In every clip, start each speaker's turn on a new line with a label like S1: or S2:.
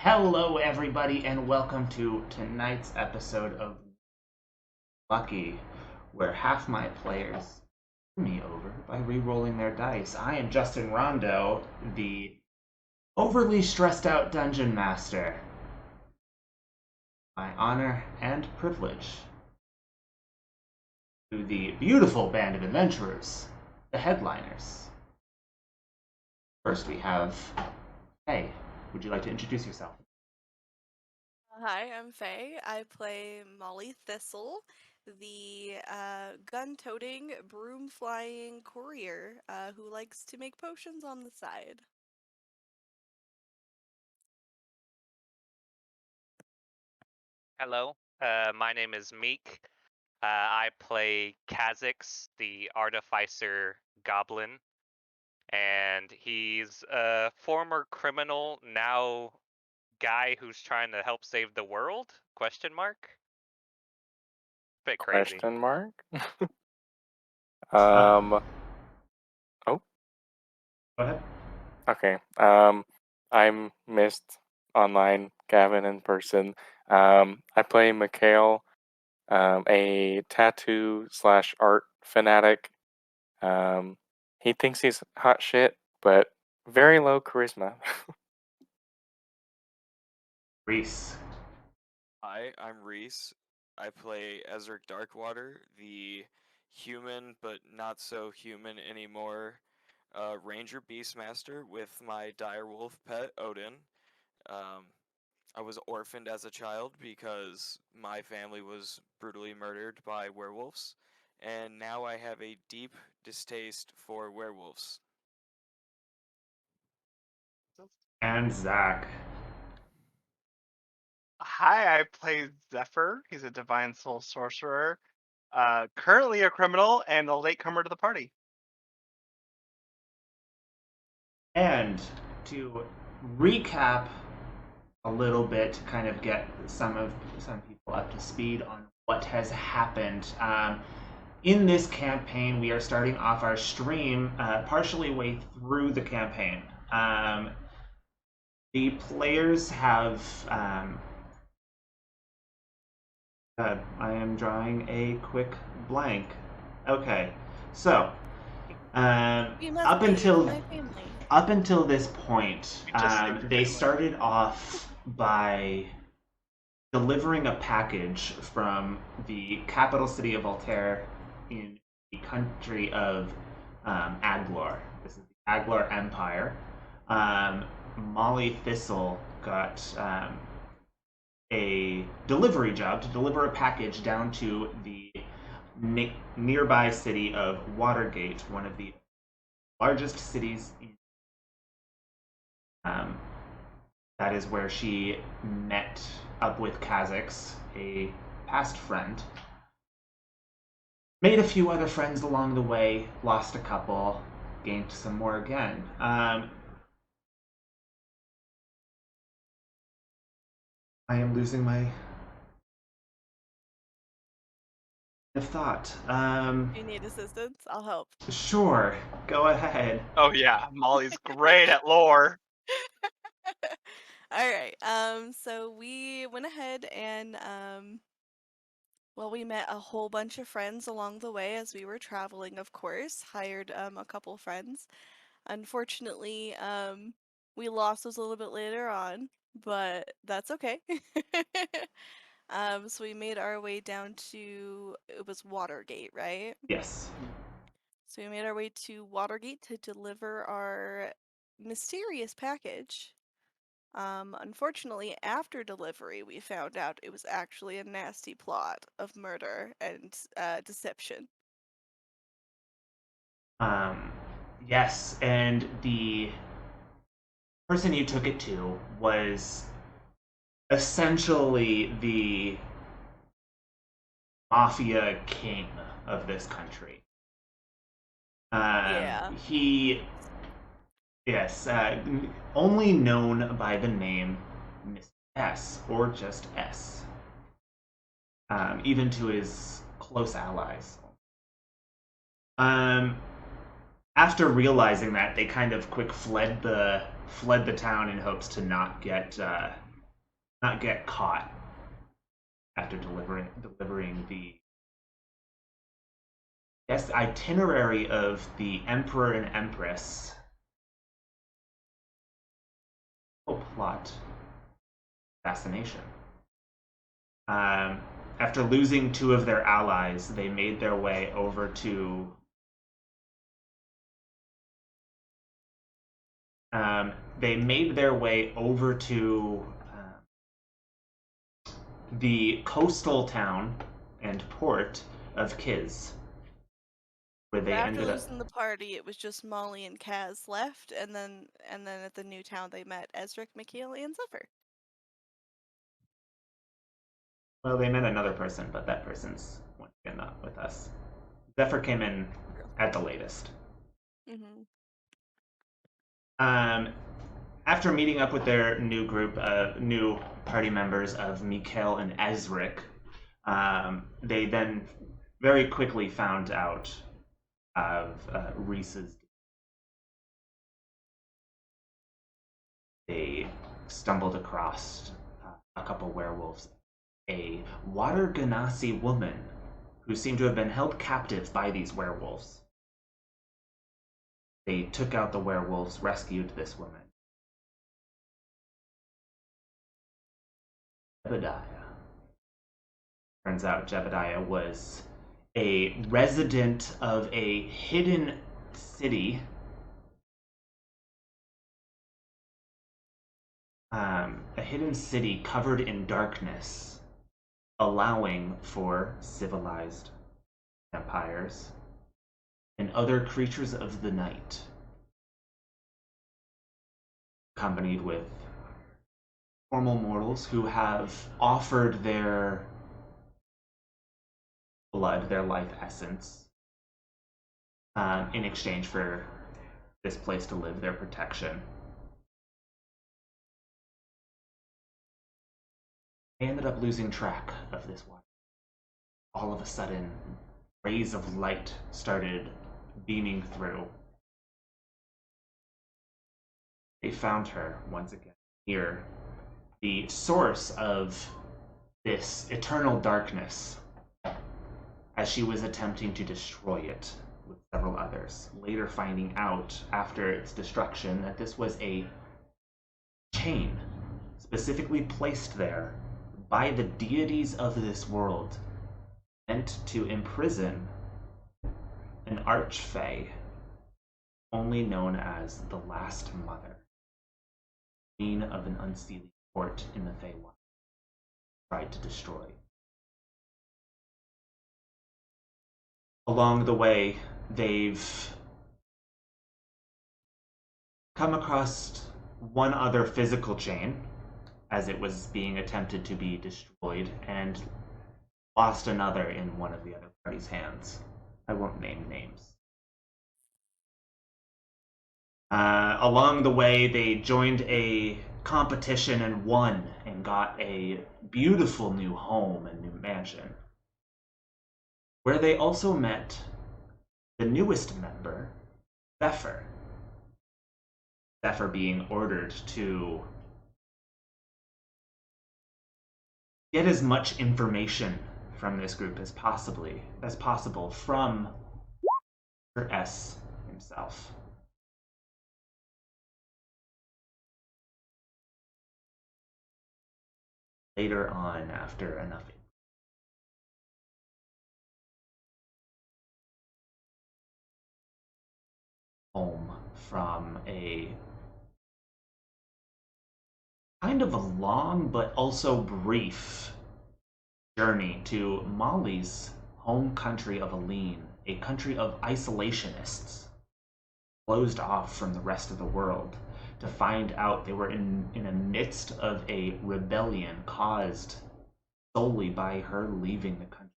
S1: Hello, everybody, and welcome to tonight's episode of Lucky, where half my players screw me over by re-rolling their dice. I am Justin Rondo, the overly stressed out dungeon master. My honor and privilege to the beautiful band of adventurers, the headliners. First, we have Hey. Would you like to introduce yourself?
S2: Hi, I'm Faye. I play Molly Thistle, the gun-toting, broom-flying courier who likes to make potions on the side.
S3: Hello, my name is Meek. I play Kha'Zix, the Artificer Goblin, and he's a former criminal, now guy who's trying to help save the world? Question mark? Bit crazy.
S4: Question mark?
S1: Uh,
S4: Oh,
S1: Go ahead.
S4: okay. I'm Mist online, Gavin in person. I play Mikhail, a tattoo slash art fanatic. He thinks he's hot shit, but very low charisma.
S1: Reese.
S5: Hi, I'm Reese. I play Ezric Darkwater, the human but not so human anymore Ranger Beastmaster with my direwolf pet Odin. Um, I was orphaned as a child because my family was brutally murdered by werewolves, and now I have a deep distaste for werewolves.
S1: And Zach.
S6: Hi, I play Zephyr. He's a divine soul sorcerer, currently a criminal and a latecomer to the party.
S1: And to recap a little bit, to kind of get some people up to speed on what has happened. In this campaign, we are starting off our stream partially way through the campaign. The players have. I am drawing a quick blank. Okay, so
S2: You must
S1: up
S2: be
S1: until
S2: my family.
S1: up until this point,
S6: We just saved your
S1: they
S6: family.
S1: started off by delivering a package from the capital city of Altair in the country of Aglor. This is the Aglor Empire. Molly Thistle got a delivery job to deliver a package down to the nearby city of Watergate, one of the largest cities in. That is where she met up with Kha'Zix, a past friend. Made a few other friends along the way, lost a couple, gained some more again. I am losing my thought.
S2: If you need assistance, I'll help.
S1: Sure, go ahead.
S6: Oh yeah, Molly's great at lore.
S2: All right. So we went ahead and well, we met a whole bunch of friends along the way as we were traveling, of course. Hired a couple friends. Unfortunately, we lost those a little bit later on, but that's okay. So we made our way down to, it was Watergate, right?
S1: Yes.
S2: So we made our way to Watergate to deliver our mysterious package. Unfortunately, after delivery, we found out it was actually a nasty plot of murder and deception.
S1: Um, yes, and the person you took it to was essentially the mafia king of this country.
S2: Yeah.
S1: He, yes, only known by the name Mr. S, or just S, even to his close allies. Um, After realizing that, they kind of quick fled the town in hopes to not get not get caught after delivering the itinerary of the Emperor and Empress. Plot assassination. After losing 2 of their allies, they made their way over to the coastal town and port of Kiz, where they
S2: After
S1: ended up.
S2: losing the party, it was just Molly and Kaz left, and then at the new town they met Ezric, Mikhail, and Zephyr.
S1: Well, they met another person, but that person's once again not with us. Zephyr came in at the latest.
S2: Mm-hmm.
S1: After meeting up with their new group of new party members of Mikhail and Ezric, they then very quickly found out of Reese's. They stumbled across a couple werewolves. A Water Ganassi woman who seemed to have been held captive by these werewolves. They took out the werewolves, rescued this woman. Jebediah. Turns out Jebediah was a resident of a hidden city. A hidden city covered in darkness, allowing for civilized vampires and other creatures of the night, accompanied with normal mortals who have offered their blood, their life essence, in exchange for this place to live, their protection. They ended up losing track of this one. All of a sudden, rays of light started beaming through. They found her once again here, the source of this eternal darkness, as she was attempting to destroy it with several others, later finding out after its destruction that this was a chain specifically placed there by the deities of this world, meant to imprison an archfey only known as the Last Mother, queen of an unseelie court in the Feywild, tried to destroy. Along the way, they've come across one other physical chain as it was being attempted to be destroyed, and lost another in one of the other party's hands. I won't name names. Along the way, they joined a competition and won, and got a beautiful new home and new mansion, where they also met the newest member, Zephyr. Zephyr being ordered to get as much information from this group as possible from Mr. S himself. Later on, after enough home from a kind of a long but also brief journey to Molly's home country of Aline, a country of isolationists, closed off from the rest of the world, to find out they were in the midst of a rebellion caused solely by her leaving the country.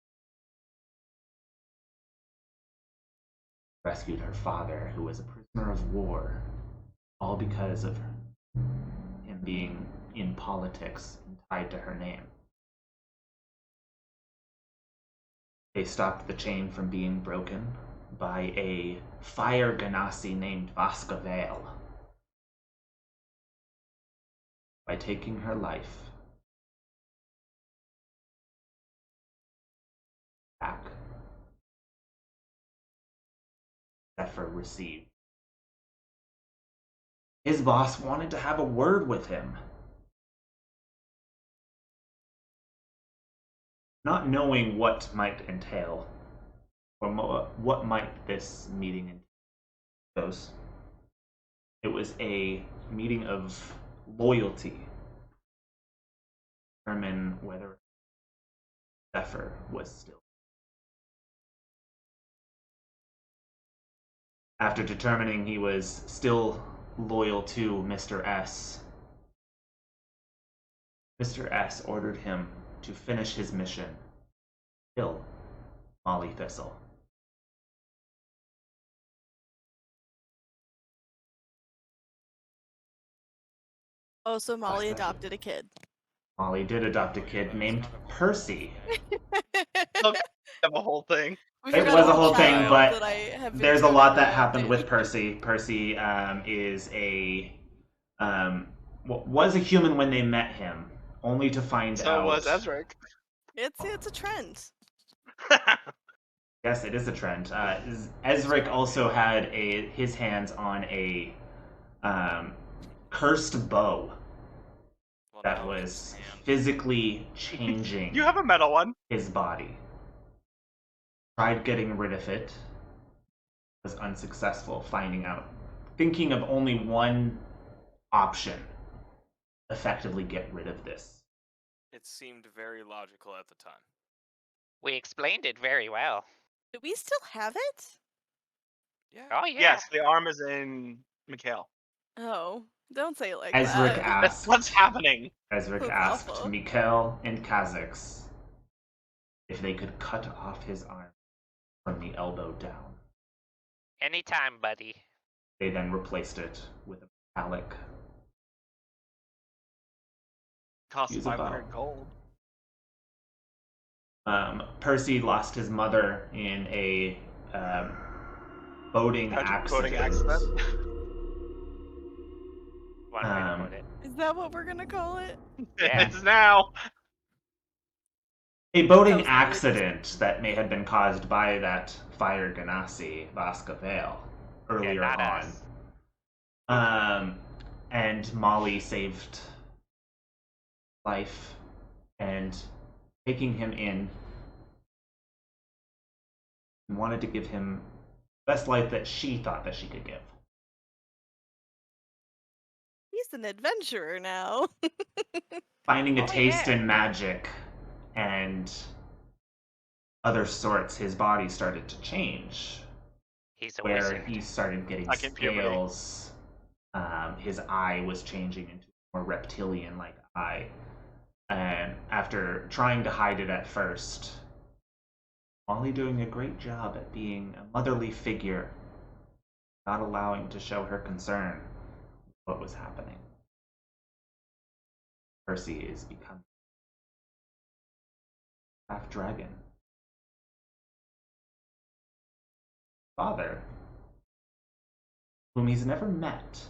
S1: Rescued her father, who was a prisoner of war, all because of him being in politics and tied to her name. They stopped the chain from being broken by a fire Ganassi named Vascavel. By taking her life back Zephyr received. His boss wanted to have a word with him. Not knowing what might entail, or what might this meeting entail. It was a meeting of loyalty. Determine whether Zephyr was still. After determining he was still loyal to Mr. S, Mr. S ordered him to finish his mission, kill Molly Thistle.
S2: Oh, so Molly
S1: that.
S2: adopted a kid.
S1: Molly did adopt a kid named Percy.
S6: Have a whole thing.
S2: We
S1: It
S2: forgot
S1: was a
S2: whole
S1: whole thing,
S2: child
S1: but
S2: that I have been
S1: there's a lot that
S2: terminally
S1: happened with
S2: outdated.
S1: Percy. Percy is was a human when they met him, only to find
S6: So
S1: out.
S6: was Ezric.
S2: It's a trend.
S1: Yes, it is a trend. Ezric also had his hands on a cursed bow
S5: Well,
S1: that
S5: now it's
S1: was
S5: hand.
S1: physically changing
S6: You have a metal one.
S1: his body. Tried getting rid of it, was unsuccessful, thinking of only one option: effectively get rid of this.
S5: It seemed very logical at the time.
S3: We explained it very well.
S2: Do we still have it?
S5: Yeah.
S3: Oh yeah.
S6: Yes, the arm is in Mikhail.
S2: Oh, don't say it like
S1: Ezric
S2: that.
S6: That's
S1: asked.
S6: what's happening.
S1: Ezric
S2: That's
S1: asked
S2: awful.
S1: Mikhail and Kha'Zix if they could cut off his arm from the elbow down.
S3: Anytime, buddy.
S1: They then replaced it with a metallic.
S6: Costs
S1: Use a bow.
S6: 500 gold.
S1: Percy lost his mother in a boating
S6: Tragic
S1: accident.
S6: boating accident.
S3: One way to put it.
S2: Is that what we're gonna call it?
S3: Yeah.
S6: It is now.
S1: A boating
S2: That was weird.
S1: accident that may have been caused by that fire ganassi Vascavale earlier
S3: not
S1: on.
S3: us.
S1: And Molly saved life and taking him in and wanted to give him the best life that she thought that she could give.
S2: He's an adventurer now.
S1: Finding a
S3: Oh,
S1: taste
S3: yeah.
S1: in magic and other sorts, his body started to change.
S3: He's a
S1: Where
S3: wizard.
S1: he started getting
S6: Second puberty.
S1: scales. His eye was changing into a more reptilian-like eye. And after trying to hide it at first, Molly doing a great job at being a motherly figure, not allowing to show her concern with what was happening. Percy is becoming half dragon. Father, whom he's never met,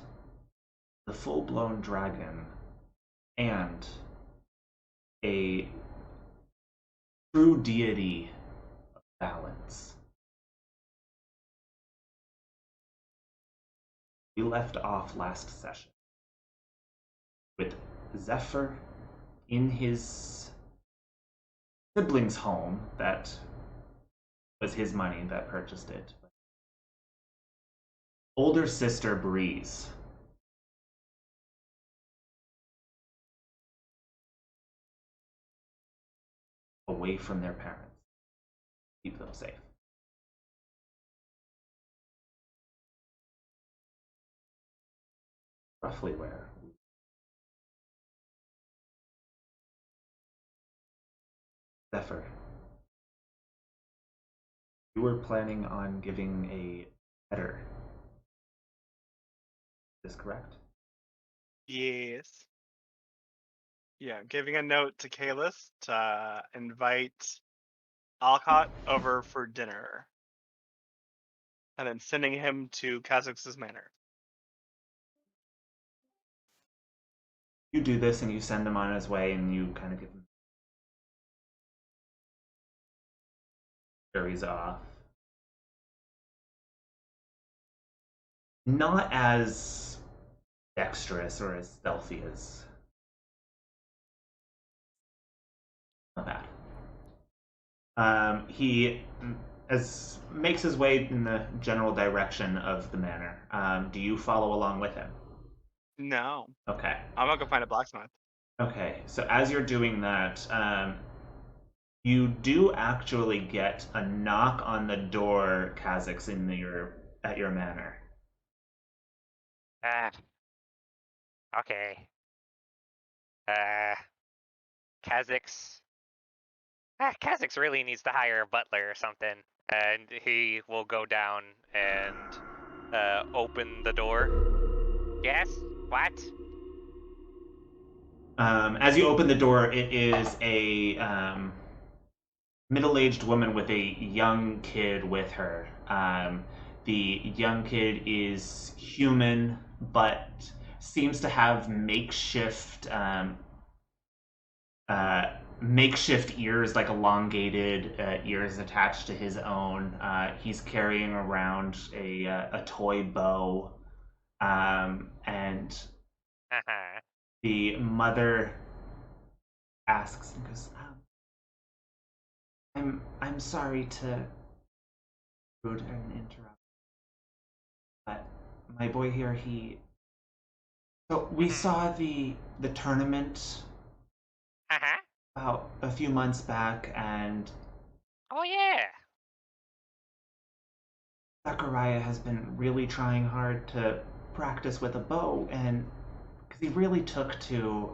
S1: the full-blown dragon, and a true deity of balance. We left off last session with Zephyr in his sibling's home that was his money that purchased it. Older sister Breeze. Away from their parents. Keep them safe. Roughly where? Zephyr. You were planning on giving a letter. Is this correct?
S6: Yes. Yeah, giving a note to Kalis to invite Alcott over for dinner. And then sending him to Kha'Zix's manor.
S1: You do this and you send him on his way and you kind of give him scurries off. Not as dexterous or as stealthy as. Not bad. He makes his way in the general direction of the manor. Do you follow along with him?
S6: No.
S1: Okay.
S6: I'm gonna go find a blacksmith.
S1: Okay. So as you're doing that, you do actually get a knock on the door, Kha'Zix, at your manor.
S3: Okay. Kha'Zix. Kha'Zix really needs to hire a butler or something, and he will go down and open the door. Yes. What?
S1: As you open the door, it is a middle-aged woman with a young kid with her. The young kid is human, but seems to have makeshift ears, like elongated ears attached to his own. He's carrying around a toy bow, and the mother asks and goes, I'm sorry to rude and interrupt, but my boy here, so we saw the tournament about a few months back, and
S3: Oh yeah.
S1: Zachariah has been really trying hard to practice with a bow, and because he really took to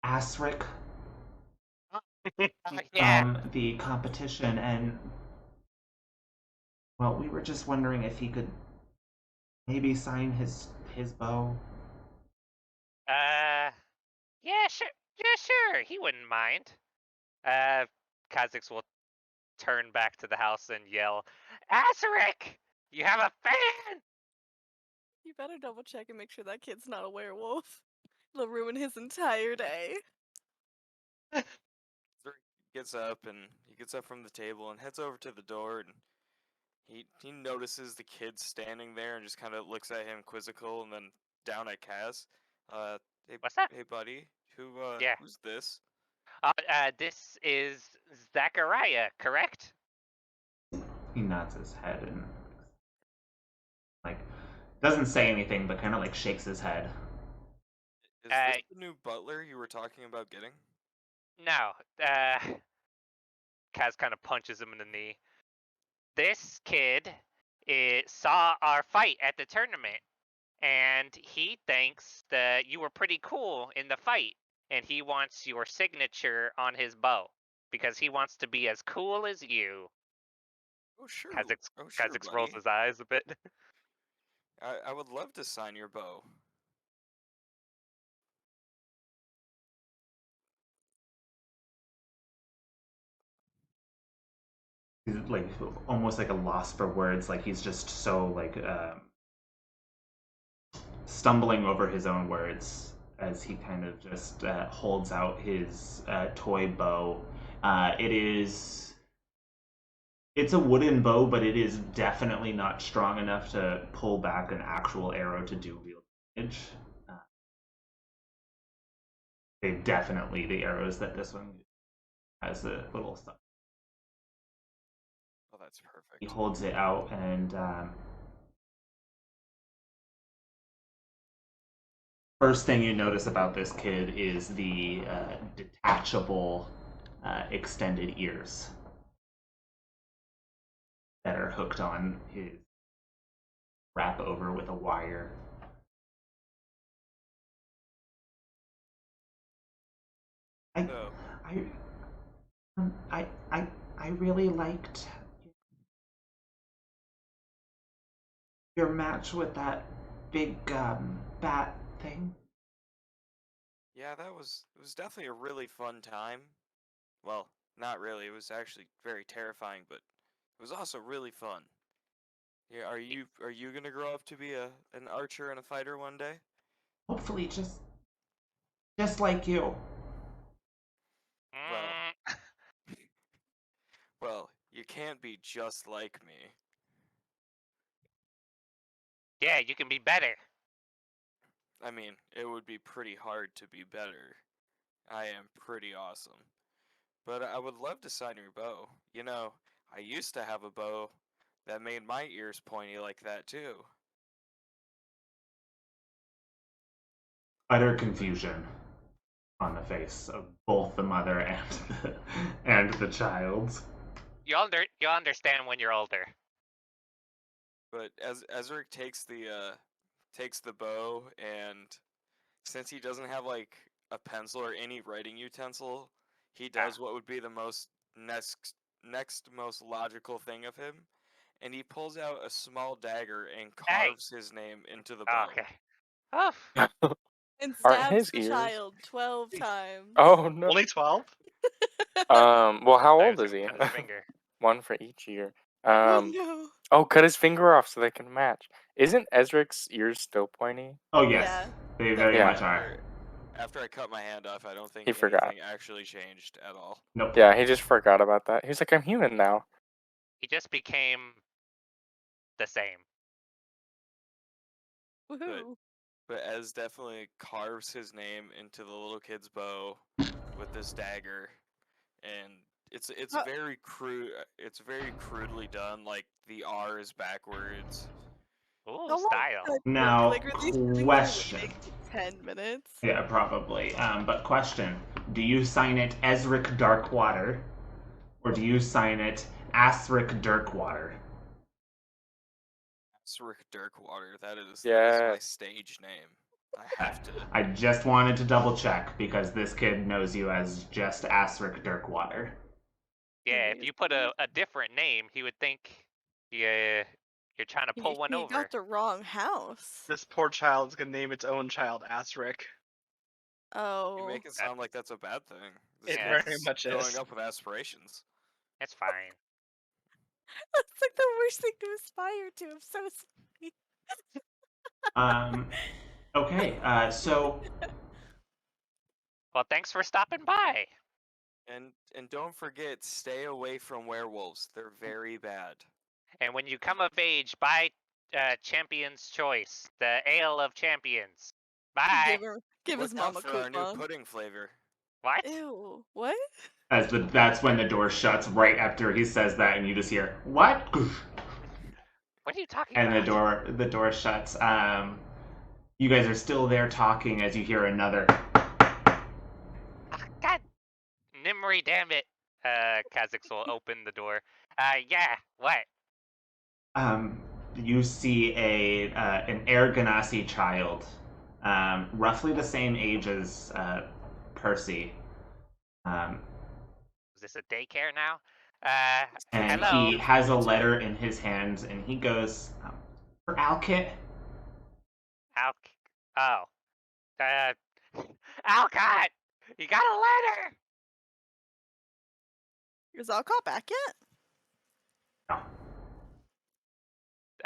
S1: Asric
S3: Yeah.
S1: the competition, and well, we were just wondering if he could maybe sign his bow.
S3: Yeah, sure. Yeah, sure. He wouldn't mind. Kha'Zix will turn back to the house and yell, Asric! You have a fan!
S2: You better double check and make sure that kid's not a werewolf. It'll ruin his entire day.
S5: Zurich gets up from the table and heads over to the door, and he notices the kid standing there and just kind of looks at him quizzical, and then down at Kaz. Hey,
S3: What's that?
S5: Hey, buddy.
S3: Yeah.
S5: Who's this?
S3: This is Zachariah, correct?
S1: He nods his head and like doesn't say anything, but kind of like shakes his head.
S5: Is this the new butler you were talking about getting?
S3: No. Kaz kind of punches him in the knee. This kid saw our fight at the tournament, and he thinks that you were pretty cool in the fight, and he wants your signature on his bow because he wants to be as cool as you.
S5: Oh sure.
S3: Kha'Zix rolls
S5: Buddy.
S3: his eyes a bit.
S5: I would love to sign your bow.
S1: He's like almost like a loss for words. Like he's just so like stumbling over his own words as he kind of just holds out his toy bow. It's a wooden bow, but it is definitely not strong enough to pull back an actual arrow to do real damage. The arrows that this one has a little stuff.
S5: Oh, that's perfect.
S1: He holds it out, and first thing you notice about this kid is the detachable extended ears that are hooked on his wrap over with a wire. I really liked your match with that big bat thing.
S5: Yeah, it was definitely a really fun time. Well, not really. It was actually very terrifying, but it was also really fun. Yeah, are you gonna grow up to be an archer and a fighter one day?
S1: Hopefully, just like you.
S5: Well, You can't be just like me.
S3: Yeah, you can be better.
S5: I mean, it would be pretty hard to be better. I am pretty awesome. But I would love to sign your bow. You know, I used to have a bow that made my ears pointy like that too.
S1: Utter confusion on the face of both the mother and the child.
S3: You'll understand when you're older.
S5: But as Ezric takes the bow, and since he doesn't have like a pencil or any writing utensil, he does what would be the next most logical thing of him, and he pulls out a small dagger and carves his name into the bow.
S3: Okay. Oh,
S2: And
S4: Aren't
S2: stabs
S4: his
S2: the
S4: ears-
S2: child 12 times.
S4: Oh no.
S6: Only 12?
S4: Well, how
S3: I
S4: old
S3: was
S4: is he?
S3: gonna cut his finger.
S4: One for each ear.
S2: Oh no.
S4: Oh, cut his finger off so they can match. Isn't Ezric's ears still pointy?
S1: Oh yes,
S2: Yeah.
S1: they very
S4: Yeah.
S1: much are.
S5: After I cut my hand off, I don't think
S4: He forgot.
S5: anything actually changed at all.
S1: Nope.
S4: Yeah, he just forgot about that. He's like, I'm human now.
S3: He just became the same.
S2: Woohoo.
S5: But Ez definitely carves his name into the little kid's bow with this dagger, and it's
S2: Huh.
S5: very crude. It's very crudely done. Like the R is backwards.
S3: Ooh,
S2: How long
S3: style.
S2: does that
S1: Now,
S2: take? Like, are these things
S1: question.
S2: waiting 10 minutes?
S1: Yeah, probably. But question: do you sign it Ezric Darkwater, or do you sign it Asric Dirkwater?
S5: Srick Dirkwater. That is
S4: Yeah.
S5: my stage name. I have to.
S1: I just wanted to double check because this kid knows you as just Asric Dirkwater.
S3: Yeah, if you put a different name, he would think you're trying to pull one
S2: He
S3: over.
S2: got the wrong house.
S6: This poor child's gonna name its own child Asric.
S5: You
S2: Oh.
S5: make it sound like that's a bad thing.
S6: It
S3: very
S5: kid's
S6: much
S5: growing
S6: is.
S5: up with aspirations.
S3: It's fine.
S2: That's like the worst thing to aspire to. I'm so sorry.
S1: Okay. So
S3: Well, thanks for stopping by.
S5: And don't forget, stay away from werewolves. They're very bad.
S3: And when you come of age, buy Champion's Choice, the Ale of Champions. Bye.
S2: Give his
S5: Look out
S2: mom a
S5: for our new
S2: coupon.
S5: pudding flavor.
S3: What?
S2: Ew. What?
S1: that's when the door shuts right after he says that, and you just hear what?
S3: What are you talking
S1: And
S3: about?
S1: the door shuts. You guys are still there talking as you hear another.
S3: God, Nimri, damn it. Kha'Zix will open the door. Yeah, what?
S1: You see an Air Ganassi child, roughly the same age as Percy.
S3: Is this a daycare now?
S1: And
S3: hello.
S1: he has a letter in his hands, and he goes, for Alkit.
S3: Oh. Alcott! You got a letter!
S2: Is Alcott back yet?
S1: No.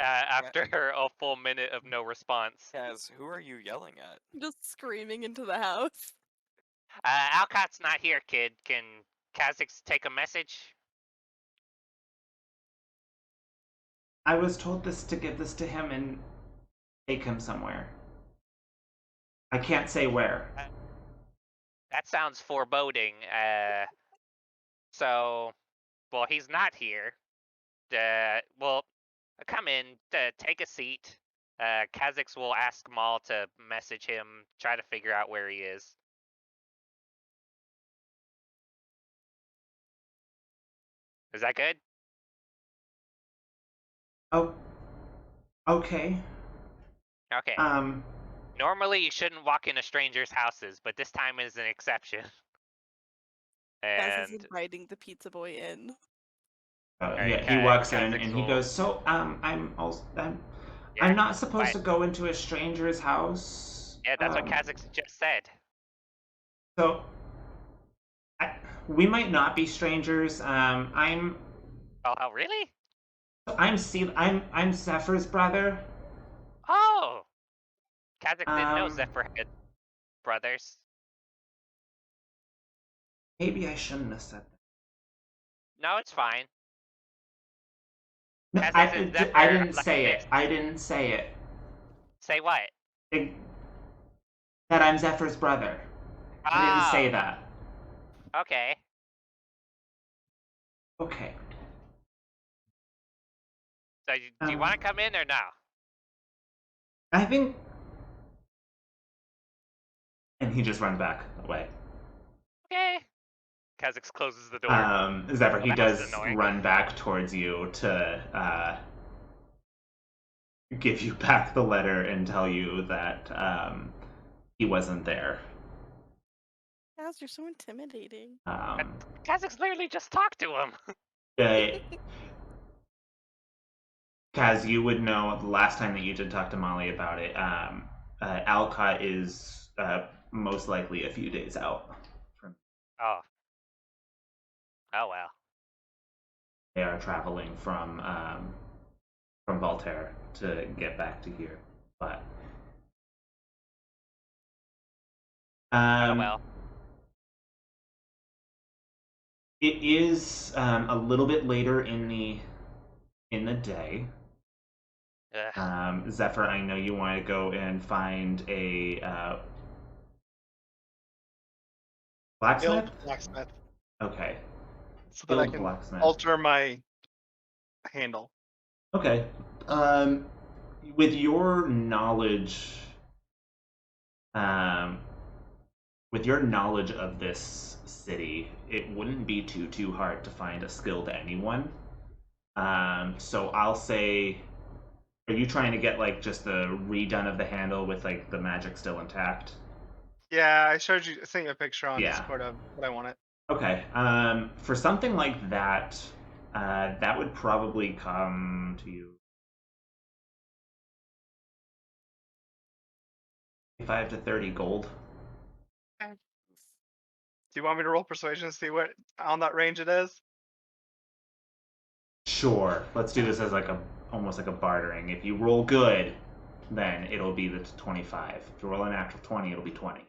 S3: After a full minute of no response.
S5: Kaz, who are you yelling at?
S2: Just screaming into the house.
S3: Alcott's not here, kid. Can Kha'Zix take a message?
S1: I was told to give this to him and take him somewhere. I can't say where.
S3: That sounds foreboding. Well, he's not here. Well, come in, take a seat. Kha'Zix will ask Maul to message him, try to figure out where he is. Is that good?
S1: Oh. Okay.
S3: Okay. Normally you shouldn't walk into strangers' houses, but this time is an exception.
S2: Kaz is
S3: And
S2: inviting the pizza boy in.
S1: Yeah, he walks in
S3: Kha'Zix
S1: and he
S3: will-
S1: goes, so I'm
S3: Yeah,
S1: not supposed
S3: what?
S1: to go into a stranger's house.
S3: Yeah, that's what Kha'Zix just said.
S1: So we might not be strangers. I'm
S3: Oh, really?
S1: I'm Zephyr's brother.
S3: Oh! Kha'Zix didn't know
S1: Um,
S3: Zephyr had brothers.
S1: Maybe I shouldn't have said that.
S3: No, it's fine.
S1: No,
S3: Kazix and Zephyr
S1: I
S3: are
S1: didn't
S3: like
S1: say
S3: this.
S1: it. I didn't say it.
S3: Say what?
S1: That I'm Zephyr's brother. I didn't say
S3: Oh,
S1: that.
S3: okay.
S1: Okay.
S3: So do you want to come in or no?
S1: I think. And he just runs back away.
S3: Okay. Kazix closes the door.
S1: Zephyr,
S3: Well,
S1: he
S3: that was
S1: does
S3: annoying.
S1: run back towards you to give you back the letter and tell you that he wasn't there.
S2: Guys, you're so intimidating.
S3: Kazix literally just talked to him.
S1: Kaz, you would know the last time that you did talk to Molly about it. Alcott is most likely a few days out.
S3: Oh. Oh well.
S1: They are traveling from Voltaire to get back to here, but
S3: Oh well.
S1: it is a little bit later in the day.
S3: Ugh.
S1: Zephyr, I know you want to go and find a blacksmith.
S6: Guild blacksmith,
S1: Okay.
S6: so that I
S1: Guild
S6: can
S1: blacksmith.
S6: alter my handle.
S1: Okay. With your knowledge, with your knowledge of this city, it wouldn't be too hard to find a skilled anyone. So I'll say, are you trying to get like just the redone of the handle with like the magic still intact?
S6: Yeah, I sent you a picture on
S1: Yeah.
S6: Discord of what I wanted.
S1: Okay. For something like that, that would probably come to you 25 to 30 gold.
S6: Do you want me to roll persuasion to see what on that range it is?
S1: Sure. Let's do this as like almost like a bartering. If you roll good, then it'll be the 25. If you roll an natural 20, it'll be 20.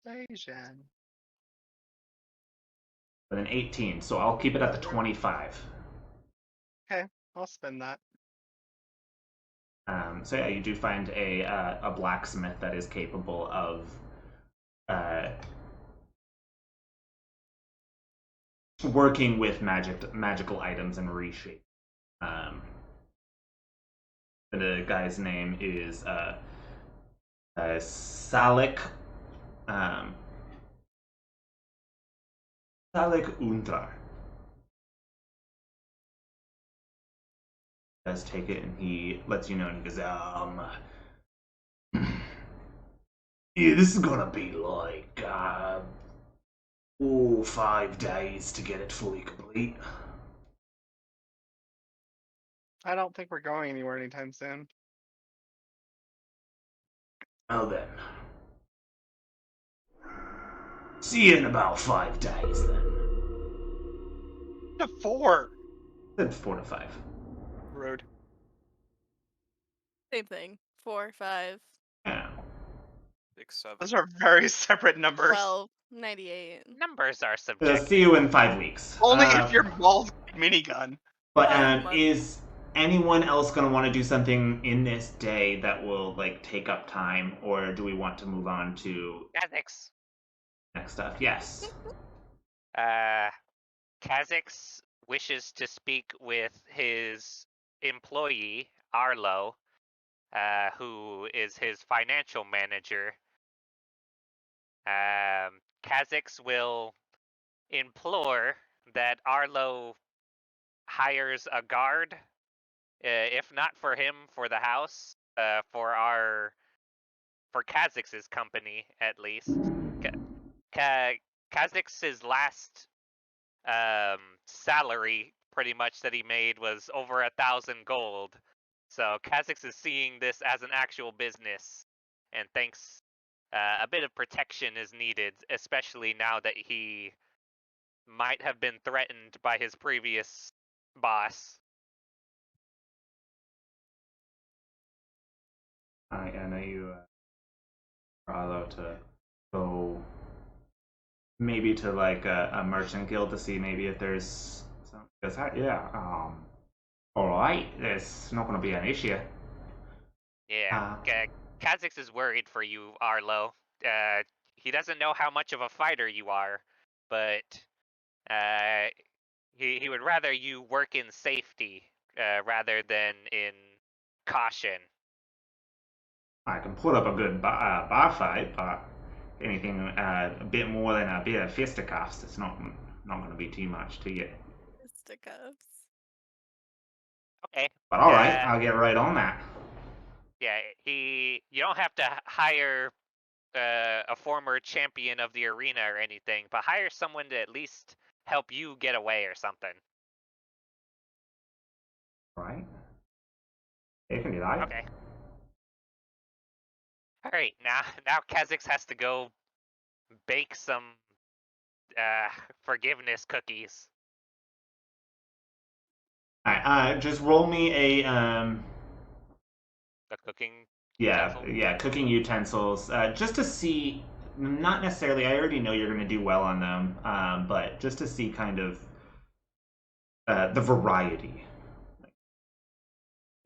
S6: Persuasion.
S1: But an 18, so I'll keep it at the 25.
S6: I'll spend that.
S1: So yeah, you do find a blacksmith that is capable of working with magical items and reshape. The guy's name is Salik Salik Untrar. Does take it and he lets you know and he goes, yeah, this is gonna be like 5 days to get it fully complete.
S6: I don't think we're going anywhere anytime soon.
S1: Well then. See you in about 5 days then.
S6: To 4.
S1: Then 4 to 5.
S6: Rude.
S2: Same thing. 4, 5,
S1: Yeah.
S5: 6, 7.
S6: Those are very separate numbers.
S2: 12, 98.
S3: Numbers are
S1: So
S3: subjective.
S1: see you in 5 weeks.
S6: Only if you're bald minigun.
S1: But
S2: 5 months.
S1: is anyone else going to want to do something in this day that will like take up time, or do we want to move on to
S3: Kazix.
S1: next stuff? Yes.
S3: Kazix wishes to speak with his employee, Arlo, who is his financial manager. Kazix will implore that Arlo hires a guard, if not for him, for the house, for Kazix's company at least. Kazix's last salary, pretty much that he made, was over 1,000 gold. So Kazix is seeing this as an actual business, and thinks a bit of protection is needed, especially now that he might have been threatened by his previous boss.
S1: I know you Arlo to go maybe to like a merchant guild to see maybe if there's some. Because all right, there's not going to be an issue.
S3: Yeah. Kha'Zix is worried for you, Arlo. He doesn't know how much of a fighter you are, but he would rather you work in safety rather than in caution.
S1: I can put up a good bar fight, but anything a bit more than a bit of fisticuffs, it's not going to be too much to you.
S2: Fisticuffs.
S3: Okay.
S1: But all right, I'll get right on that.
S3: Yeah, you don't have to hire a former champion of the arena or anything, but hire someone to at least help you get away or something.
S1: Right. You can do that.
S3: Okay. All right, now Kha'Zix has to go bake some forgiveness cookies.
S1: All right. Just roll me a
S3: The cooking.
S1: Yeah, cooking utensils. Just to see, not necessarily. I already know you're going to do well on them, but just to see kind of the variety.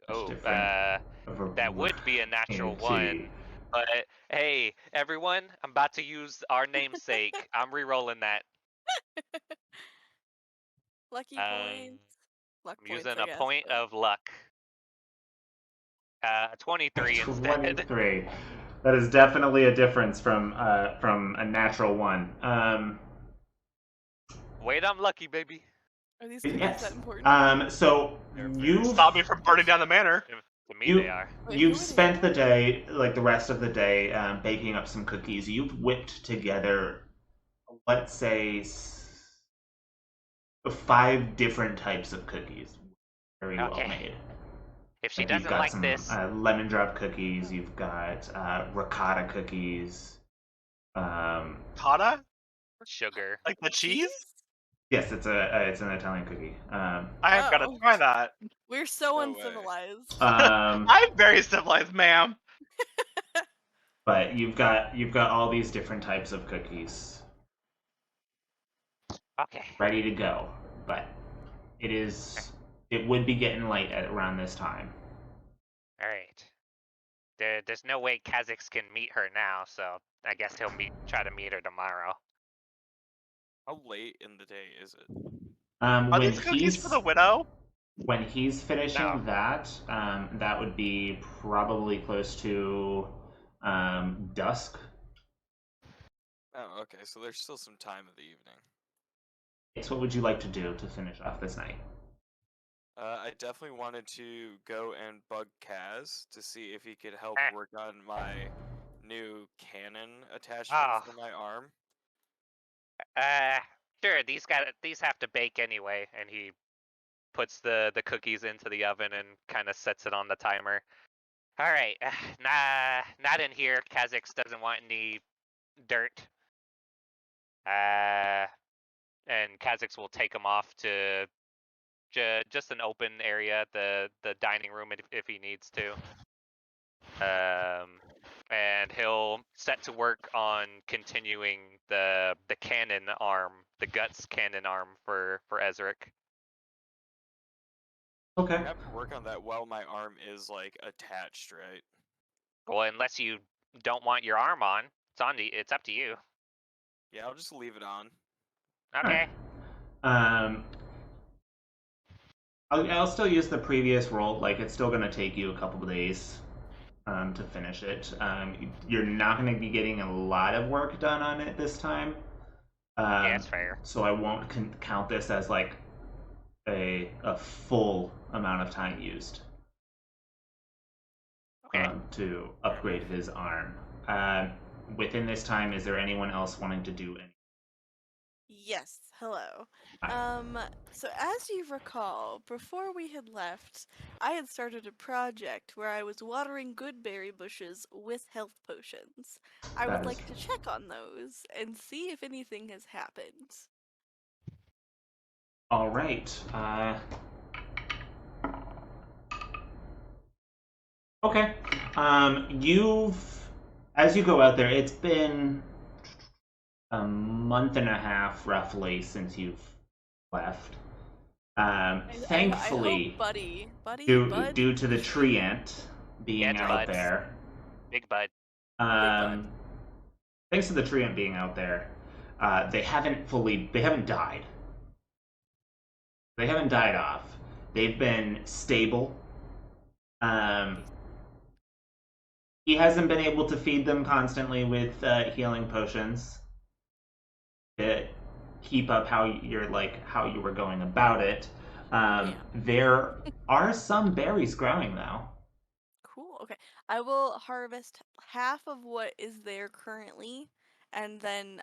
S3: Oh,
S1: different
S3: that would be a natural one. But hey, everyone, I'm about to use our namesake. I'm re-rolling that.
S2: Lucky points. Luck points,
S3: using
S2: I
S3: a
S2: guess,
S3: point
S2: but-
S3: of luck. 23 instead.
S1: 23. That is definitely a difference from a natural one.
S3: Wait, I'm lucky, baby.
S2: Are these cookies
S1: Yes.
S2: that important?
S1: So you
S6: Stop me from burning down the manor.
S3: To me, they are.
S2: Wait,
S1: You've
S2: who are
S1: spent
S2: they?
S1: the day, like the rest of the day, baking up some cookies. You've whipped together, let's say, 5 different types of cookies. Very well
S3: Okay.
S1: made.
S3: If she
S1: You've
S3: doesn't
S1: got
S3: like
S1: some
S3: this,
S1: lemon drop cookies. You've got ricotta cookies.
S6: Cotta?
S3: sugar.
S6: Like the cheese?
S1: Yes, it's an Italian cookie.
S6: I have got to
S2: Oh.
S6: try that.
S2: We're so
S5: No way.
S2: uncivilized.
S6: I'm very civilized, ma'am.
S1: But you've got all these different types of cookies
S3: Okay.
S1: ready to go. But it would be getting late at around this time.
S3: All right. There's no way Kha'Zix can meet her now, so I guess he'll try to meet her tomorrow.
S5: How late in the day is it?
S6: Are
S1: When
S6: these cookies
S1: he's
S6: for the widow?
S1: when he's finishing
S3: No.
S1: that, that would be probably close to dusk.
S5: Oh, okay. So there's still some time of the evening.
S1: So what would you like to do to finish off this night?
S5: I definitely wanted to go and bug Kaz to see if he could help work on my new cannon attachment for my arm.
S3: Sure. These have to bake anyway, and he puts the cookies into the oven and kind of sets it on the timer. All right. Not in here. Kha'Zix doesn't want any dirt. And Kha'Zix will take him off to just an open area, the dining room if he needs to. And he'll set to work on continuing the cannon arm, the guts cannon arm for Ezric.
S1: Okay.
S5: I have to work on that while my arm is like attached, right?
S3: Well, unless you don't want your arm on, it's up to you.
S5: Yeah, I'll just leave it on.
S3: Okay.
S1: I'll still use the previous roll. Like it's still going to take you a couple of days to finish it. You're not going to be getting a lot of work done on it this time.
S3: Yeah, that's fair.
S1: So I won't count this as like a full amount of time used to upgrade his arm. Within this time, is there anyone else wanting to do anything?
S2: Yes, hello.
S1: Hi.
S2: So as you recall, before we had left, I had started a project where I was watering good berry bushes with health potions. I would like to check on those and see if anything has happened.
S1: All right. Okay. As you go out there, it's been a month and a half, roughly, since you've left.
S2: I
S1: Thankfully,
S2: hope Buddy,
S1: due to the
S2: is
S1: tree
S2: here.
S1: ant being
S3: Ant
S1: out
S3: buds.
S1: there,
S3: Big bud.
S1: um, thanks to the tree ant being out there, they haven't died. They haven't died off. They've been stable. He hasn't been able to feed them constantly with healing potions to keep up how you were going about it. There are some berries growing though.
S2: Cool. Okay. I will harvest half of what is there currently, and then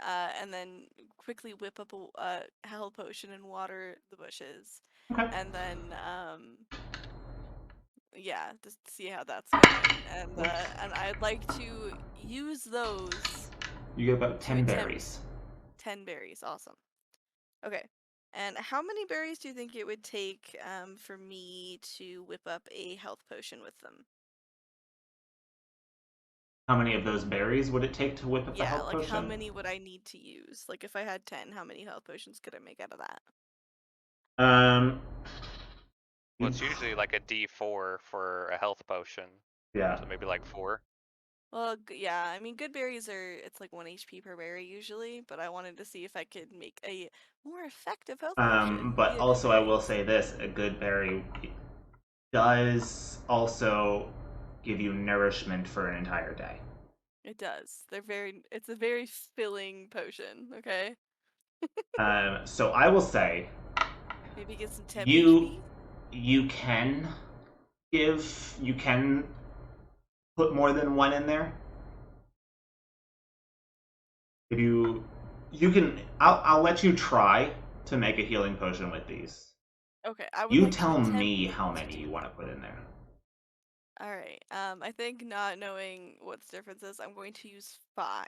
S2: quickly whip up a health potion and water the bushes,
S1: Okay.
S2: and then yeah, just see how that's going. And I'd like to use those
S1: You get about 10
S2: attempt-
S1: berries.
S2: 10 berries. Awesome. Okay. And how many berries do you think it would take for me to whip up a health potion with them?
S1: How many of those berries would it take to whip up the
S2: Yeah,
S1: health
S2: like
S1: potion?
S2: how many would I need to use? Like if I had 10, how many health potions could I make out of that?
S3: Well, it's usually like a D4 for a health potion.
S1: Yeah.
S3: So maybe like 4.
S2: Well, yeah, I mean, good berries it's like 1 HP per berry usually, but I wanted to see if I could make a more effective health potion.
S1: But
S2: via
S1: also
S2: good
S1: I will
S2: berries.
S1: say this, a good berry does also give you nourishment for an entire day.
S2: It does. It's a very filling potion, okay?
S1: So I will say
S2: Maybe get some temp
S1: you
S2: HP.
S1: you can put more than one in there. If you can, I'll let you try to make a healing potion with these.
S2: Okay, I would
S1: You
S2: like to
S1: tell
S2: attempt
S1: me
S2: to
S1: how many
S2: do
S1: you want to
S2: that.
S1: put in there.
S2: Alright, I think not knowing what the difference is, I'm going to use 5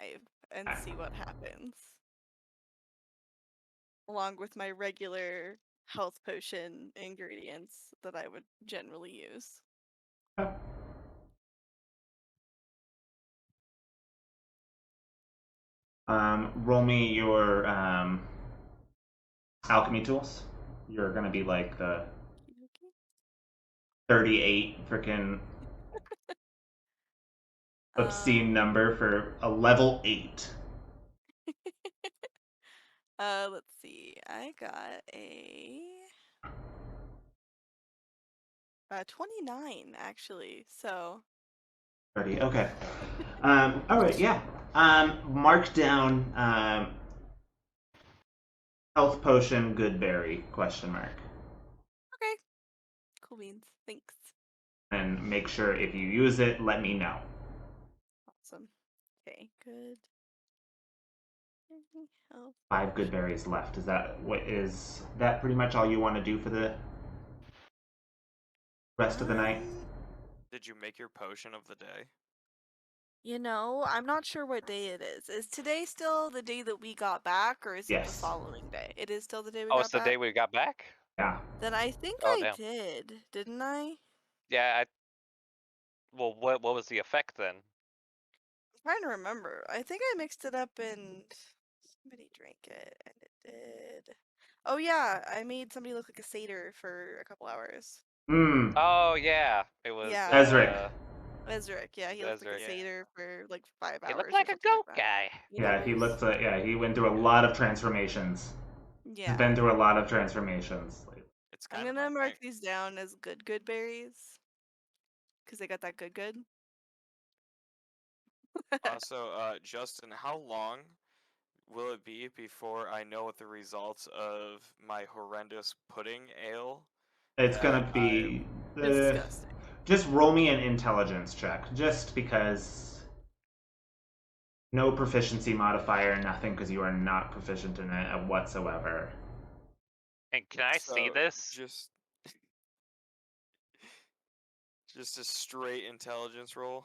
S2: and
S1: Okay.
S2: see what happens. Along with my regular health potion ingredients that I would generally use.
S1: Roll me your alchemy tools. You're gonna be like the 38 freaking obscene number for a level 8.
S2: Let's see. I got a 29 actually. So
S1: 30. Okay. All right. Yeah. Mark down health potion good berry ?
S2: okay. Cool beans. Thanks.
S1: And make sure if you use it, let me know.
S2: Awesome. Okay, good. Health
S1: 5 good berries left. Is that pretty much all you want to do for the rest of the night?
S5: Did you make your potion of the day?
S2: You know, I'm not sure what day it is. Is today still the day that we got back, or is it the
S1: Yes.
S2: following day? It is still the day we
S3: Oh,
S2: got
S3: it's the
S2: back?
S3: day we got back?
S1: Yeah.
S2: Then I think
S3: Oh,
S2: I
S3: damn.
S2: did, didn't I?
S3: Yeah, well, what was the effect then?
S2: I'm trying to remember. I think I mixed it up and somebody drank it, and it did. Oh yeah, I made somebody look like a satyr for a couple hours.
S3: Oh yeah, it was
S2: Yeah.
S1: Ezric.
S2: Ezric, yeah, he looked like a
S3: Ezric.
S2: satyr for like 5 hours.
S3: He looked
S2: or
S3: like a
S2: something
S3: goat
S2: that.
S3: guy.
S1: Yeah, he looked like he went through a lot of transformations.
S2: Yeah.
S1: He's been through a lot of transformations.
S5: It's
S2: I'm
S5: kind of
S2: gonna
S5: my
S2: mark
S5: thing.
S2: these down as good berries. Because they got that good.
S5: Also, Justin, how long will it be before I know what the results of my horrendous pudding ale?
S1: It's
S5: that
S1: gonna be
S2: Disgusting.
S1: just roll me an intelligence check, just because. No proficiency modifier, nothing, because you are not proficient in it whatsoever.
S3: And can I see
S5: So,
S3: this?
S5: Just a straight intelligence roll.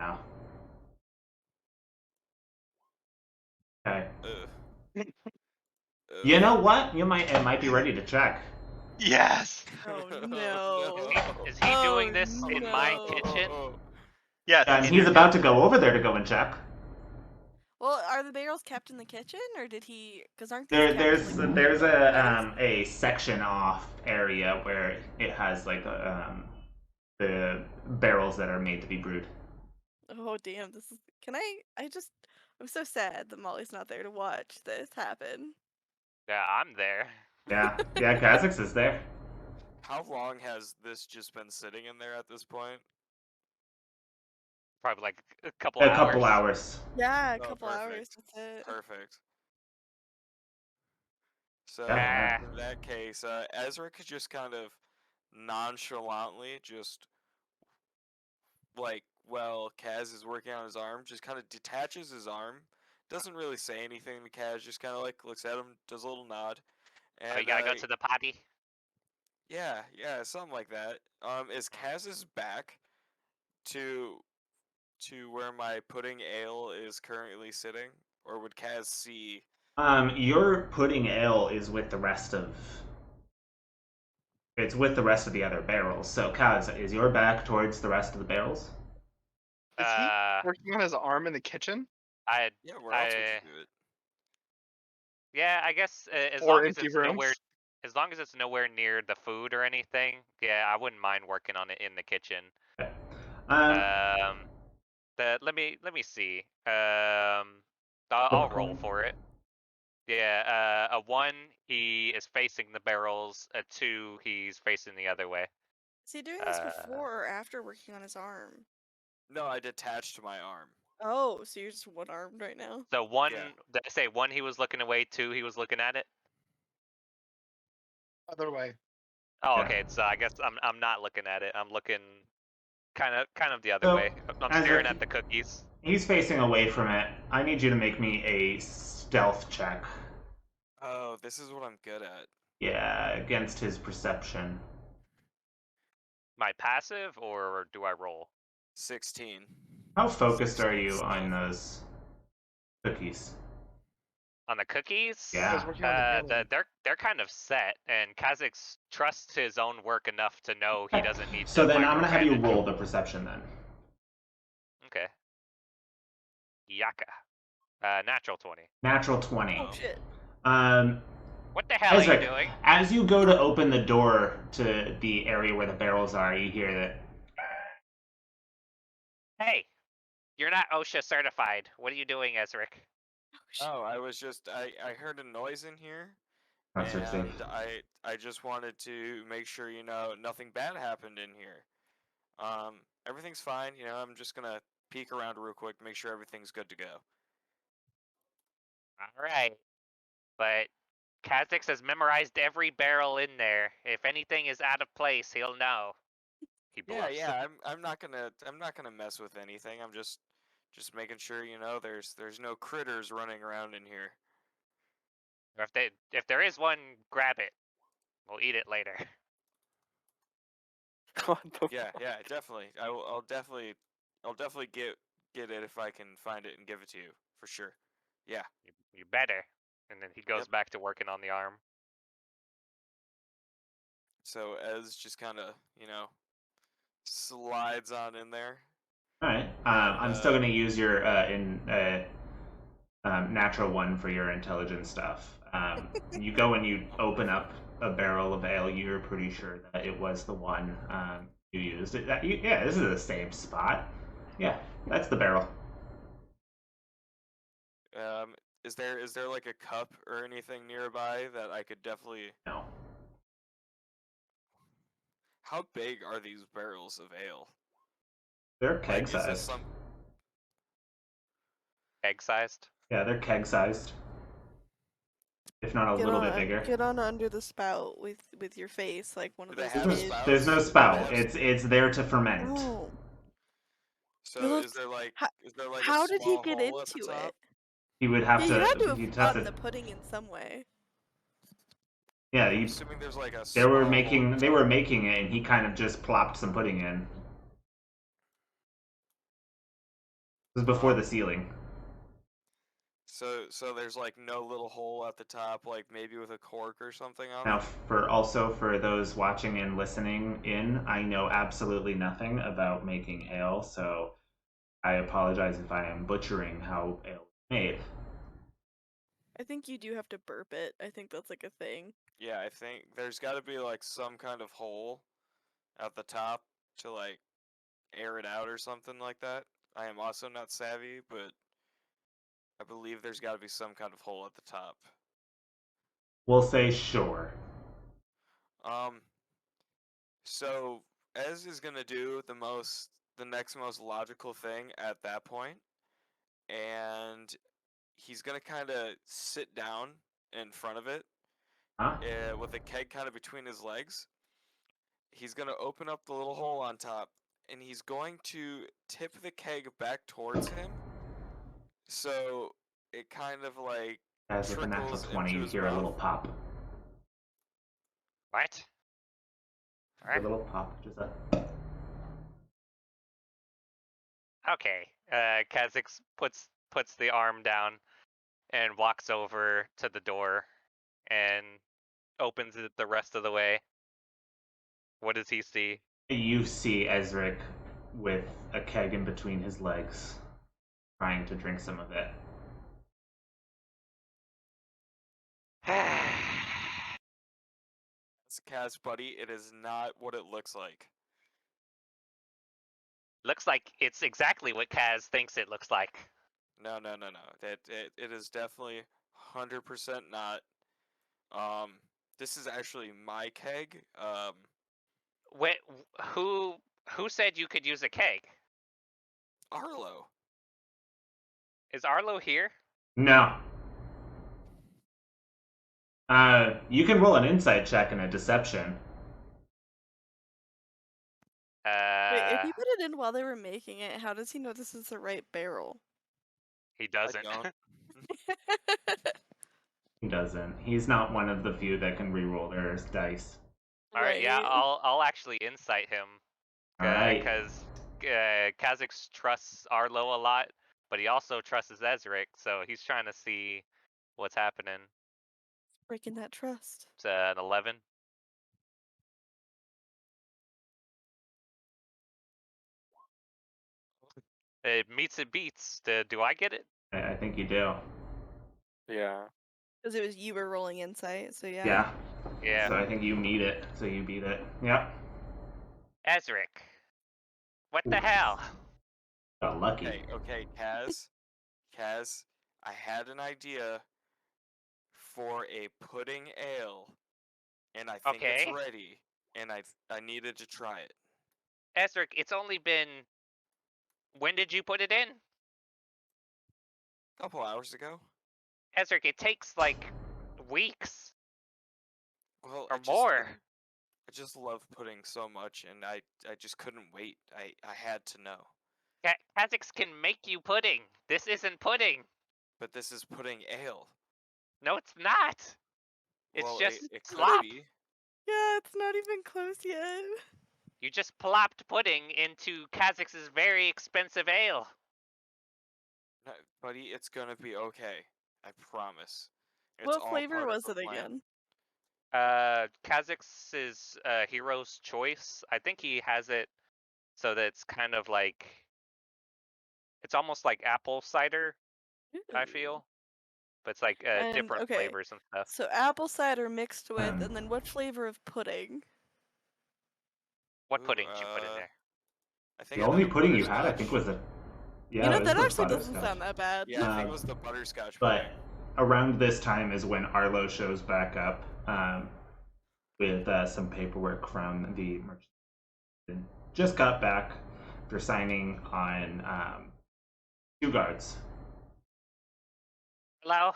S1: No. Okay. You know what? It might be ready to check.
S6: Yes.
S2: Oh no.
S3: Is he doing this in my
S2: no.
S3: kitchen?
S6: Yes.
S1: And
S6: in
S1: he's
S6: your
S1: about to go over there to go and check.
S2: Well, are the barrels kept in the kitchen, or did he? Because aren't these kept,
S1: There's
S2: like,
S1: there's
S2: others?
S1: a section off area where it has like the barrels that are made to be brewed.
S2: Oh damn! This is. Can I? I'm so sad that Molly's not there to watch this happen.
S3: Yeah, I'm there.
S1: Yeah, Kha'Zix is there.
S5: How long has this just been sitting in there at this point?
S3: Probably like a couple
S1: A
S3: hours.
S1: couple hours.
S2: Yeah, a
S5: Oh,
S2: couple hours.
S5: perfect.
S2: That's it.
S5: Perfect. So
S1: Yeah.
S5: in that case, Ezra could just kind of nonchalantly just like while Kaz is working on his arm, just kind of detaches his arm. Doesn't really say anything to Kaz, just kind of like looks at him, does a little nod. And,
S3: Oh, you gotta go to the potty?
S5: Yeah, something like that. Is Kaz's back to where my pudding ale is currently sitting, or would Kaz see?
S1: Your pudding ale is with the rest of. It's with the rest of the other barrels. So, Kaz, is your back towards the rest of the barrels?
S6: Is he working on his arm in the kitchen?
S5: Yeah, where else would you do it?
S3: Yeah, I guess as
S6: Or
S3: long as
S6: empty
S3: it's
S6: rooms?
S3: nowhere, as long as it's nowhere near the food or anything. Yeah, I wouldn't mind working on it in the kitchen.
S1: Okay.
S3: Let me see. I'll roll for it. Yeah, a 1, he is facing the barrels. A 2, he's facing the other way.
S2: Is he doing this before or after working on his arm?
S5: No, I detached my arm.
S2: Oh, so you're just one-armed right now?
S3: So 1,
S5: Yeah.
S3: did I say 1 he was looking away, 2 he was looking at it?
S6: Other way.
S3: Oh,
S1: Yeah.
S3: okay. So I guess I'm not looking at it. I'm looking kind of the other
S1: So,
S3: way. I'm
S1: as
S3: staring
S1: if-
S3: at the cookies.
S1: He's facing away from it. I need you to make me a stealth check.
S5: Oh, this is what I'm good at.
S1: Yeah, against his perception.
S3: My passive, or do I roll?
S5: 16.
S1: How focused are
S5: 16
S1: you on
S5: stealth.
S1: those cookies?
S3: On the cookies?
S1: Yeah.
S6: He's working on the building.
S3: They're kind of set, and Kha'Zix trusts his own work enough to know he doesn't need
S1: So
S3: to
S1: then I'm gonna have you
S3: micromanage.
S1: roll the perception then.
S3: Okay. Yaka. Natural 20.
S1: Natural 20.
S2: Oh shit.
S3: What the hell are
S1: Ezra,
S3: you doing?
S1: as you go to open the door to the area where the barrels are, you hear that.
S3: Hey, you're not OSHA certified. What are you doing, Ezric?
S5: Oh, I was just I heard a noise in here,
S1: That's
S5: and
S1: safe.
S5: I just wanted to make sure nothing bad happened in here. Everything's fine. I'm just gonna peek around real quick, make sure everything's good to go.
S3: All right, but Kha'Zix has memorized every barrel in there. If anything is out of place, he'll know. He bluffs.
S5: Yeah. I'm not gonna mess with anything. I'm just making sure there's no critters running around in here.
S3: Or if there is one, grab it. We'll eat it later.
S4: What the
S5: Yeah, definitely. I'll definitely get it if I can find it and give it to you for sure. Yeah.
S3: You better. And then he goes
S5: Yep.
S3: back to working on the arm.
S5: So Ez just kind of slides on in there.
S1: All right. I'm still gonna use your natural 1 for your intelligence stuff. You go and you open up a barrel of ale. You're pretty sure that it was the one you used. Yeah, this is the same spot. Yeah, that's the barrel.
S5: Is there like a cup or anything nearby that I could definitely?
S1: No.
S5: How big are these barrels of ale?
S1: They're
S5: Like,
S1: keg
S5: is this
S1: sized.
S5: some?
S3: Egg sized.
S1: Yeah, they're keg sized. If not a little bit bigger.
S2: Get on under the spout with your face, like one of
S5: Do they
S2: those
S5: have
S2: kids.
S5: spouts?
S1: There's no
S5: Do they
S1: spout.
S5: have
S1: It's there to ferment.
S2: Oh.
S5: So
S2: It
S5: is there like
S2: ho-
S5: a
S2: How did he
S5: small
S2: get
S5: hole at the
S2: into
S5: top?
S2: it?
S1: You would have
S2: Yeah,
S1: to.
S2: you had to have
S1: you'd have
S2: gotten
S1: to.
S2: the pudding in some way.
S1: Yeah,
S5: I'm
S1: you.
S5: assuming there's like a.
S1: They were
S5: small
S1: making.
S5: hole.
S1: They were making it, and he kind of just plopped some pudding in. This was before the ceiling.
S5: So there's like no little hole at the top, like maybe with a cork or something on
S1: Now,
S5: it.
S1: for those watching and listening in, I know absolutely nothing about making ale, so I apologize if I am butchering how ale is Maeve.
S2: I think you do have to burp it. I think that's like a thing.
S5: Yeah, I think there's got to be like some kind of hole at the top to like air it out or something like that. I am also not savvy, but I believe there's got to be some kind of hole at the top.
S1: We'll say sure.
S5: So Ez is gonna do the next most logical thing at that point, and he's gonna kind of sit down in front of it,
S1: Huh?
S5: with a keg kind of between his legs. He's gonna open up the little hole on top, and he's going to tip the keg back towards him, so it kind of like
S1: As with a natural
S5: trickles
S1: 20,
S5: into
S1: you
S5: his
S1: hear a little
S5: mouth.
S1: pop.
S3: What?
S1: A
S3: Alright.
S1: little pop. Just a.
S3: Okay. Kha'Zix puts the arm down and walks over to the door and opens it the rest of the way. What does he see?
S1: You see Ezric with a keg in between his legs, trying to drink some of it.
S5: It's Kaz, buddy. It is not what it looks like.
S3: Looks like it's exactly what Kaz thinks it looks like.
S5: No. It is definitely 100% not. This is actually my keg.
S3: Wait, who said you could use a keg?
S5: Arlo.
S3: Is Arlo here?
S1: No. You can roll an insight check and a deception.
S2: Wait, if you put it in while they were making it, how does he know this is the right barrel?
S3: He doesn't.
S5: don't.
S1: He doesn't. He's not one of the few that can reroll their dice.
S3: All right, yeah,
S2: Right.
S3: I'll actually insight him
S1: All right.
S3: because Kha'Zix trusts Arlo a lot, but he also trusts Ezric, so he's trying to see what's happening.
S2: Breaking that trust.
S3: It's an 11. It meets it beats. Do I get it?
S1: I think you do.
S4: Yeah.
S2: Because it was you were rolling insight, so yeah.
S1: Yeah.
S3: Yeah.
S1: So I think you meet it. So you beat it. Yep.
S3: Ezric. What the
S1: Ooh.
S3: hell?
S1: Got lucky.
S5: Okay, Kaz. Kaz, I had an idea for a pudding ale, and I think
S3: Okay.
S5: it's ready, and I needed to try it.
S3: Ezric, it's only been. When did you put it in?
S5: A couple hours ago.
S3: Ezric, it takes like weeks
S5: Well,
S3: or more.
S5: I just love pudding so much, and I just couldn't wait. I had to know.
S3: Kha'Zix can make you pudding. This isn't pudding.
S5: But this is pudding ale.
S3: No, it's not. It's
S5: Well,
S3: just
S5: it could
S3: plop.
S5: be.
S2: Yeah, it's not even close yet.
S3: You just plopped pudding into Kha'Zix's very expensive ale.
S5: No, buddy, it's gonna be okay. I promise. It's
S2: What
S5: all
S2: flavor
S5: part of
S2: was
S5: the
S2: it
S5: plan.
S2: again?
S3: Kha'Zix's hero's choice. I think he has it so that it's kind of like. It's almost like apple cider, I
S2: Ooh.
S3: feel. But it's like
S2: And,
S3: different
S2: okay,
S3: flavors and stuff.
S2: So apple cider mixed with,
S1: Um,
S2: and then what flavor of pudding?
S3: What
S5: Ooh,
S3: pudding did you put in there?
S5: I think
S1: The
S5: I
S1: only
S5: did a
S1: pudding you had, I
S5: butterscotch.
S1: think, was a. Yeah,
S2: You know,
S1: it was
S2: that
S1: the
S2: actually doesn't
S1: butterscotch.
S2: sound that bad.
S5: Yeah, I think it
S1: Um,
S5: was the butterscotch
S1: But
S5: pudding.
S1: around this time is when Arlo shows back up with some paperwork from the merchant. Just got back after signing on 2 guards.
S3: Hello?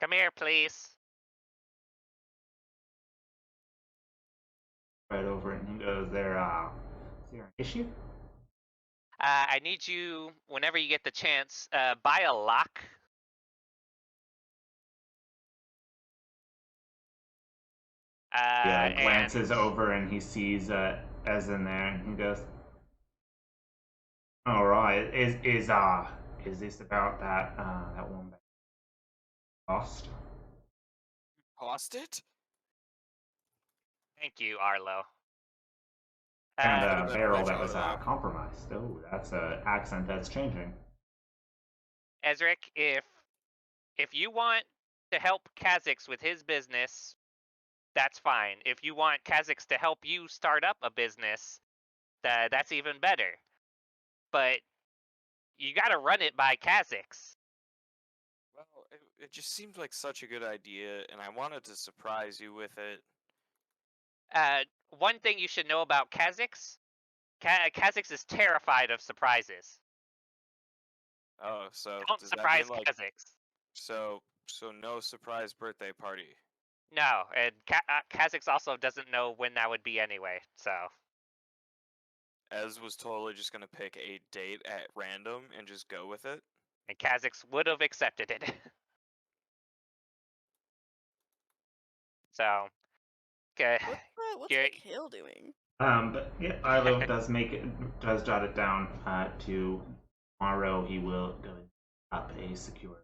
S3: Come here, please.
S1: Right over it, and he goes, is there an issue?
S3: I need you, whenever you get the chance, buy a lock.
S1: Yeah,
S3: And
S1: glances over and he sees Ez in there, and he goes, "All right, is this about that that one that lost?"
S5: Cost it?
S3: Thank you, Arlo.
S1: And
S5: Uh,
S1: a barrel
S5: which
S1: that was
S5: Arlo?
S1: compromised. Oh, that's an accent that's changing.
S3: Ezric, if you want to help Kha'Zix with his business, that's fine. If you want Kha'Zix to help you start up a business, that's even better. But you got to run it by Kha'Zix.
S5: Well, it just seemed like such a good idea, and I wanted to surprise you with it.
S3: One thing you should know about Kha'Zix, Kha'Zix is terrified of surprises.
S5: Oh, so
S3: Don't
S5: does
S3: surprise
S5: that mean like
S3: Kha'Zix.
S5: so no surprise birthday party?
S3: No, and Kha'Zix also doesn't know when that would be anyway, so...
S5: Ez was totally just gonna pick a date at random and just go with it.
S3: And Kha'Zix would have accepted it. So... Okay.
S2: What's
S3: Here-
S2: Mikhail doing?
S1: But yeah, Arlo does jot it down. Tomorrow he will go up a secure.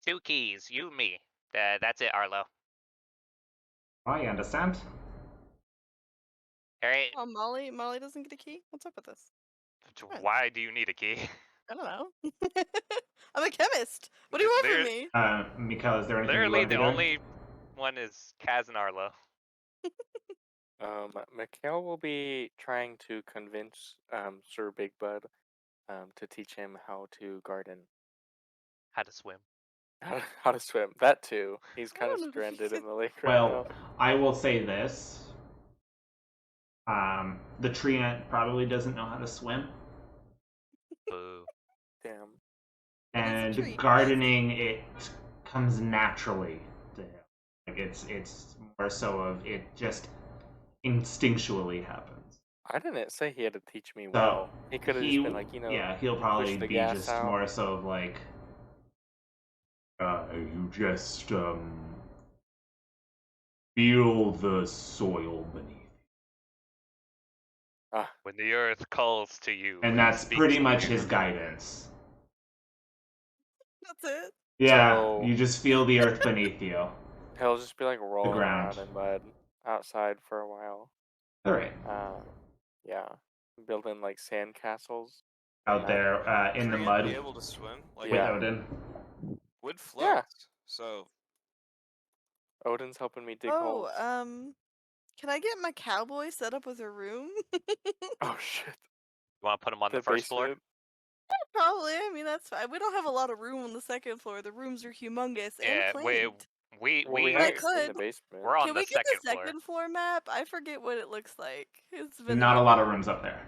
S3: 2 keys, you, me. That's it, Arlo.
S1: I understand.
S3: Alright,
S2: Oh, Molly doesn't get a key? What's up with this? Fine.
S3: why do you need a key?
S2: I don't know. I'm a chemist. What do you want from
S3: There-
S2: me?
S1: Mikael, is there anything you
S3: Literally,
S1: want to
S3: the
S1: do?
S3: only one is Kaz and Arlo.
S4: Mikhail will be trying to convince Sir Big Bud to teach him how to garden,
S3: How to swim.
S4: how to swim. That too. He's
S2: I
S4: kind of
S2: don't know.
S4: stranded in the lake right
S1: Well,
S4: now.
S1: I will say this. The tree ant probably doesn't know how to swim,
S3: Boo.
S4: Damn.
S1: and
S2: tree.
S1: gardening it comes naturally to him. Like it's more so of it just instinctually happens.
S4: I didn't say he had to teach me
S1: So
S4: well. He could have
S1: he,
S4: just been like,
S1: yeah, he'll probably
S4: the
S1: be
S4: gas
S1: just
S4: out.
S1: more so of like, you just feel the soil beneath.
S3: When the earth calls to you.
S1: And
S3: it
S1: that's
S3: speaks
S1: pretty
S3: to
S1: much
S3: you.
S1: his guidance.
S2: That's it.
S1: Yeah,
S4: So-
S1: you just feel the earth beneath you.
S4: He'll just be like rolling
S1: ground.
S4: around in mud outside for a while.
S1: All right,
S4: Yeah. Building like sand castles.
S1: out there in the
S5: Tree ant
S1: mud
S5: be
S1: with
S5: able to swim like
S4: Yeah.
S1: Odin.
S5: wood floats. So
S4: Odin's helping me dig
S2: Oh,
S4: holes.
S2: can I get my cowboy set up with a room?
S4: Oh shit.
S3: You want to put him on the first floor?
S4: basement.
S2: Probably. I mean, that's fine. We don't have a lot of room on the second floor. The rooms are humongous
S3: Yeah,
S2: and
S3: we
S2: claimed.
S3: we
S4: Well, we
S3: we
S2: But I
S4: have it in the
S2: could.
S4: basement.
S3: we're on
S2: Can
S3: the
S2: we get the
S3: second floor.
S2: second floor map? I forget what it looks like. It's been
S1: Not a
S2: while.
S1: lot of rooms up there.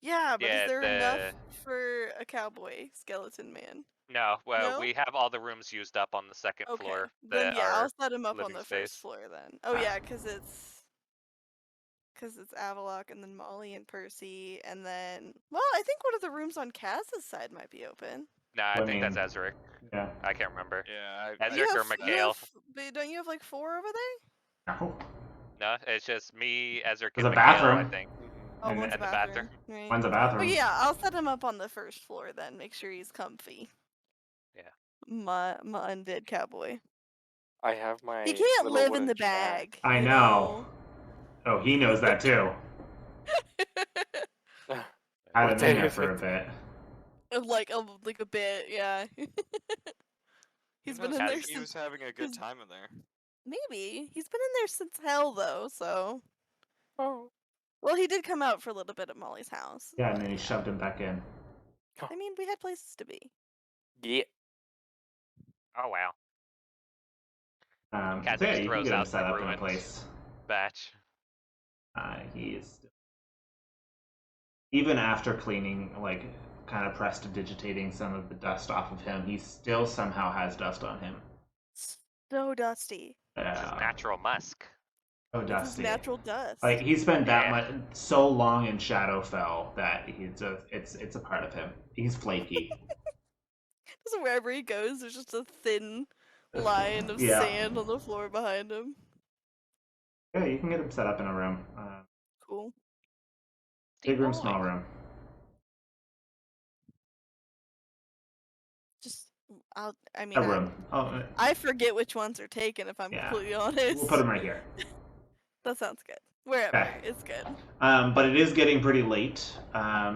S2: Yeah, but
S3: Yeah,
S2: is there
S3: the-
S2: enough for a cowboy skeleton man?
S3: No, well,
S2: No?
S3: we have all the rooms used up on the second
S2: Okay,
S3: floor.
S2: then
S3: that
S2: yeah,
S3: are
S2: I'll set him up on
S3: living
S2: the
S3: space.
S2: first floor then. Oh yeah, because it's Avalok and then Molly and Percy and then I think one of the rooms on Kaz's side might be open.
S3: Nah, I
S1: I
S3: think that's
S1: mean-
S3: Ezric.
S1: Yeah.
S3: I can't remember.
S5: yeah,
S3: Ezric
S2: You
S3: or
S2: have- you
S3: Mikhail.
S2: have- But don't you have like 4 over there?
S1: No.
S3: No, it's just me, Ezric,
S1: There's
S3: and
S1: a
S3: Mikhail, I
S1: bathroom.
S3: think.
S2: Oh,
S1: And-
S2: one's a
S3: and the
S2: bathroom. Right.
S1: One's a
S2: Oh
S1: bathroom.
S2: yeah, I'll set him up on the first floor then. Make sure he's comfy.
S3: Yeah.
S2: My undead cowboy.
S4: I have my.
S2: He can't
S4: little
S2: live in
S4: wooden
S2: the
S4: shack.
S2: bag.
S1: I
S2: you
S1: know. Oh, he knows that too. Had
S4: What
S1: him
S4: day
S1: in there
S4: is
S1: for a
S4: it?
S1: bit.
S2: like a bit, yeah. He's
S5: who
S2: been
S5: knows,
S2: in
S5: maybe
S2: there
S5: he
S2: since
S5: was having a good
S2: his-
S5: time in there.
S2: maybe. He's been in there since hell though, so
S4: Oh.
S2: well he did come out for a little bit at Molly's house.
S1: Yeah, and
S2: but,
S1: then he shoved him back in.
S2: I mean, we had places to be.
S4: Yeah.
S3: Oh wow. Cat
S1: So yeah,
S3: just
S1: you can
S3: throws
S1: get him
S3: out
S1: set
S3: the
S1: up in a
S3: ruins.
S1: place.
S3: Batch.
S1: He is even after cleaning, like kind of prestidigitating some of the dust off of him, he still somehow has dust on him.
S2: So dusty.
S3: This is natural musk.
S1: So
S2: This is
S1: dusty.
S2: natural dust.
S1: Like he spent that
S3: Yeah.
S1: much so long in Shadowfell that it's a part of him. He's flaky.
S2: So wherever he goes, there's just a thin line of
S1: Yeah.
S2: sand on the floor behind him.
S1: Yeah, you can get him set up in a room.
S2: Cool.
S1: Big room,
S3: Boy.
S1: small room.
S2: Just I mean,
S1: A room.
S2: I forget which ones are taken if I'm
S1: Yeah.
S2: completely honest.
S1: We'll put him right here.
S2: That sounds good. Wherever,
S1: Okay.
S2: it's good.
S1: But it is getting pretty late.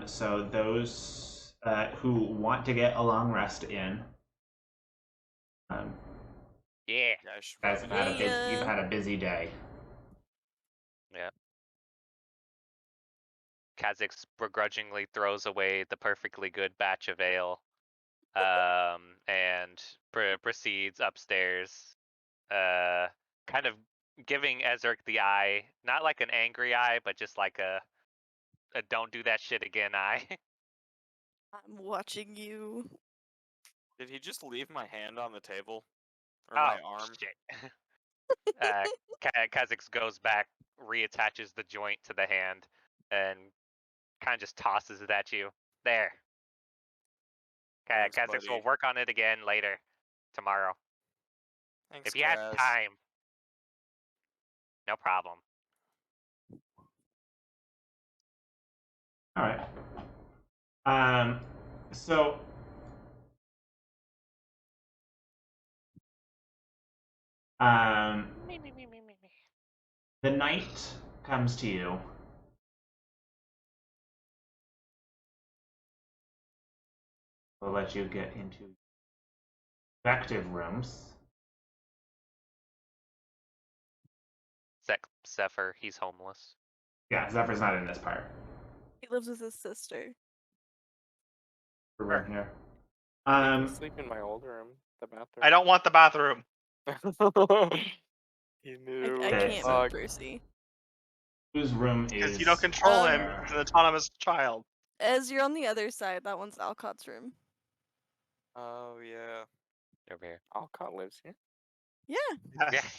S1: So those who want to get a long rest in.
S3: Yeah.
S5: Yeah, I should
S1: Guys
S5: probably
S1: have
S5: do that.
S1: you've had a busy day.
S3: Kha'Zix begrudgingly throws away the perfectly good batch of ale, and proceeds upstairs, kind of giving Ezric the eye, not like an angry eye, but just like a don't do that shit again eye.
S2: I'm watching you.
S5: Did he just leave my hand on the table? Or
S3: Oh,
S5: my arm?
S3: shit. Kha'Zix goes back, reattaches the joint to the hand, and kind of just tosses it at you. There.
S5: Thanks,
S3: Kha'Zix will
S5: buddy.
S3: work on it again later, tomorrow.
S5: Thanks,
S3: If he has
S5: Kaz.
S3: time. No problem.
S1: All right. So the night comes to you. We'll let you get into respective rooms.
S3: Zephyr, he's homeless.
S1: Yeah, Zephyr's not in this part.
S2: He lives with his sister.
S1: The room here.
S4: You can sleep in my old room, the bathroom.
S6: I don't want the bathroom.
S4: He knew.
S2: I
S1: Okay,
S2: can't
S1: so-
S2: move Percy.
S1: Whose room is?
S6: Because you don't control him.
S2: Um,
S6: He's an autonomous child.
S2: As you're on the other side, that one's Alcott's room.
S5: Oh, yeah.
S3: Over here.
S4: Alcott lives here.
S2: Yeah.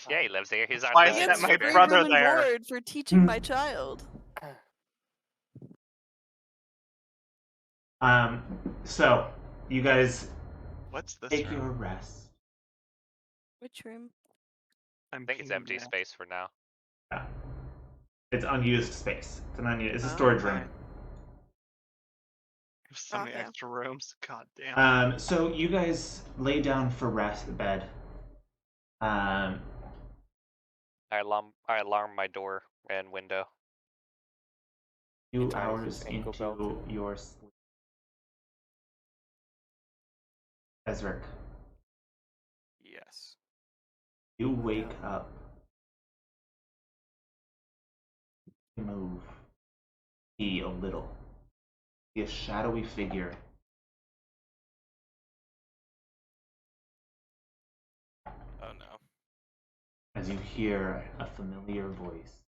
S3: Yeah, he lives here. He's our
S6: Why
S2: He
S6: is
S3: living
S6: that
S2: gets
S6: my
S2: free
S3: tutor.
S6: brother
S2: room and
S6: there?
S2: board for teaching my child.
S1: So you guys
S6: What's this
S1: take
S6: room?
S1: your rest.
S2: Which room?
S3: I think it's empty space for now.
S1: Yeah. It's unused space. It's a
S6: Oh,
S1: storage
S6: okay.
S1: room.
S6: There's so many
S2: Okay.
S6: extra rooms. God damn.
S1: So you guys lay down for bed.
S3: I alarm my door and window.
S1: Few
S4: He ties
S1: hours
S4: his ankle belt
S1: into
S4: in.
S1: your sleep. Ezric,
S5: Yes.
S1: you wake up. You move. See a little. See a shadowy figure.
S5: Oh, no.
S1: As you hear a familiar voice.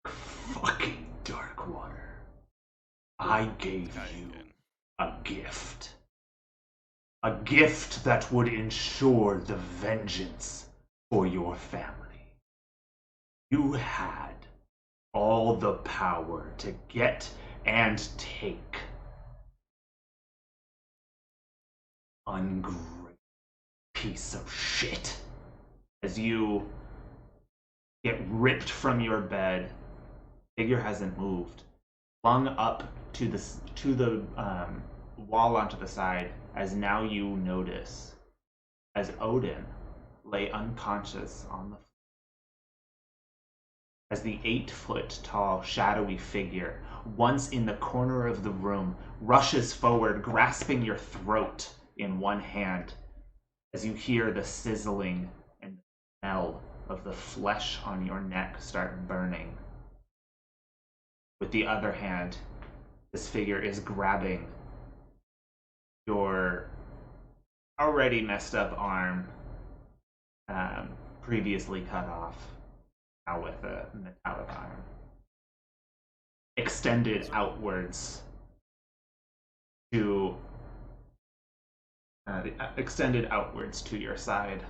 S1: Fucking Darkwater. I gave you a gift. A gift that would ensure the vengeance for your family. You had all the power to get and take. Ungrateful piece of shit. As you get ripped from your bed, figure hasn't moved, flung up to the wall onto the side, as now you notice as Odin lay unconscious on the floor. As the 8-foot tall shadowy figure, once in the corner of the room, rushes forward, grasping your throat in one hand, as you hear the sizzling and smell of the flesh on your neck start burning. With the other hand, this figure is grabbing your already messed up arm, previously cut off, now with a metallic arm, extended outwards to your side.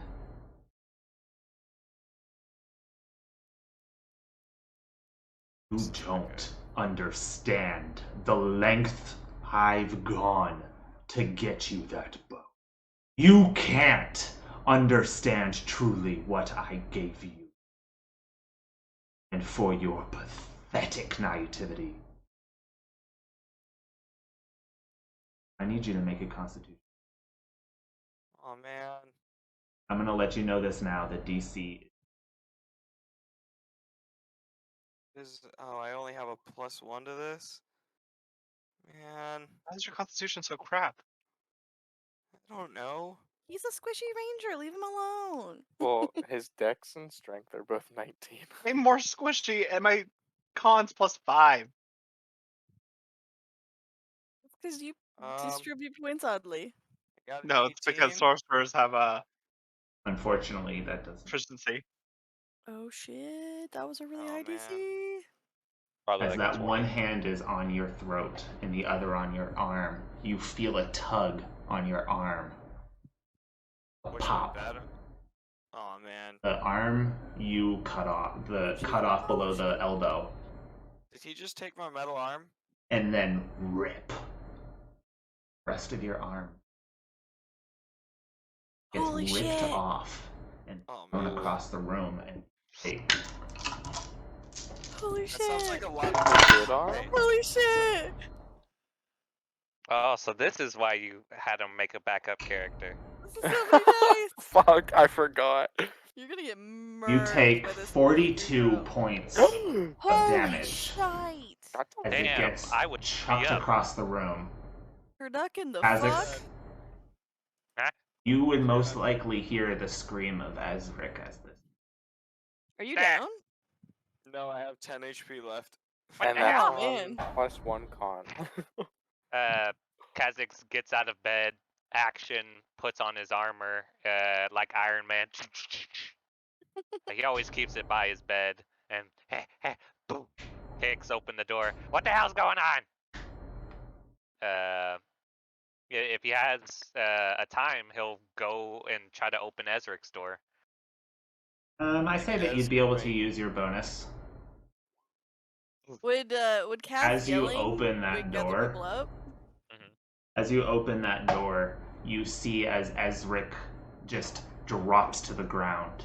S1: You don't understand the length I've gone to get you that bow. You can't understand truly what I gave you. And for your pathetic naivety, I need you to make a constitution.
S5: Oh, man.
S1: I'm gonna let you know this now, that DC
S5: Oh, I only have a +1 to this. Man,
S6: Why is your constitution so crap?
S5: I don't know.
S2: He's a squishy ranger. Leave him alone.
S4: Well, his dex and strength are both 19.
S6: I'm more squishy, and my con's +5.
S2: It's because you
S5: Um,
S2: distribute points oddly.
S5: I got an
S6: No, it's because
S5: 18.
S6: sorcerers have a
S1: Unfortunately, that doesn't.
S6: proficiency.
S2: Oh shit, that was a really
S5: Oh,
S2: high
S5: man.
S2: DC.
S3: Probably
S1: As
S3: like
S1: that
S3: 20.
S1: one hand is on your throat and the other on your arm, you feel a tug on your arm. A
S5: Which one
S1: pop.
S5: bad? Oh man.
S1: The arm you cut off, the cut off below the elbow,
S5: Did he just take my metal arm?
S1: and then rip. Rest of your arm gets
S2: Holy
S1: ripped
S2: shit.
S1: off and
S5: Oh
S1: thrown
S5: man.
S1: across the room. And hey,
S2: Holy
S5: That
S2: shit.
S5: sounds like a lot.
S4: Good arm?
S5: Hey,
S2: Holy shit.
S3: Oh, so this is why you had him make a backup character.
S2: This is so many dice.
S4: Fuck, I forgot.
S2: You're gonna get
S1: you
S2: murdered
S1: take
S2: by this
S1: 42 points of
S2: Holy
S1: damage
S2: shite.
S4: That's
S1: as
S4: a
S1: it
S3: Damn,
S1: gets
S3: I would
S1: chucked
S3: be up.
S1: across the room.
S2: Turducken the
S1: Kha'Zix,
S2: fuck?
S1: you would most likely hear the scream of Azric as this.
S2: Are you
S3: There.
S2: down?
S5: no, I have 10 HP left.
S3: What
S4: and
S3: the
S4: that
S3: hell?
S2: Oh, man.
S4: +1 con.
S3: Kha'Zix gets out of bed, action, puts on his armor, like Iron Man. He always keeps it by his bed, and boom, kicks open the door. What the hell's going on? If he has a time, he'll go and try to open Ezric's door.
S1: I say that you'd be able to use your bonus.
S2: Would Kaz
S1: As you
S2: yelling
S1: open that
S2: wake other
S1: door,
S2: people up?
S1: as you open that door, you see as Ezric just drops to the ground,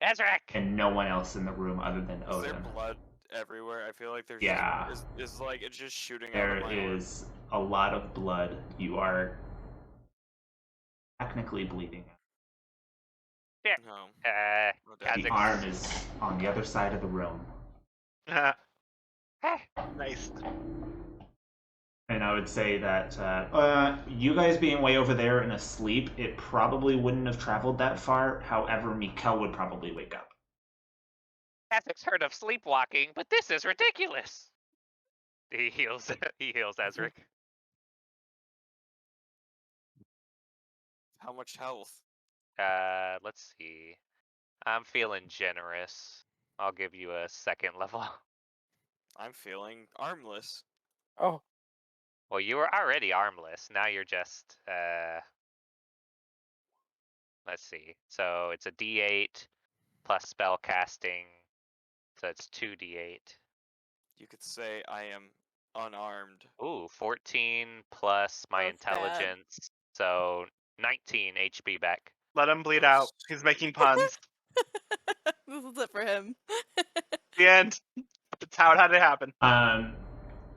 S3: Ezric!
S1: and no one else in the room other than
S5: Is there
S1: Odin.
S5: blood everywhere? I feel like there's
S1: Yeah.
S5: just, is like it's just shooting out
S1: There
S5: of my arm.
S1: is a lot of blood. You are technically bleeding.
S5: No.
S3: Uh,
S5: no doubt.
S1: The
S3: Kha'Zix.
S1: arm is on the other side of the room.
S6: Nice.
S1: And I would say that you guys being way over there and asleep, it probably wouldn't have traveled that far. However, Mikkel would probably wake up.
S3: Kha'Zix heard of sleepwalking, but this is ridiculous. He heals. He heals Ezric.
S5: How much health?
S3: Let's see. I'm feeling generous. I'll give you a second level.
S5: I'm feeling armless.
S4: Oh,
S3: Well, you were already armless. Now you're just let's see. So it's a D8 plus spell casting. So it's 2D8.
S5: You could say I am unarmed.
S3: Ooh, 14 plus my
S2: That's bad.
S3: intelligence. So 19 HP back.
S6: Let him bleed out. He's making puns.
S2: This is it for him.
S6: The end. That's how it had to happen.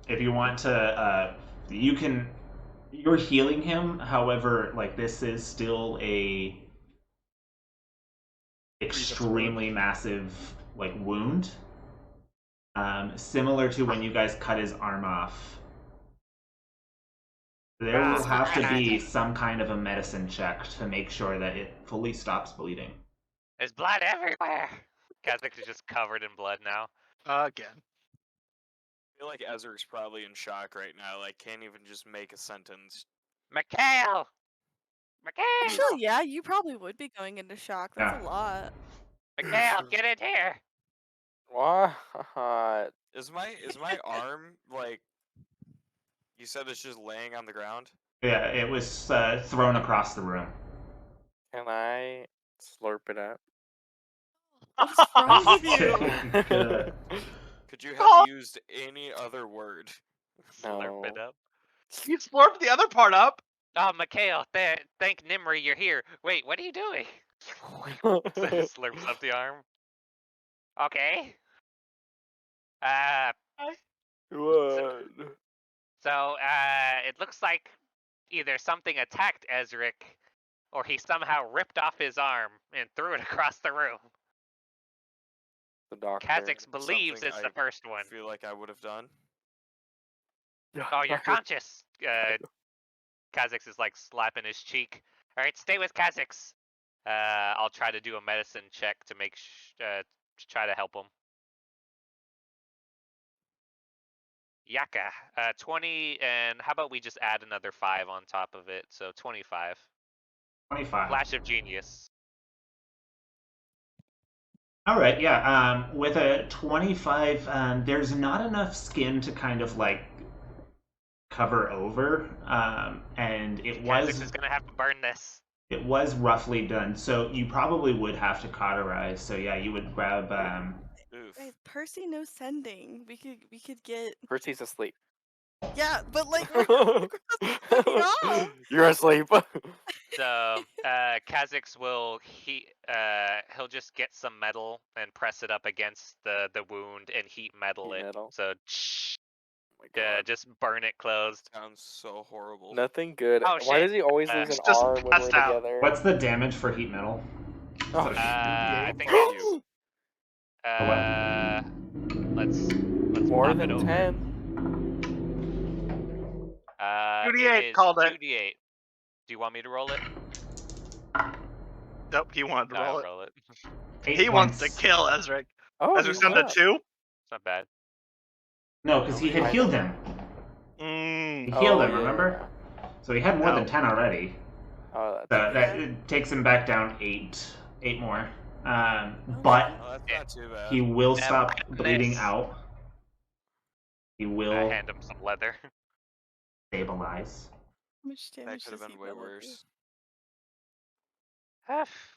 S1: If you want to, you can. You're healing him. However, like this is still a extremely massive like wound. Similar to when you guys cut his arm off. There will have to be some kind of a medicine check to make sure that it fully stops bleeding.
S3: There's blood everywhere. Kha'Zix is just covered in blood now.
S6: Again.
S5: I feel like Ezric's probably in shock right now. Like, can't even just make a sentence.
S3: Mikhail! Mikhail!
S2: Actually, yeah, you probably would be going into shock. That's
S1: Yeah.
S2: a lot.
S3: Mikhail, get in here!
S4: what?
S5: Is my arm like? You said it's just laying on the ground.
S1: Yeah, it was thrown across the room.
S4: Can I slurp it up?
S2: What's wrong with you?
S1: Good.
S5: Could you have used any other word?
S3: Slurp it
S4: No.
S3: up.
S6: You slurped the other part up.
S3: Oh, Mikhail, thank Nimri you're here. Wait, what are you doing? Slurps up the arm. Okay.
S4: What?
S3: So, it looks like either something attacked Ezric, or he somehow ripped off his arm and threw it across the room.
S4: The doctor.
S3: Kha'Zix believes
S5: Something
S3: it's the first one.
S5: feel like I would have done.
S3: Oh, you're conscious. Kha'Zix is like slapping his cheek. All right, stay with Kha'Zix. I'll try to do a medicine check to make to try to help him. Yaka, 20, and how about we just add another 5 on top of it, so 25.
S1: 25.
S3: Flash of genius.
S1: All right, yeah. With a 25, there's not enough skin to kind of like cover over, and
S3: Kha'Zix is gonna have to burn this.
S1: it was roughly done. So you probably would have to cauterize. So yeah, you would grab.
S5: Oof.
S2: Guys, Percy no sending. We could get.
S4: Percy's asleep.
S2: Yeah, but like we're fucking off.
S4: You're asleep.
S3: So Kha'Zix will he'll just get some metal and press it up against the wound and heat metal
S4: Heat
S3: it.
S4: metal?
S3: So
S4: Oh my God.
S3: just burn it closed.
S5: Sounds so horrible.
S4: Nothing good.
S3: Oh,
S4: Why
S3: shit.
S4: does he always lose an
S6: Just
S4: arm when we're
S6: passed out.
S4: together?
S1: What's the damage for heat metal?
S4: Oh,
S3: I think
S5: Thank
S3: it's
S5: you.
S3: let's
S4: more
S3: pop it
S4: than
S3: over.
S4: 10.
S6: 2d8 called it.
S3: 2d8. Do you want me to roll it?
S6: Nope, he wanted to
S3: No,
S6: roll
S3: I'll
S6: it.
S3: roll it.
S1: 8
S6: He wants to
S1: points.
S6: kill Ezric.
S4: Oh,
S6: Ezric's
S4: he's
S6: down to
S4: not.
S6: 2.
S3: It's not bad.
S1: No, because he had
S4: I-
S1: healed him. He
S6: Mm.
S1: healed
S4: Oh,
S1: him,
S4: yeah,
S1: remember? So he had more than
S6: No.
S1: 10 already.
S4: Oh,
S1: So
S4: that's
S1: that it takes him back down 8 more. But
S5: Oh, that's not too bad.
S1: he will
S3: Yeah,
S1: stop
S3: look at
S1: bleeding
S3: this.
S1: out. He
S3: I
S1: will
S3: hand him some leather.
S1: stabilize.
S2: How much damage
S5: That could have
S2: does
S5: been
S2: heat
S5: way
S2: metal do?
S5: worse.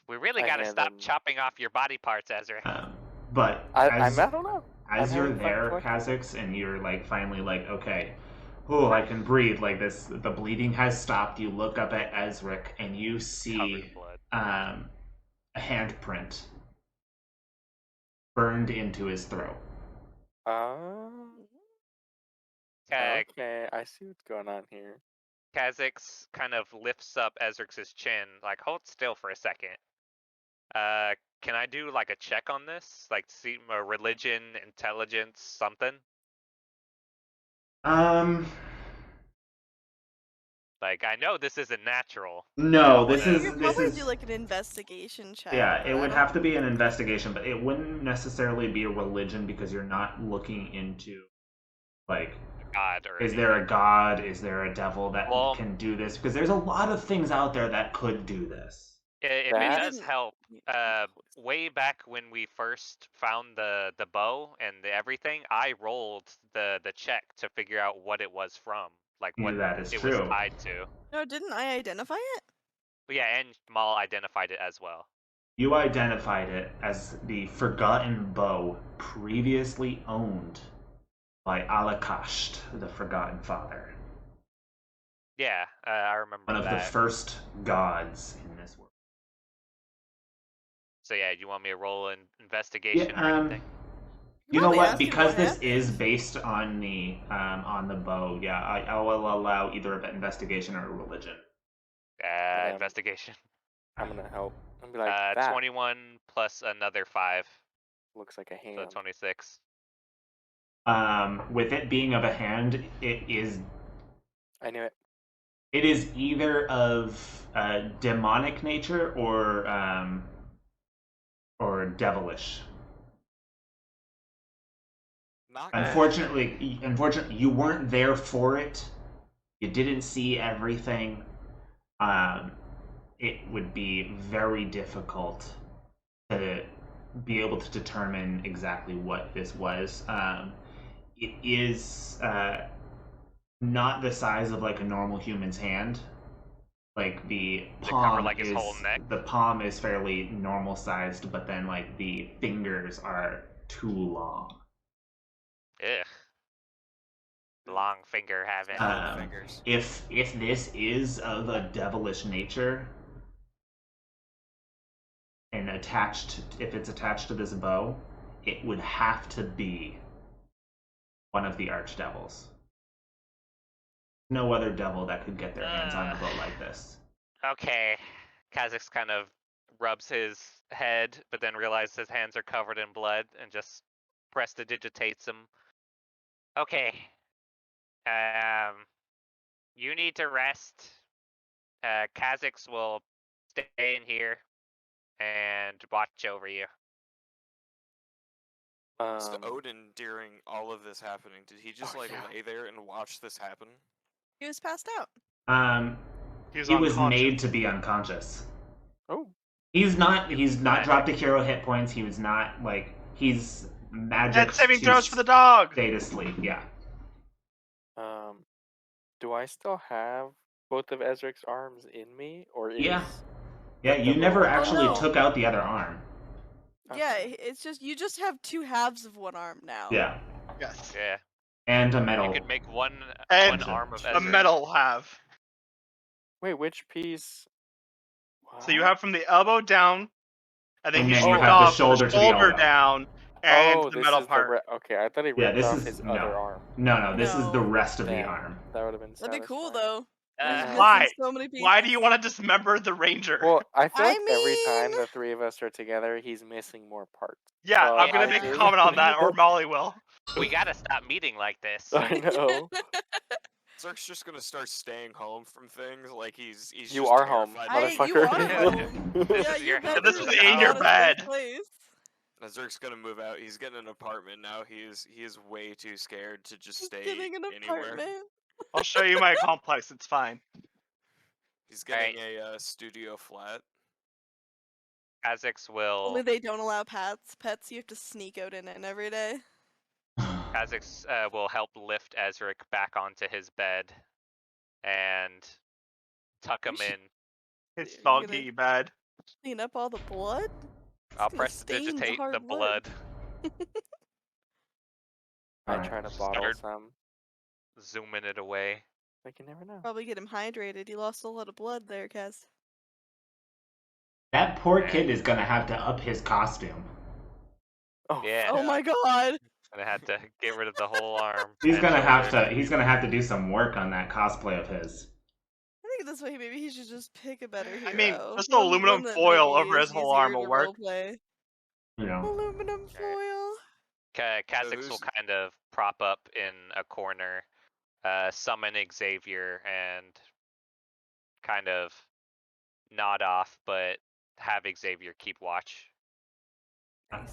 S3: We really
S4: I
S3: gotta
S4: hand
S3: stop
S4: him-
S3: chopping off your body parts, Ezra.
S1: But
S4: I
S1: as,
S4: don't know.
S1: as
S4: I'm
S1: you're
S4: having fun
S1: there,
S4: collecting
S1: Kha'Zix, and you're like finally like, okay, oh, I can breathe. Like this, the bleeding has stopped. You look up at Ezric and you
S3: Covered
S1: see
S3: in blood.
S1: a handprint burned into his throat.
S4: Okay, I see what's going on here.
S3: Kha'Zix kind of lifts up Ezric's chin, like, hold still for a second. Can I do like a check on this? Like, see a religion, intelligence, something? Like, I know this isn't natural.
S1: No,
S3: I
S1: this
S3: wanna-
S1: is
S2: You could
S1: this
S2: probably
S1: is
S2: do like an investigation check.
S1: yeah.
S2: but
S1: It
S2: I
S1: would
S2: don't
S1: have to be an
S2: think-
S1: investigation, but it wouldn't necessarily be a religion because you're not looking into like,
S3: God or
S1: is there a god? Is there a devil that
S3: Well-
S1: can do this? Because there's a lot of things out there that could do this.
S3: If
S4: That-
S3: it does help,
S2: Yeah.
S3: way back when we first found the bow and the everything, I rolled the check to figure out what it was from, like what
S1: That is
S3: it
S1: true.
S3: was tied to.
S2: No, didn't I identify it?
S3: But yeah, and Maul identified it as well.
S1: You identified it as the Forgotten Bow previously owned by Alakasht, the Forgotten Father,
S3: Yeah, I remember
S1: one of
S3: that.
S1: the first gods in this world.
S3: So yeah, you want me to roll an investigation or anything?
S1: You know
S2: Probably
S1: what?
S2: ask him
S1: Because
S2: what
S1: this is
S2: happened.
S1: based on the bow. Yeah, I will allow either an investigation or a religion.
S4: Yeah.
S3: Investigation.
S4: I'm gonna help. I'm gonna be like, that
S3: 21 plus another 5,
S4: looks like a
S3: so
S4: hand.
S3: 26.
S1: With it being of a hand, it is
S4: I knew it.
S1: It is either of demonic nature or devilish.
S5: Not good.
S1: Unfortunately, you weren't there for it. You didn't see everything. It would be very difficult to be able to determine exactly what this was. It is not the size of like a normal human's hand. Like the
S3: Does it cover,
S1: palm
S3: like, his
S1: is
S3: whole neck?
S1: the palm is fairly normal sized, but then like the fingers are too long.
S3: Ugh. Long finger having.
S1: Uh,
S5: Fingers.
S1: If this is of a devilish nature and if it's attached to this bow, it would have to be one of the archdevils. No other devil that could get their hands on a bow like this.
S3: Okay. Kha'Zix kind of rubs his head, but then realizes his hands are covered in blood and just prestidigitates him. Okay. You need to rest. Kha'Zix will stay in here and watch over you.
S5: So Odin, during all of this happening, did he just lay there and watch this happen?
S2: He was passed out.
S6: He was
S1: He was
S6: unconscious.
S1: made to be unconscious.
S4: Oh.
S1: He's not
S3: Magic.
S1: dropped to hero hit points. He was not he's magic.
S6: Dead saving
S1: to
S6: throws for the dog.
S1: Stay to sleep. Yeah.
S4: Do I still have both of Ezric's arms in me, or is
S1: Yeah. Yeah. You
S4: the
S1: never
S4: little-
S1: actually
S2: no.
S1: took out the other arm.
S2: Yeah,
S4: Okay.
S2: it's just you just have two halves of one arm now.
S1: Yeah.
S6: Yes.
S3: Yeah.
S1: And a metal.
S3: You could make one
S6: And
S3: arm of
S6: a
S3: Ezra.
S6: metal half.
S4: Wait, which piece?
S6: So you have from the elbow down, and then
S1: And
S6: he
S1: then you
S6: ripped
S1: have the
S6: off
S1: shoulder to the elbow.
S6: down, and
S4: Oh,
S6: the
S4: this
S6: metal
S4: is
S6: part.
S4: okay, I thought he
S1: Yeah,
S4: ripped
S1: this
S4: off
S1: is-
S4: his
S1: no.
S4: other arm.
S1: No, this is the
S2: No.
S1: rest of the
S4: Damn.
S1: arm.
S4: That would have been.
S2: That'd be cool
S4: satisfying.
S2: though. He's missing
S6: Why?
S2: So many pieces.
S6: Why do you want to dismember the ranger?
S4: Well, I feel
S2: I
S4: like every time
S2: mean-
S4: the three of us are together, he's missing more parts.
S6: yeah,
S4: so
S6: I'm gonna
S4: I
S6: make a
S4: do-
S6: comment on that, or Molly will.
S3: We gotta stop meeting like this.
S4: I know.
S5: Zerk's just gonna start staying home from things like he's
S4: You
S5: just
S4: are home,
S5: terrified by
S2: You
S4: motherfucker.
S2: are
S3: Yeah.
S2: home.
S3: This
S2: Yeah,
S3: is your
S2: your
S3: house.
S2: bed
S6: This
S2: is
S6: is
S2: a
S6: in your
S2: honest
S6: bed.
S2: place.
S5: Zerk's gonna move out. He's getting an apartment now. He is way too scared to just
S2: He's
S5: stay
S2: getting an
S5: anywhere.
S2: apartment.
S6: I'll show you my complex. It's fine.
S5: He's getting a studio flat.
S3: Kha'Zix
S2: Only
S3: will
S2: they don't allow pets. Pets, you have to sneak out in it every day.
S3: Kha'Zix will help lift Ezric back onto his bed and tuck him
S2: should-
S3: in.
S6: His
S2: You're
S6: soggy bed.
S2: Clean up all the blood.
S3: I'll
S2: gonna
S3: press
S2: stain the
S3: digitate the
S2: hard wood.
S3: blood,
S4: I
S1: Alright.
S4: try to bottle
S3: Start-
S4: some.
S3: zooming it away.
S4: Like you never know.
S2: Probably get him hydrated. He lost a lot of blood there, Kaz.
S1: That poor kid is gonna have to up his costume.
S4: Oh,
S3: Yeah.
S2: Oh my god.
S3: Gonna have to get rid of the whole arm.
S1: He's
S3: and
S1: gonna have
S3: shoulder.
S1: to. He's gonna have to do some work on that cosplay of his.
S2: I think this way maybe he should just pick a better hero.
S6: I mean, just
S2: One-
S6: aluminum
S2: one that
S6: foil
S2: maybe
S6: over
S2: is
S6: his whole
S2: easier
S6: arm
S2: to
S6: will work.
S2: roleplay.
S1: You know.
S2: Aluminum foil.
S3: Kha'Zix will
S5: who's-
S3: kind of prop up in a corner, summon Xavier, and kind of nod off, but have Xavier keep watch.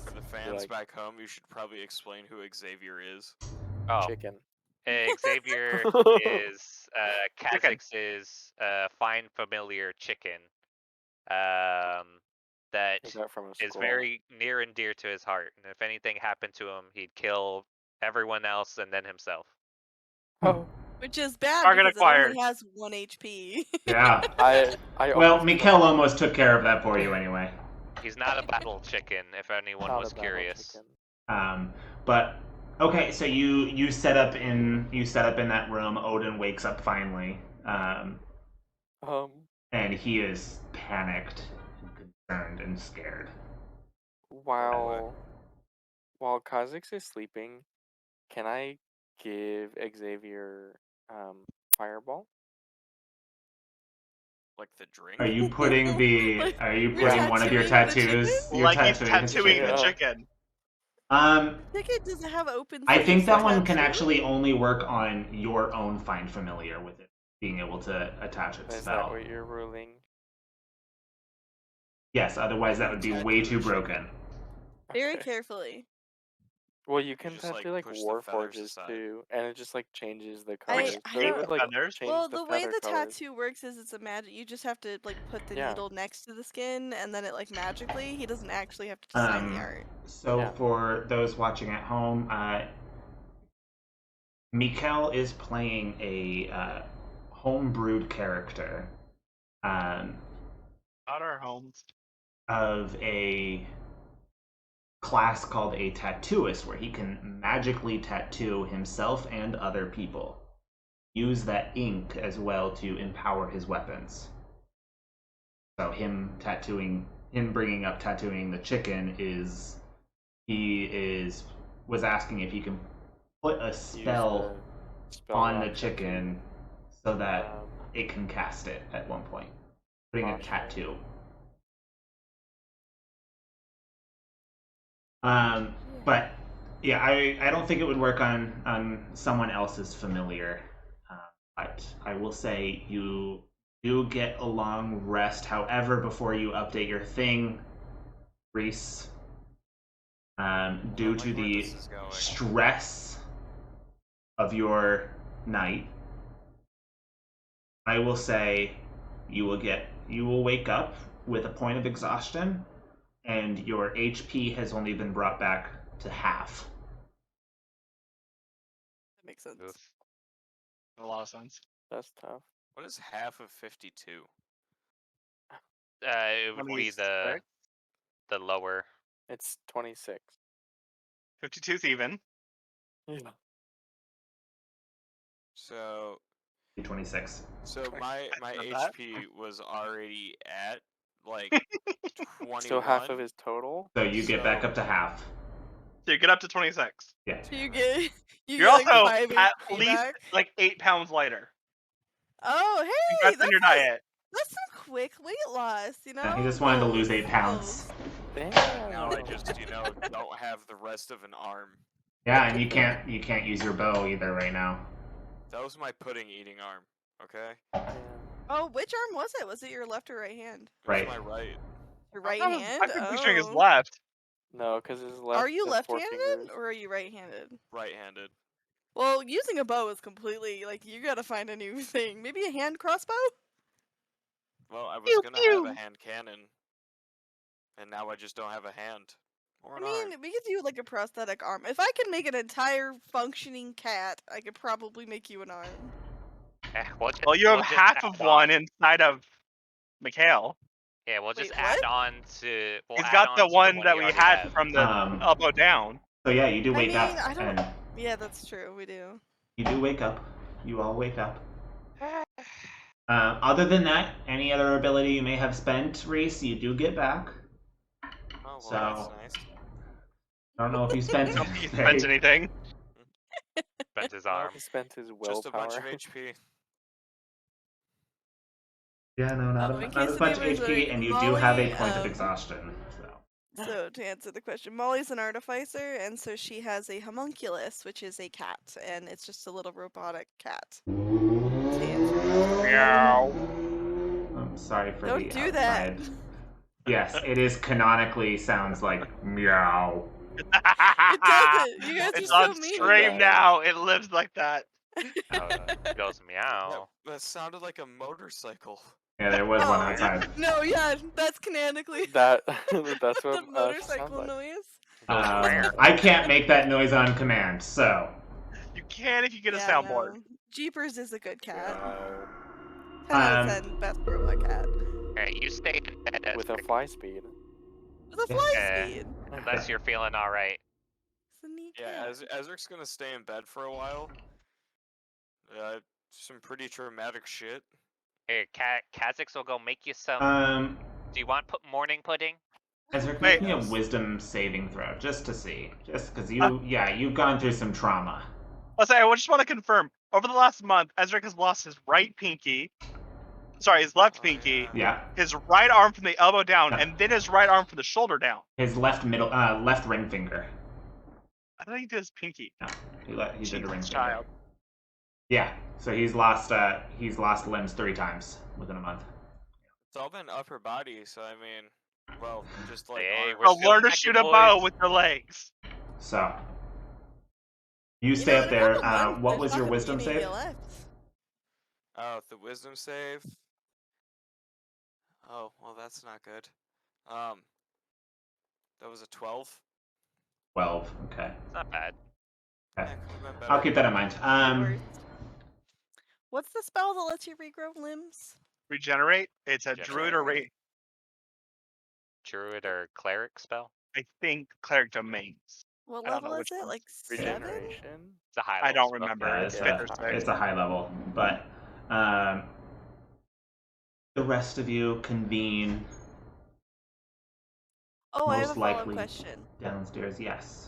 S5: For the fans
S4: like-
S5: back home, you should probably explain who Xavier is.
S3: Oh,
S4: chicken.
S3: Xavier is Kha'Zix's fine familiar chicken. That
S4: He got from a
S3: is
S4: scroll.
S3: very near and dear to his heart. And if anything happened to him, he'd kill everyone else and then himself.
S4: Oh,
S2: Which is bad
S6: Target
S2: because
S6: acquired.
S2: it only has 1 HP.
S1: Yeah.
S4: I
S1: Well,
S4: almost
S1: Mikkel
S4: forgot.
S1: almost took care of that for you anyway.
S3: He's not a battle chicken, if anyone
S4: Not
S3: was
S4: a battle
S3: curious.
S4: chicken.
S1: But okay, so you set up in that room. Odin wakes up finally, and he is panicked, and concerned, and scared.
S4: While Kha'Zix is sleeping, can I give Xavier fireball?
S5: Like the drink.
S1: Are you putting the?
S2: Like,
S1: Are you
S2: you're
S1: putting one of your
S2: tattooing the
S1: tattoos?
S2: chicken?
S1: You're
S6: Like he's tattooing the
S4: chicken.
S6: chicken.
S2: Ticket does it have open
S1: I think
S2: space
S1: that
S2: to
S1: one can
S2: tattoo?
S1: actually only work on your own find familiar with it being able to attach its
S4: Is that
S1: spell.
S4: what you're ruling?
S1: Yes, otherwise that would be way too broken.
S2: Very
S4: Okay.
S2: carefully.
S4: Well, you can
S5: just,
S4: tattoo
S5: like,
S4: like
S5: push the
S4: war
S5: feathers
S4: forges
S5: aside.
S4: too, and it just like changes the
S2: I-
S4: colors.
S2: I
S4: So it
S2: don't-
S4: would, like,
S6: Feathers?
S4: change
S2: Well,
S4: the
S2: the way
S4: feather
S2: the
S4: colors.
S2: tattoo works is it's a magic. You just have to like put the
S4: Yeah.
S2: needle next to the skin, and then it like magically. He doesn't actually have to design the
S1: Um,
S2: art.
S1: So
S4: Yeah.
S1: for those watching at home, Mikkel is playing a homebrewed character
S6: Not our homes.
S1: of a class called a tattooist, where he can magically tattoo himself and other people. Use that ink as well to empower his weapons. So him bringing up tattooing the chicken was asking if he can put a
S4: Use
S1: spell
S4: the spell
S1: on the
S4: lock
S1: chicken so that
S4: um,
S1: it can cast it at one point. Putting a
S4: Gotcha.
S1: tattoo. But yeah, I don't think it would work on someone else's familiar. But I will say you do get a long rest. However, before you update your thing, Reese, due
S5: like
S1: to
S5: where
S1: the
S5: this is going.
S1: stress of your night, I will say you will wake up with a point of exhaustion, and your HP has only been brought back to half.
S2: That makes sense.
S3: Oof.
S6: A lot of sense.
S4: That's tough.
S5: What is half of 52?
S3: It would be
S6: 26?
S3: the lower.
S4: It's 26.
S6: 52's even.
S4: Yeah.
S5: So
S1: 26.
S5: my
S6: Not that.
S5: HP was already at like 21.
S4: So half of his total.
S1: So you get back
S5: So-
S1: up to half.
S6: So you get up to 26.
S1: Yeah.
S2: So you get
S6: You're
S2: get, like,
S6: also
S2: 5
S6: at
S2: HP
S6: least
S2: back.
S6: like 8 pounds lighter.
S2: Oh, hey,
S6: Congrats on your
S2: that's
S6: diet.
S2: that's some quick weight loss, you know.
S1: Yeah, he just wanted to lose 8
S2: Goals,
S1: pounds.
S2: goals.
S4: Damn.
S5: Now I just don't have the rest of an arm.
S1: Yeah, and you can't use your bow either right now.
S5: That was my pudding eating arm. Okay,
S4: Yeah.
S2: Oh, which arm was it? Was it your left or right hand?
S5: it was
S1: Right.
S5: my right.
S2: Your right
S6: I'm
S2: hand.
S6: picturing his
S2: Oh.
S6: left.
S4: No, because his left.
S2: Are you
S4: has 4
S2: left-handed
S4: fingers.
S2: or are you right-handed?
S5: Right-handed.
S2: Well, using a bow is completely like you gotta find a new thing. Maybe a hand crossbow.
S5: Well, I was
S6: Pew,
S5: gonna have
S6: pew.
S5: a hand cannon, and now I just don't have a hand or
S2: I
S5: an
S2: mean,
S5: arm.
S2: we could do like a prosthetic arm. If I could make an entire functioning cat, I could probably make you an arm.
S6: Well, you have
S3: we'll just
S6: half
S3: add
S6: of one
S3: on.
S6: inside of Mikhail.
S3: Yeah, we'll just
S2: Wait,
S3: add
S2: what?
S3: on to. We'll
S6: He's
S3: add
S6: got
S3: on
S6: the
S3: to
S6: one
S3: the
S6: that
S3: you
S6: we
S3: already
S6: had
S3: have.
S6: from the elbow down.
S1: So yeah, you do
S2: I
S1: wake
S2: mean,
S1: up,
S2: I don't-
S1: and
S2: Yeah, that's true. We do.
S1: you do wake up. You all wake up. Other than that, any other ability you may have spent, Reese, you do get back.
S5: Oh well,
S1: So-
S5: that's nice.
S1: I don't know if you spent
S6: I don't think he
S1: anything.
S6: spent anything.
S3: Spent his
S4: No,
S3: arm.
S4: he spent his
S5: Just a bunch of
S4: willpower.
S5: HP.
S1: Yeah, no, not,
S2: Oh, in
S1: not
S2: case
S1: a bunch of
S2: anybody's
S1: HP,
S2: wondering,
S1: and you do have a
S2: Molly,
S1: point of exhaustion. So.
S2: So to answer the question, Molly's an artificer, and so she has a homunculus, which is a cat, and it's just a little robotic cat. To answer your
S6: Meow.
S1: I'm sorry for
S2: Don't
S1: the
S2: do that.
S1: outside. Yes, it is canonically sounds like meow.
S2: It doesn't. You guys
S6: It's
S2: are
S6: on
S2: so mean.
S6: stream now. It lives like that.
S3: It goes meow.
S5: That sounded like a motorcycle.
S1: Yeah, there was one
S2: Oh.
S1: outside.
S2: No, yeah, that's canonically
S4: That's what
S2: the
S4: sounds
S2: motorcycle
S4: like.
S2: noise.
S1: I can't make that noise on command, so
S6: You can if you get a
S2: Yeah,
S6: soundboard.
S2: no. Jeepers is a good cat.
S4: Wow.
S2: 10 out of 10, best robot cat.
S3: Alright, you stay in bed
S4: With a fly speed.
S2: With a fly
S3: Yeah.
S2: speed.
S3: unless you're feeling alright.
S2: Sneak
S5: Yeah,
S2: cat.
S5: Ezric's gonna stay in bed for a while. Some pretty traumatic shit.
S3: Here, Kha'Zix will go make you some. Do you want morning pudding?
S1: Ezra,
S6: Wait.
S1: make me a wisdom saving throw, just to see. Just because you've gone through some trauma.
S6: Let's say I just want to confirm. Over the last month, Ezric has lost his right pinky. Sorry, his left
S5: Oh,
S6: pinky.
S1: Yeah,
S6: His right arm from the elbow down,
S1: Yeah.
S6: and then his right arm from the shoulder down.
S1: his left ring finger.
S6: I thought he did his pinky.
S1: No, he did the ring
S6: Jesus,
S1: finger.
S6: child.
S1: Yeah, so he's lost limbs 3 times within a month.
S5: It's all been upper body, so I mean, well, just like
S3: Hey,
S5: arms.
S3: we're
S6: So
S3: still
S6: learn to
S3: packing,
S6: shoot a
S3: boys.
S6: bow with your legs.
S1: So you stay
S2: know,
S1: up
S2: in a
S1: there.
S2: couple months,
S1: What
S2: there's
S1: was
S2: not
S1: your
S2: gonna be
S1: wisdom
S2: any
S1: save?
S2: left.
S5: Oh, the wisdom save. Oh, well, that's not good. That was a 12.
S1: 12. Okay.
S3: It's not bad.
S1: Okay.
S5: Yeah, could've been
S1: I'll
S5: better.
S1: keep that in mind.
S2: Worst. What's the spell that lets you regrow limbs?
S6: Regenerate. It's a druid or
S3: Regenerate. Druid or cleric spell?
S6: I think cleric domains.
S2: What
S6: I don't
S2: level
S6: know
S2: is
S6: which
S2: it?
S6: one.
S2: Like 7?
S4: Regeneration.
S3: It's a high
S6: I
S3: level
S6: don't
S3: spell.
S6: remember.
S1: Yeah,
S6: It's
S1: it's,
S6: fifth or
S1: a,
S6: sixth.
S1: it's a high level, but the rest of you convene
S2: Oh, I have
S1: Most
S2: a follow-up
S1: likely.
S2: question.
S1: downstairs. Yes.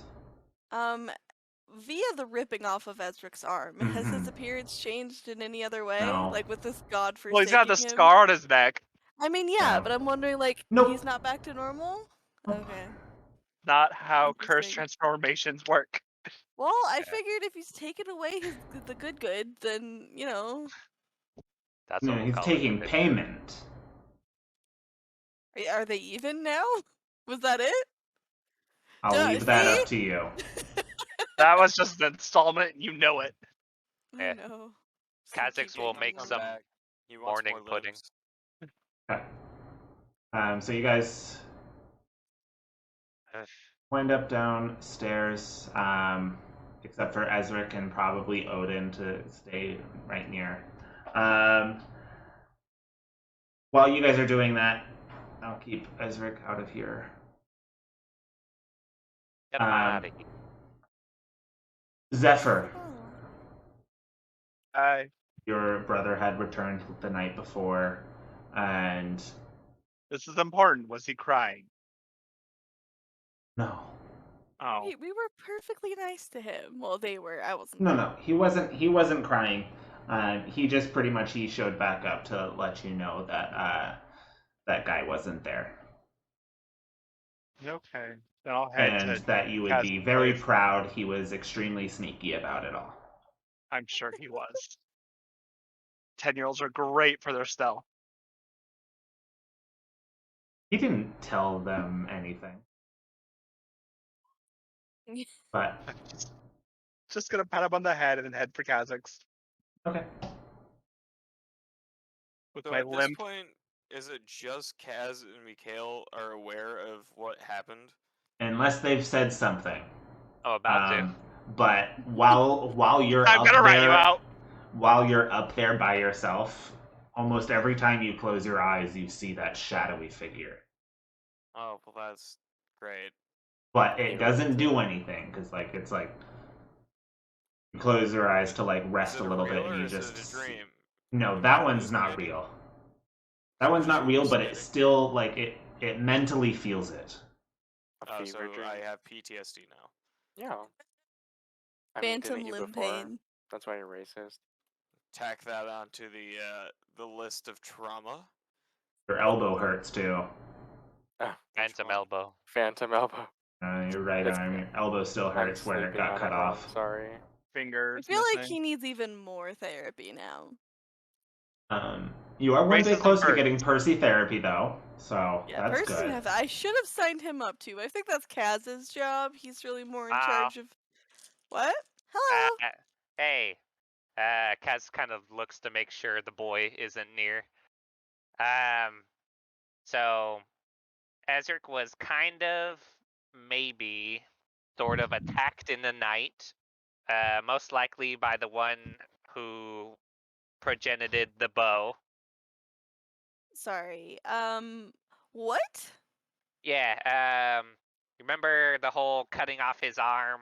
S2: Via the ripping off of Ezric's arm, has his
S1: Mhm.
S2: appearance changed in any other way?
S1: No.
S2: Like with this god
S6: Well, he's got the
S2: forsaking him?
S6: scar on his neck.
S2: I mean, yeah,
S1: No.
S2: but I'm wondering, like,
S1: Nope.
S2: he's not back to normal?
S1: Nope.
S2: Okay.
S6: not how curse
S2: Interesting.
S6: transformations work.
S2: Well, I
S3: Yeah.
S2: figured if he's taken away the good, then
S3: That's
S1: You
S3: what
S1: know,
S3: we'll
S1: he's
S3: call
S1: taking
S3: it. the good.
S1: payment.
S2: are they even now? Was that it?
S1: I'll
S2: Duh,
S1: leave that
S2: see?
S1: up to you.
S6: That was just an installment, you know it.
S2: I
S3: Yeah.
S2: know.
S3: Kha'Zix will make
S5: Come
S3: some
S5: back. He wants
S3: morning
S5: more
S3: pudding.
S5: limbs.
S1: Okay. So you guys
S3: Ugh.
S1: wind up downstairs, except for Ezric and probably Odin to stay right near. While you guys are doing that, I'll keep Ezric out of here.
S3: Get him out of here.
S1: Zephyr,
S2: Oh.
S1: your brother had returned the night before, and
S6: This is important. Was he crying?
S1: no,
S6: Oh.
S2: We were perfectly nice to him. Well, they were. I wasn't.
S1: no, he wasn't crying. He just pretty much he showed back up to let you know that that guy wasn't there,
S6: Okay. Then I'll head
S1: and
S6: to
S1: that you would be
S6: Kaz's
S1: very
S6: place.
S1: proud. He was extremely sneaky about it all.
S6: I'm sure he was. 10-year-olds are great for their stealth.
S1: He didn't tell them anything, but
S6: Just gonna pat him on the head and then head for Kha'Zix
S1: okay.
S6: with
S5: So
S6: my
S5: at this
S6: limp.
S5: point, is it just Kaz and Mikhail are aware of what happened?
S1: Unless they've said something.
S3: Oh, about to.
S1: But while you're
S6: I'm
S1: up
S6: gonna rat you
S1: there,
S6: out.
S1: while you're up there by yourself, almost every time you close your eyes, you see that shadowy figure.
S5: Oh, well, that's great.
S1: But
S4: You
S1: it
S4: run
S1: doesn't
S4: into
S1: do
S4: it.
S1: anything because it's like you close your eyes to like
S5: Is
S1: rest
S5: it
S1: a
S5: a
S1: little
S5: real
S1: bit, and
S5: or
S1: you
S5: is it
S1: just
S5: a dream?
S1: no,
S5: Am I
S1: that one's not
S5: hallucinating?
S1: real. That
S5: So
S1: one's
S5: just
S1: not real, but it
S5: hallucinating.
S1: still like it mentally feels it.
S4: A
S5: Oh,
S4: fever
S5: so
S4: dream.
S5: I have PTSD now.
S4: Yeah. I mean,
S2: Phantom
S4: didn't you
S2: limb
S4: before?
S2: pain.
S4: That's why you're racist.
S5: Tack that onto the list of trauma.
S1: Your elbow hurts too.
S3: Phantom
S5: one?
S3: elbow.
S4: Phantom elbow.
S1: Your right
S4: It's-
S1: arm, your elbow still
S4: I'm
S1: hurts where it
S4: sleeping
S1: got
S4: on
S1: cut
S4: it wrong,
S1: off.
S4: Sorry.
S2: I
S6: Fingers
S2: feel like
S6: missing.
S2: he needs even more therapy now.
S1: You are one day
S6: Racism
S1: close to
S6: hurts.
S1: getting Percy therapy though, so
S2: Yeah,
S1: that's
S2: Percy
S1: good.
S2: I should have signed him up too. I think that's Kaz's job. He's really more in
S3: Wow.
S2: charge of. What? Hello.
S3: Hey. Kaz kind of looks to make sure the boy isn't near. So Ezric was kind of, maybe, sort of attacked in the night. Most likely by the one who progenited the bow.
S2: Sorry. What?
S3: Yeah, remember the whole cutting off his arm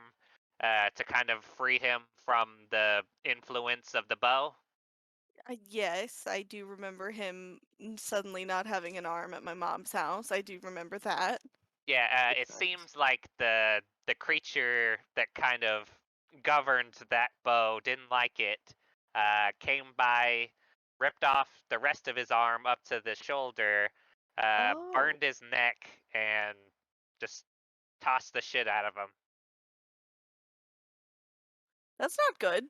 S3: to kind of free him from the influence of the bow?
S2: Yes, I do remember him suddenly not having an arm at my mom's house. I do remember that.
S3: Yeah, it seems like the creature that kind of governed that bow didn't like it. Came by, ripped off the rest of his arm up to the shoulder,
S2: Oh.
S3: burned his neck, and just tossed the shit out of him.
S2: That's not good.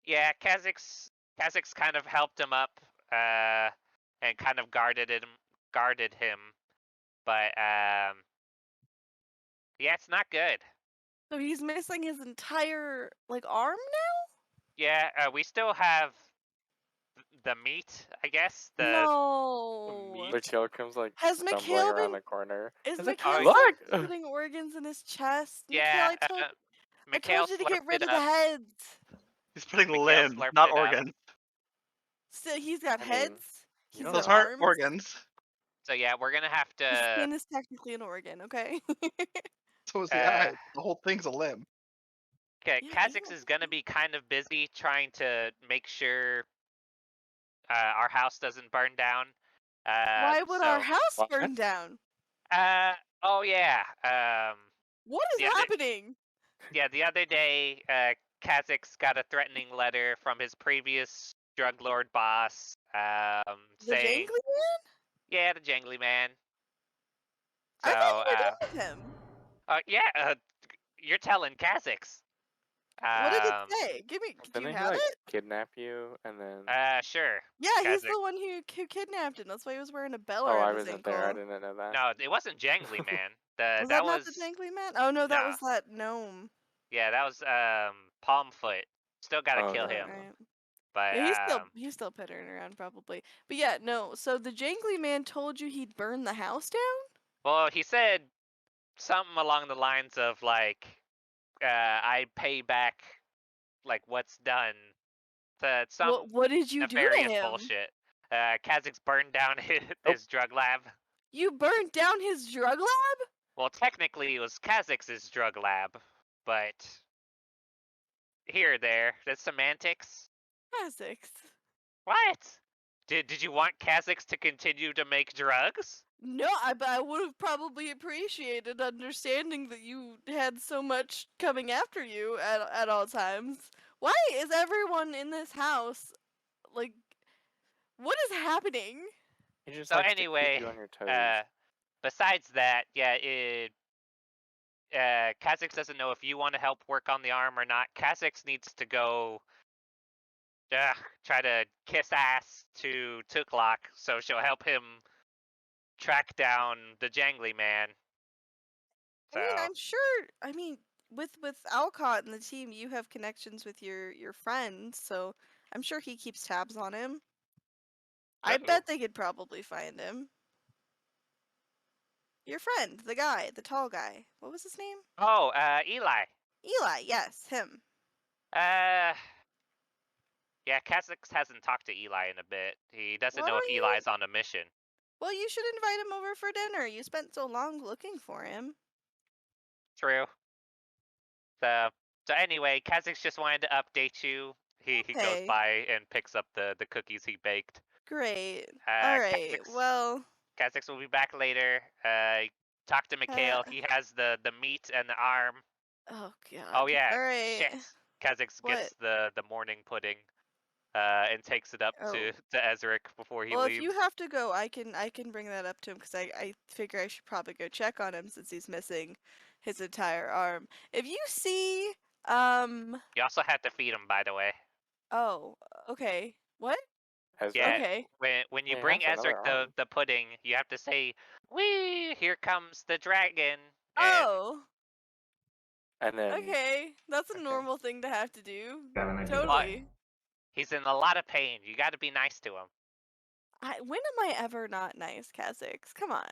S3: Yeah, Kha'Zix kind of helped him up, and kind of guarded him, but yeah, it's not good.
S2: So he's missing his entire arm now?
S3: Yeah, we still have the meat, I guess.
S2: No.
S5: meat?
S4: Mikhail comes like
S2: Has
S4: stumbling
S2: Mikhail
S4: around
S2: been?
S4: the corner.
S2: Is
S4: It's like,
S2: Mikhail
S4: look!
S2: still putting organs in his chest?
S3: Yeah,
S2: Mikhail, I
S3: Mikhail
S2: told you to get
S3: slurped
S2: rid
S3: it
S2: of the
S3: up.
S2: heads.
S6: He's putting
S3: Mikhail
S6: limbs,
S3: slurped
S6: not
S3: it up.
S6: organs.
S2: Still, he's got
S4: I mean,
S2: heads. He's
S4: don't
S2: got
S6: Those aren't
S2: arms.
S6: organs.
S3: So yeah, we're gonna have
S2: His
S3: to.
S2: skin is technically an organ, okay?
S6: So is the eye. The whole thing's a limb.
S3: Okay,
S2: Yeah,
S3: Kha'Zix
S2: ew.
S3: is gonna be kind of busy trying to make sure our house doesn't burn down.
S2: Why would our
S3: so-
S2: house
S4: What?
S2: burn down?
S3: Oh yeah.
S2: What is
S3: the other-
S2: happening?
S3: Yeah, the other day, Kha'Zix got a threatening letter from his previous drug lord boss,
S2: The
S3: saying,
S2: Jangly Man?
S3: yeah, the Jangly Man. So,
S2: I thought you were done with him.
S3: Yeah, you're telling Kha'Zix.
S2: What did it say? Do you
S4: Didn't he
S2: have
S4: like
S2: it?
S4: kidnap you and then?
S3: Sure.
S2: Yeah, he's
S3: Kha'Zix.
S2: the one who kidnapped him. That's why he was wearing a bell
S4: Oh, I
S2: around his
S4: wasn't there. I
S2: ankle.
S4: didn't know that.
S3: No, it wasn't Jangly Man.
S2: Was that not the Jangly Man? Oh no, that
S3: No.
S2: was that gnome.
S3: Yeah, that was Palmfoot. Still gotta
S4: Oh,
S3: kill
S4: no.
S3: him.
S2: Right.
S3: But
S2: Yeah, he's still pittering around probably. But yeah, no. So the Jangly Man told you he'd burn the house down?
S3: well, he said something along the lines of like, I pay back like what's done. Some
S2: What did you do to
S3: nefarious
S2: him?
S3: bullshit. Kha'Zix burned down his drug lab.
S2: You burned down his drug lab?
S3: Well, technically it was Kha'Zix's drug lab, but here or there, that's semantics.
S2: Kha'Zix.
S3: What? Did you want Kha'Zix to continue to make drugs?
S2: No, but I would have probably appreciated understanding that you had so much coming after you at all times. Why is everyone in this house like? What is happening?
S4: He just
S3: So
S4: likes
S3: anyway,
S4: to keep you on your toes.
S3: besides that, yeah, Kha'Zix doesn't know if you want to help work on the arm or not. Kha'Zix needs to go try to kiss ass to Tuklok so she'll help him track down the Jangly Man. So,
S2: I'm sure. With Alcott and the team, you have connections with your friends, so I'm sure he keeps tabs on him. I
S3: Uh-oh.
S2: bet they could probably find him. Your friend, the guy, the tall guy. What was his name?
S3: Oh, Eli.
S2: Eli. Yes, him.
S3: Yeah, Kha'Zix hasn't talked to Eli in a bit. He doesn't
S2: Why
S3: know if
S2: don't you-
S3: Eli's on a mission.
S2: Well, you should invite him over for dinner. You spent so long looking for him.
S3: True. So anyway, Kha'Zix just wanted to update you. He goes
S2: Okay.
S3: by and picks up the cookies he baked.
S2: Great. All right.
S3: Kha'Zix,
S2: Well.
S3: Kha'Zix will be back later. Talk to Mikhail. He has the meat and the arm.
S2: Oh God.
S3: Oh yeah.
S2: All right.
S3: Shit. Kha'Zix gets the morning pudding. And takes it up to Ezric before he
S2: Well,
S3: leaves.
S2: if you have to go, I can bring that up to him because I figure I should probably go check on him since he's missing his entire arm. If you see,
S3: You also have to feed him, by the way.
S2: Oh, okay. What?
S4: Ezra?
S3: Yeah.
S2: Okay.
S3: When you
S4: He
S3: bring
S4: has another
S3: Ezric
S4: arm.
S3: the pudding, you have to say, "Wee! Here comes the dragon." And
S2: Oh.
S4: And then
S2: Okay. That's a
S4: Okay.
S2: normal thing to have to do.
S1: Got an idea.
S2: Totally.
S3: he's in a lot of pain. You got to be nice to him.
S2: When am I ever not nice, Kha'Zix? Come on.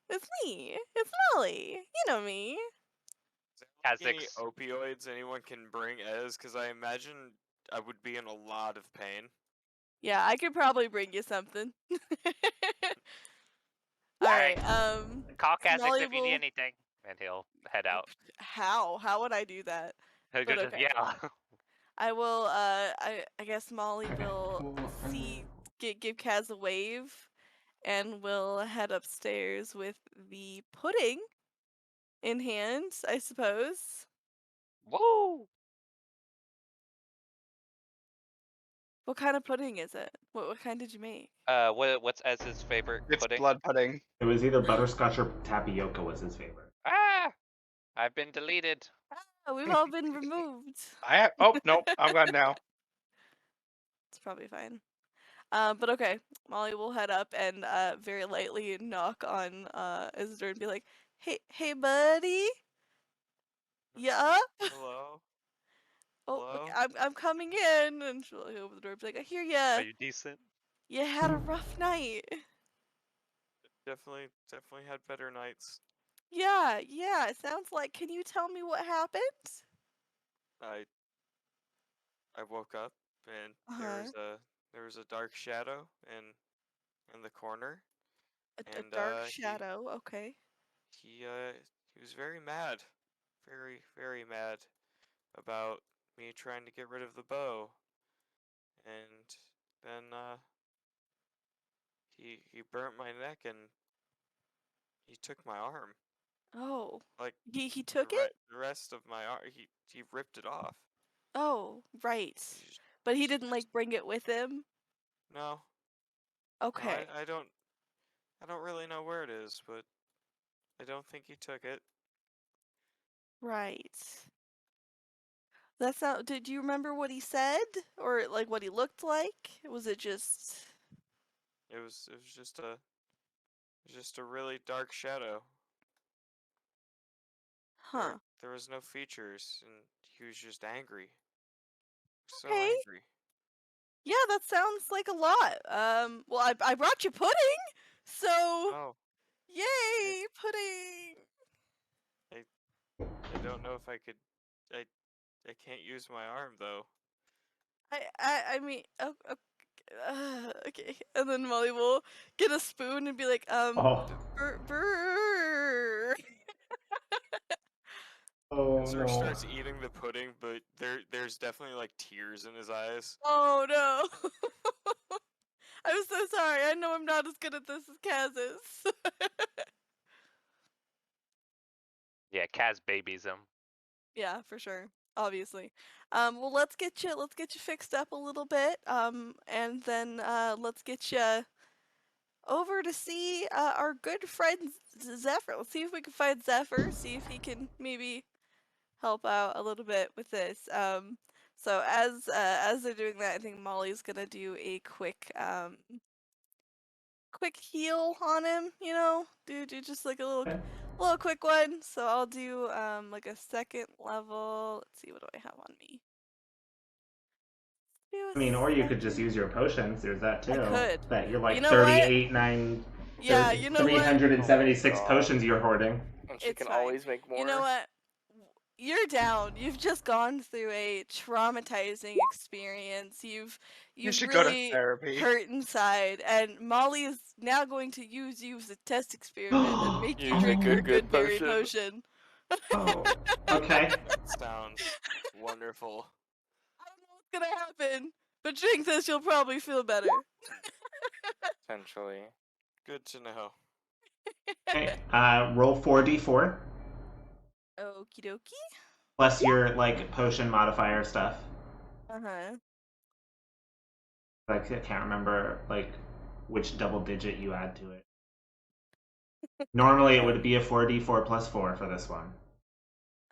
S2: It's me. It's Molly. You know me.
S5: Any
S3: Kha'Zix.
S5: opioids anyone can bring Ez? Because I imagine I would be in a lot of pain.
S2: Yeah, I could probably bring you something.
S3: Alright.
S2: Alright,
S3: Call Kha'Zix
S2: Molly
S3: if you need
S2: will-
S3: anything, and he'll head out.
S2: How? How would I do that?
S3: He'll
S2: But
S3: just
S2: okay.
S3: yell.
S2: I will, I guess Molly will give Kaz a wave, and we'll head upstairs with the pudding in hand, I suppose.
S3: Woo!
S2: What kind of pudding is it? What kind did you make?
S3: What's Ez's favorite
S6: It's
S3: pudding?
S6: blood pudding.
S1: It was either butterscotch or tapioca was his favorite.
S3: Ah! I've been deleted.
S2: Oh, we've all been removed.
S6: Oh nope, I'm gone now.
S2: It's probably fine. But okay, Molly will head up and very lightly knock on Ez's door and be like, "Hey, buddy, yeah?
S5: Hello?
S2: Oh, look,
S5: Hello?
S2: I'm coming in." And she'll open the door and be like, "I hear ya.
S3: Are you decent?
S2: You had a rough night."
S5: Definitely had better nights.
S2: Yeah. It sounds like. Can you tell me what happened?
S5: I woke up and there was a dark shadow in the corner.
S2: A
S5: And,
S2: dark
S5: he-
S2: shadow. Okay.
S5: He was very mad. Very mad about me trying to get rid of the bow. And then he burnt my neck and he took my arm.
S2: Oh.
S5: Like
S2: He took it?
S5: The rest of my arm, he ripped it off.
S2: Oh, right.
S5: He just-
S2: But he didn't like bring it with him.
S5: No.
S2: Okay.
S5: No, I don't really know where it is, but I don't think he took it.
S2: Right. That's not. Did you remember what he said, or like what he looked like? Was it just?
S5: It was just a really dark shadow.
S2: Huh.
S5: There was no features, and he was just angry. So
S2: Okay.
S5: angry.
S2: Yeah, that sounds like a lot. Well, I brought you pudding, so
S5: Oh,
S2: yay, pudding.
S5: I don't know if I could. I can't use my arm though.
S2: I mean, okay. And then Molly will get a spoon and be like,
S1: Oh.
S2: brr.
S1: Oh
S5: Zerk
S1: no.
S5: starts eating the pudding, but there's definitely like tears in his eyes.
S2: Oh no. I'm so sorry. I know I'm not as good at this as Kaz is.
S3: Yeah, Kaz babies him.
S2: Yeah, for sure. Obviously. Well, let's get you fixed up a little bit. And then let's get you over to see our good friend Zephyr. Let's see if we can find Zephyr. See if he can maybe help out a little bit with this. So as they're doing that, I think Molly's gonna do a quick heal on him. You know, do just like a little quick one. So I'll do like a second level. Let's see, what do I have on me?
S1: I mean, or you could just use your potions. There's that too.
S2: I could.
S1: That you're like
S2: You know what?
S1: 38, 9,
S2: Yeah, you know what?
S1: 376
S4: Oh my God.
S1: potions you're hoarding.
S4: And she
S2: It's
S4: can
S2: fine.
S4: always make more.
S2: You know what? You're down. You've just gone through a traumatizing experience. You've
S6: should go to
S2: really
S6: therapy.
S2: hurt inside, and Molly is now going to use you as a test experiment and make you
S4: Use a
S2: drink your
S4: good
S2: berry
S4: potion.
S2: potion.
S1: Oh, okay.
S5: Sounds wonderful.
S2: I don't know what's gonna happen, but drink this, you'll probably feel better.
S4: Essentially.
S5: Good to know.
S1: Okay. Roll 4d4
S2: Okie dokie.
S1: plus your like potion modifier stuff.
S2: Uh-huh.
S1: Like I can't remember like which double digit you add to it. Normally it would be a 4d4 plus 4 for this one.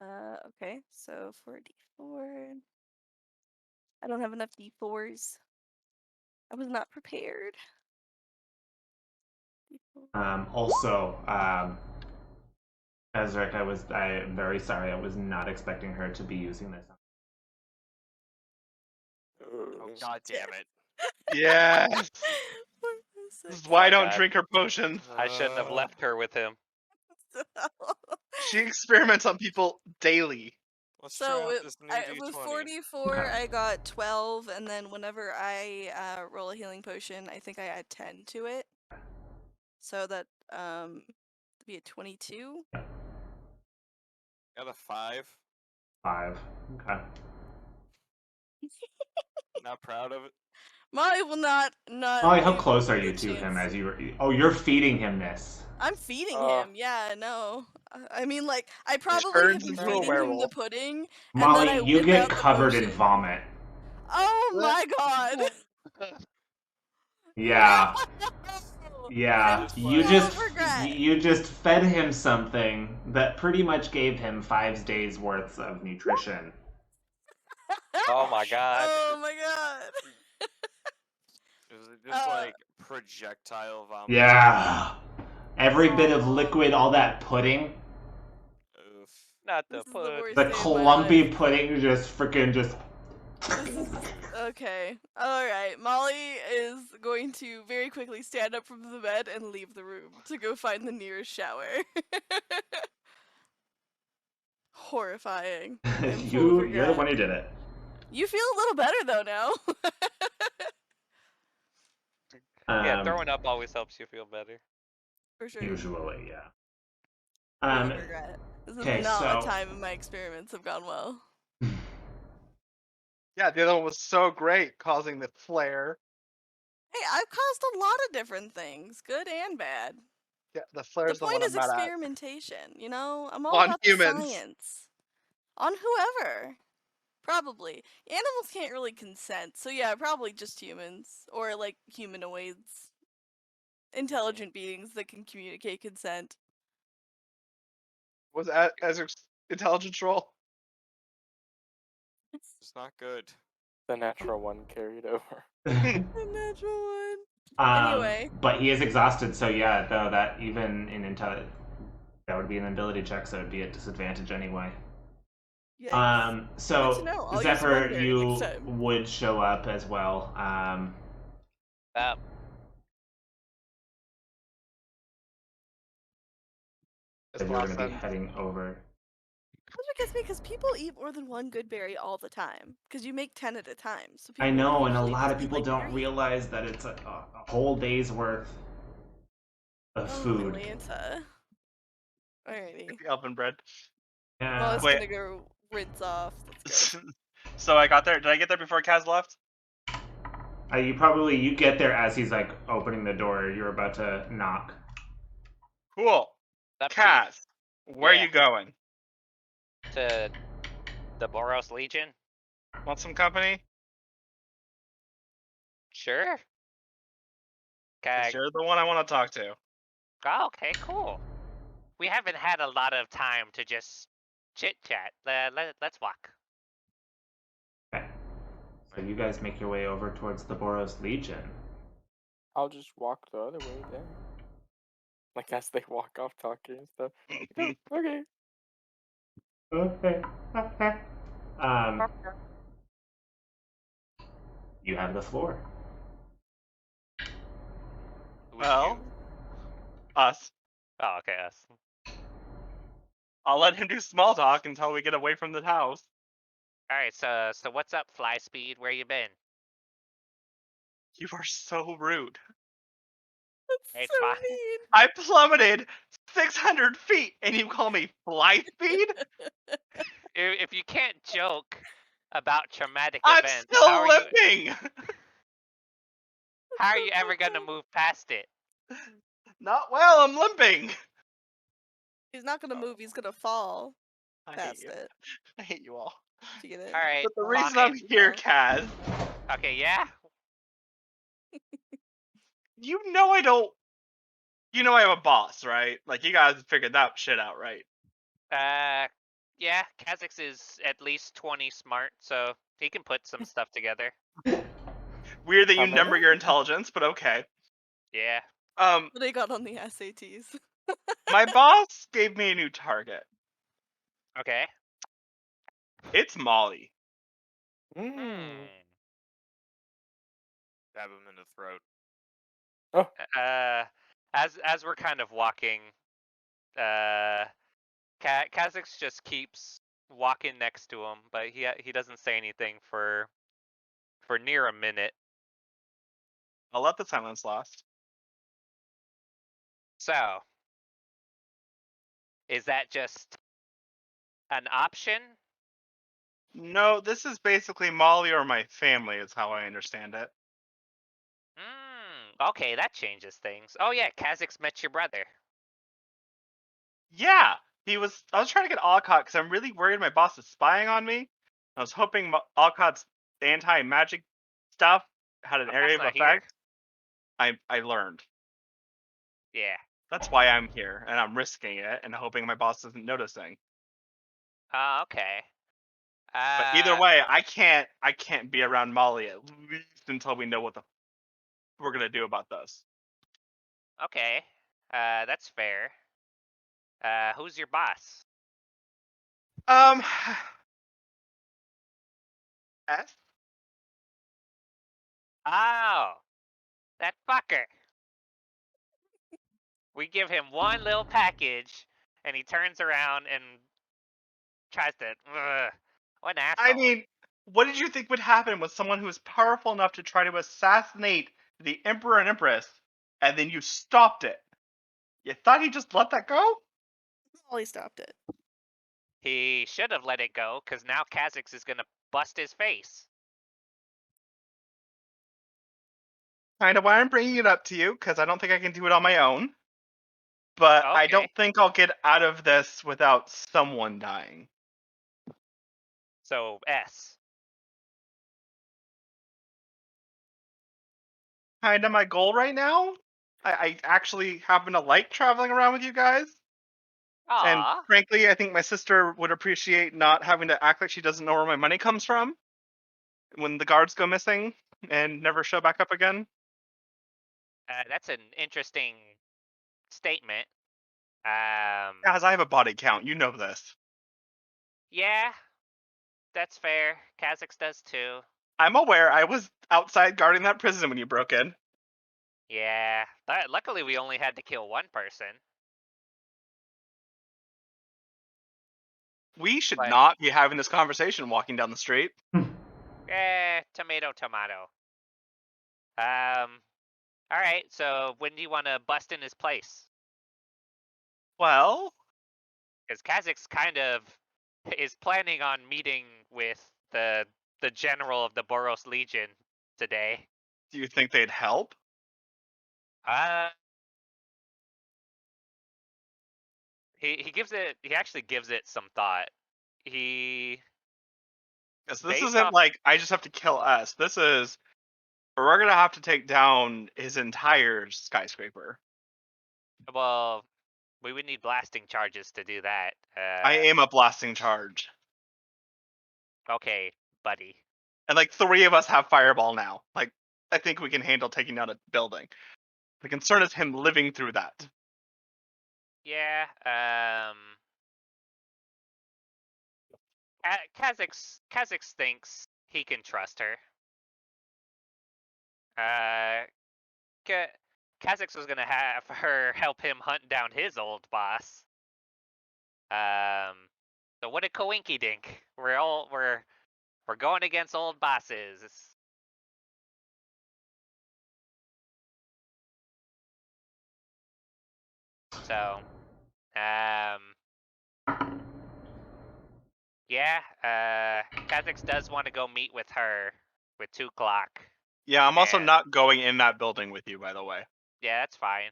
S2: Okay, so 4d4. I don't have enough d4s. I was not prepared.
S1: Also, Ezric, I am very sorry. I was not expecting her to be using this.
S5: Oh God damn it!
S6: Yes. This is why I don't
S3: God.
S6: drink her potions.
S3: I shouldn't have left her with him.
S6: She experiments on people daily.
S5: Let's try
S2: So
S5: out this new D20.
S2: with 44, I got 12, and then whenever I roll a healing potion, I think I add 10 to it. So that be a 22.
S5: Got a 5.
S1: 5. Okay.
S5: Not proud of it.
S2: Molly will not.
S1: Molly, how
S2: leave
S1: close are
S2: a
S1: you
S2: good
S1: to him
S2: chance.
S1: as you were? Oh, you're feeding him this.
S2: I'm feeding
S4: Oh.
S2: him. Yeah, no. I mean, like, I probably
S6: turns
S2: have been
S6: into a
S2: feeding him the
S6: werewolf.
S2: pudding,
S1: Molly,
S2: and then I
S1: you
S2: whip
S1: get
S2: out the
S1: covered in
S2: potion.
S1: vomit.
S2: Oh my god!
S1: Yeah.
S2: No!
S1: Yeah.
S5: It's
S1: You
S5: fine.
S1: just
S2: regret.
S1: you just fed him something that pretty much gave him 5 days worth of nutrition.
S3: Oh my God.
S2: Oh my god!
S5: Is it just
S2: Uh,
S5: like projectile vomit?
S1: Yeah. Every bit of liquid, all that pudding,
S5: Oof.
S3: Not the
S2: This is the
S3: pud.
S2: worst
S1: the
S2: day of my
S1: clumpy
S2: life.
S1: pudding just freaking just.
S2: This is okay. All right, Molly is going to very quickly stand up from the bed and leave the room to go find the nearest shower. Horrifying. I'm full of
S1: You're the
S2: regret.
S1: one who did it.
S2: You feel a little better though now.
S3: Yeah, throwing up always helps you feel better.
S2: For sure.
S1: Usually, yeah.
S2: Full of regret. This is
S1: okay,
S2: not a
S1: so-
S2: time of my experiments have gone well.
S6: Yeah, the other one was so great, causing the flare.
S2: Hey, I've caused a lot of different things, good and bad.
S6: Yeah, the flare is
S2: The
S6: the
S2: point
S6: one
S2: is
S6: I'm mad at.
S2: experimentation, you know? I'm all
S6: On
S2: about
S6: humans.
S2: the science. On whoever. Probably. Animals can't really consent, so yeah, probably just humans. Or, like, humanoids. Intelligent beings that can communicate consent.
S6: Was Ezra's intelligence roll.
S5: It's not good.
S4: The natural one carried over.
S2: The natural one. Anyway.
S1: But he is exhausted, so yeah, though that even in intelligence, that would be an ability check, so it'd be at disadvantage anyway.
S2: Yikes.
S1: So
S2: Good to know. I'll use
S1: Zephyr,
S2: Wonder
S1: you
S2: next time.
S1: would show up as well.
S6: Just
S1: If we're
S6: lost
S1: going to be
S6: them.
S1: heading over.
S2: Which gets me because people eat more than one good berry all the time. Because you make 10 at a time. So
S1: I
S2: people
S1: know, and a
S2: usually
S1: lot of
S2: just eat,
S1: people
S2: like,
S1: don't
S2: berries.
S1: realize that it's a whole day's worth of
S2: Oh,
S1: food.
S2: Atlanta. Alrighty.
S6: The elven bread.
S1: Yeah.
S2: Well,
S6: Wait.
S2: gonna go rinse off. Let's go.
S6: So I got there. Did I get there before Kaz left?
S1: You get there as he's like opening the door. You're about to knock.
S6: Cool.
S3: Up, Chief.
S6: Kaz, where
S3: Yeah.
S6: are you going?
S3: To the Boros Legion?
S6: Want some company?
S3: Sure.
S6: 'Cause
S3: Okay.
S6: you're the one I want to talk to.
S3: Oh, okay, cool. We haven't had a lot of time to just chit chat. Let's walk.
S1: Okay. So you guys make your way over towards the Boros Legion.
S4: I'll just walk the other way then. Like as they walk off talking and stuff. Oh, okay.
S1: Okay. You have the floor.
S3: Who's
S6: Well,
S3: you?
S6: us.
S3: Oh, okay, us.
S6: I'll let him do small talk until we get away from the house.
S3: All right, so what's up, Fly Speed? Where you been?
S6: You are so rude.
S2: That's
S3: It's
S2: so
S3: fine.
S2: mean.
S6: I plummeted 600 feet and you call me fly speed?
S3: If you can't joke about traumatic
S6: I'm
S3: events,
S6: still limping!
S3: how are you ever gonna move past it?
S6: Not well, I'm limping!
S2: He's not gonna move. He's gonna fall
S6: I hate
S2: past
S6: you.
S2: it
S6: I hate you all.
S2: to get in.
S3: All right.
S6: But the
S2: Well,
S6: reason
S3: fine.
S6: I'm here, Kaz,
S3: Okay, yeah.
S6: you know I don't. You know I have a boss, right? Like, you guys figured that shit out, right?
S3: Yeah. Kha'Zix is at least 20 smart, so he can put some stuff together.
S6: Weird that you
S4: How
S6: number
S4: many?
S6: your intelligence, but okay.
S3: Yeah.
S2: What they got on the SATs.
S6: My boss gave me a new target.
S3: Okay.
S6: It's Molly.
S3: Hmm.
S5: Stab him in the throat.
S3: As we're kind of walking, Kha'Zix just keeps walking next to him, but he doesn't say anything for near a minute.
S6: I'll let the silence last.
S3: So, is that just an option?
S6: No, this is basically Molly or my family, is how I understand it.
S3: Okay, that changes things. Oh yeah, Kha'Zix met your brother.
S6: Yeah, I was trying to get Alcott because I'm really worried my boss is spying on me. I was hoping Alcott's anti-magic stuff had an
S3: But
S6: area
S3: that's
S6: of
S3: not here.
S6: effect. I learned.
S3: Yeah.
S6: That's why I'm here, and I'm risking it and hoping my boss isn't noticing.
S3: Okay.
S6: But either way, I can't be around Molly at least until we know what we're gonna do about this.
S3: Okay. That's fair. Who's your boss?
S6: S?
S3: Oh, that fucker. We give him one little package, and he turns around and tries to. What an asshole.
S6: I mean, what did you think would happen with someone who is powerful enough to try to assassinate the Emperor and Empress, and then you stopped it? You thought he'd just let that go?
S2: Molly stopped it.
S3: He should have let it go, because now Kha'Zix is gonna bust his face.
S6: Kind of why I'm bringing it up to you, because I don't think I can do it on my own. But I
S3: Okay.
S6: don't think I'll get out of this without someone dying.
S3: So, S.
S6: Kind of my goal right now. I actually happen to like traveling around with you guys. And
S3: Aw.
S6: frankly, I think my sister would appreciate not having to act like she doesn't know where my money comes from when the guards go missing and never show back up again.
S3: That's an interesting statement.
S6: Guys, I have a body count. You know this.
S3: Yeah, that's fair. Kha'Zix does too.
S6: I'm aware. I was outside guarding that prison when you broke in.
S3: Yeah. Luckily, we only had to kill one person.
S6: We should
S3: But-
S6: not be having this conversation walking down the street.
S3: Tomato, tomato. All right. So when do you want to bust in his place?
S6: Well,
S3: Because Kha'Zix kind of is planning on meeting with the general of the Boros Legion today.
S6: do you think they'd help?
S3: He actually gives it some thought. He
S6: Because this
S3: Based
S6: isn't
S3: off-
S6: like I just have to kill us. This is we're gonna have to take down his entire skyscraper.
S3: well, we would need blasting charges to do that.
S6: I aim a blasting charge,
S3: Okay, buddy.
S6: and like 3 of us have fireball now. Like I think we can handle taking down a building. The concern is him living through that.
S3: Yeah. Kha'Zix thinks he can trust her. Kha'Zix was gonna have her help him hunt down his old boss. So what a coinky dink. We're going against old bosses. So, yeah, Kha'Zix does want to go meet with her with 2 o'clock.
S6: Yeah, I'm also
S3: And-
S6: not going in that building with you, by the way.
S3: Yeah, that's fine.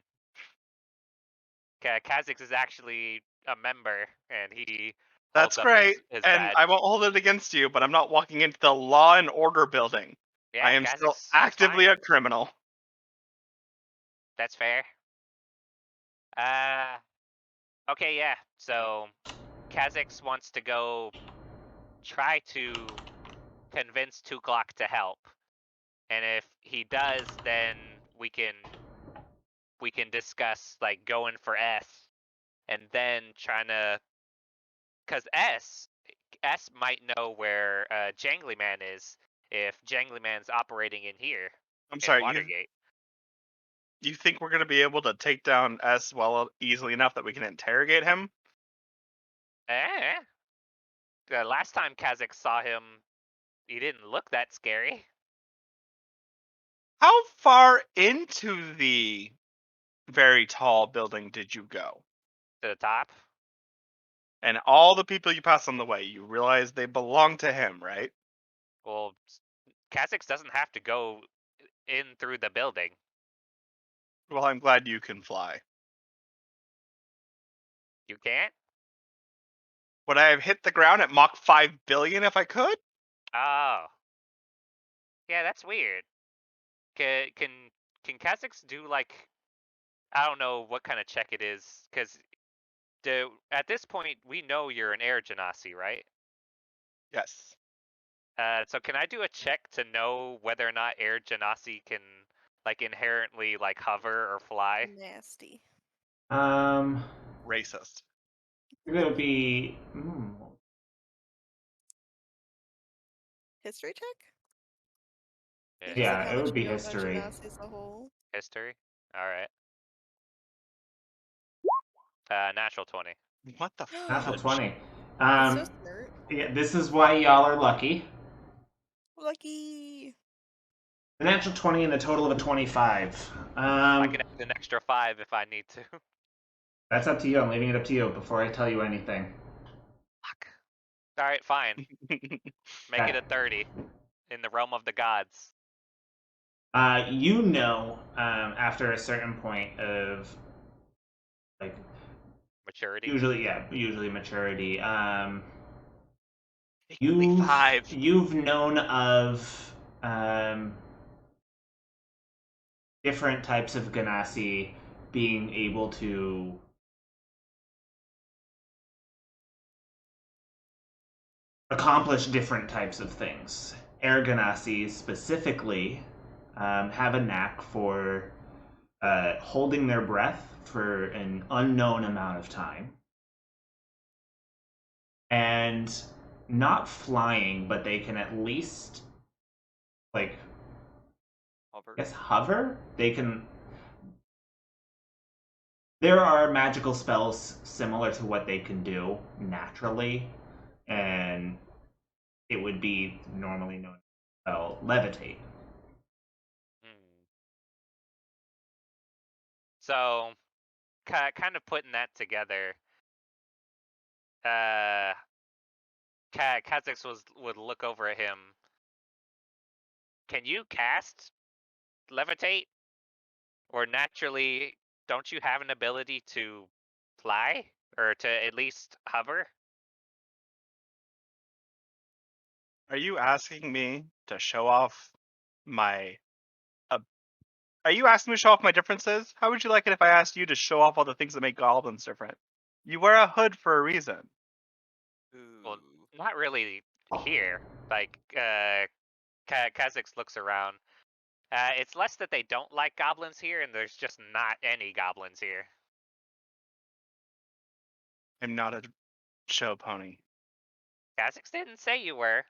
S3: Kha'Zix is actually a member, and he
S6: That's
S3: holds up
S6: great,
S3: his
S6: and
S3: badge.
S6: I won't hold it against you, but I'm not walking into the Law and Order building.
S3: Yeah,
S6: I am
S3: Kha'Zix
S6: still
S3: is
S6: actively
S3: fine.
S6: a criminal.
S3: That's fair. Okay, yeah. So Kha'Zix wants to go try to convince 2 o'clock to help, and if he does, then we can discuss like going for S, and then trying to, cause S might know where Jangly Man is if Jangly Man's operating in here
S6: I'm
S3: in
S6: sorry,
S3: Watergate.
S6: you think we're gonna be able to take down S easily enough that we can interrogate him?
S3: The last time Kha'Zix saw him, he didn't look that scary.
S6: How far into the very tall building did you go?
S3: To the top.
S6: And all the people you pass on the way, you realize they belong to him, right?
S3: Well, Kha'Zix doesn't have to go in through the building.
S6: Well, I'm glad you can fly.
S3: You can't?
S6: Would I have hit the ground at Mach 5 billion if I could?
S3: Oh. Yeah, that's weird. Can Kha'Zix do like, I don't know what kind of check it is, because at this point we know you're an air genasi, right?
S6: Yes.
S3: So can I do a check to know whether or not air genasi can like inherently like hover or fly?
S2: Nasty.
S6: Racist.
S1: It would be.
S2: History check?
S3: Yeah.
S2: Because,
S1: Yeah,
S2: like, how
S1: it
S2: much
S1: would be
S2: you know about
S1: history.
S2: Genasi as a whole.
S3: History. All right. Natural 20.
S6: What the
S1: Natural
S6: fudge?
S1: 20.
S2: He's so smart.
S1: Yeah, this is why y'all are lucky.
S2: Lucky.
S1: The natural 20 and a total of a 25.
S3: I can add an extra 5 if I need to.
S1: That's up to you. I'm leaving it up to you before I tell you anything.
S3: Fuck. All right, fine. Make it a 30 in the realm of the gods.
S1: You know, after a certain point of, like,
S3: Maturity.
S1: usually maturity.
S6: Only 5.
S1: You've known of different types of Ganassi being able to accomplish different types of things. Air Ganassi specifically have a knack for holding their breath for an unknown amount of time. And not flying, but they can at least, like,
S5: Hover.
S1: I guess hover? They can. There are magical spells similar to what they can do naturally, and it would be normally known as spell levitate.
S3: So, kind of putting that together, Kha'Zix would look over at him. Can you cast levitate? Or naturally, don't you have an ability to fly? Or to at least hover?
S6: Are you asking me to show off my? Are you asking me to show off my differences? How would you like it if I asked you to show off all the things that make goblins different? You wear a hood for a reason.
S3: Well,
S5: Ooh.
S3: not really here. Like, Kha'Zix looks around. It's less that they don't like goblins here, and there's just not any goblins here.
S6: I'm not a show pony.
S3: Kha'Zix didn't say you were.